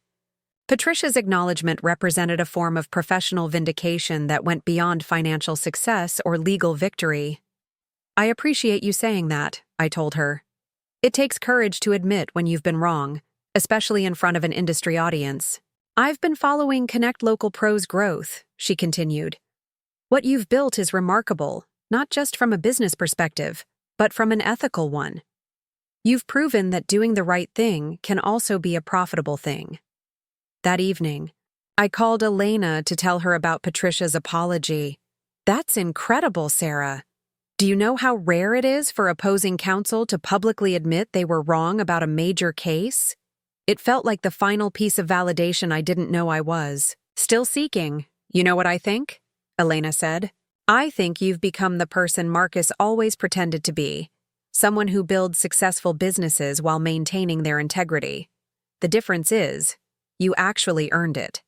Patricia's acknowledgement represented a form of professional vindication that went beyond financial success or legal victory. "I appreciate you saying that," I told her. "It takes courage to admit when you've been wrong, especially in front of an industry audience." "I've been following Connect Local Pro's growth," she continued. "What you've built is remarkable, not just from a business perspective, but from an ethical one. You've proven that doing the right thing can also be a profitable thing." That evening, I called Elena to tell her about Patricia's apology. "That's incredible, Sarah. Do you know how rare it is for opposing counsel to publicly admit they were wrong about a major case?" It felt like the final piece of validation I didn't know I was still seeking. "You know what I think?" Elena said. "I think you've become the person Marcus always pretended to be. Someone who builds successful businesses while maintaining their integrity. The difference is, you actually earned it."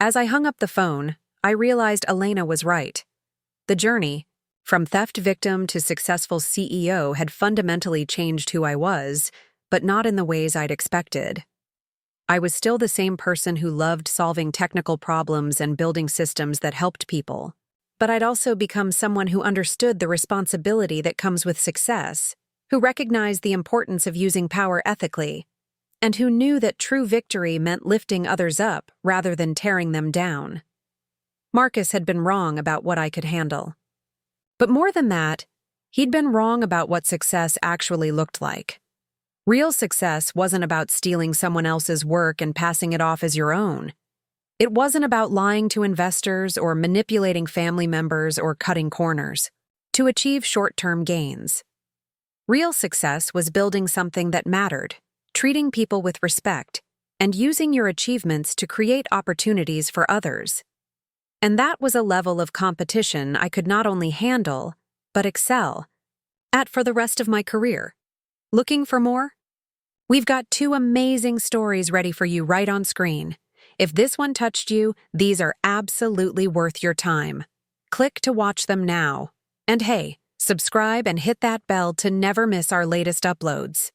As I hung up the phone, I realized Elena was right. The journey, from theft victim to successful CEO, had fundamentally changed who I was, but not in the ways I'd expected. I was still the same person who loved solving technical problems and building systems that helped people. But I'd also become someone who understood the responsibility that comes with success, who recognized the importance of using power ethically, and who knew that true victory meant lifting others up rather than tearing them down. Marcus had been wrong about what I could handle. But more than that, he'd been wrong about what success actually looked like. Real success wasn't about stealing someone else's work and passing it off as your own. It wasn't about lying to investors or manipulating family members or cutting corners to achieve short-term gains. Real success was building something that mattered, treating people with respect, and using your achievements to create opportunities for others. And that was a level of competition I could not only handle, but excel at for the rest of my career. Looking for more? We've got 2 amazing stories ready for you right on screen. If this one touched you, these are absolutely worth your time. Click to watch them now. And hey, subscribe and hit that bell to never miss our latest uploads.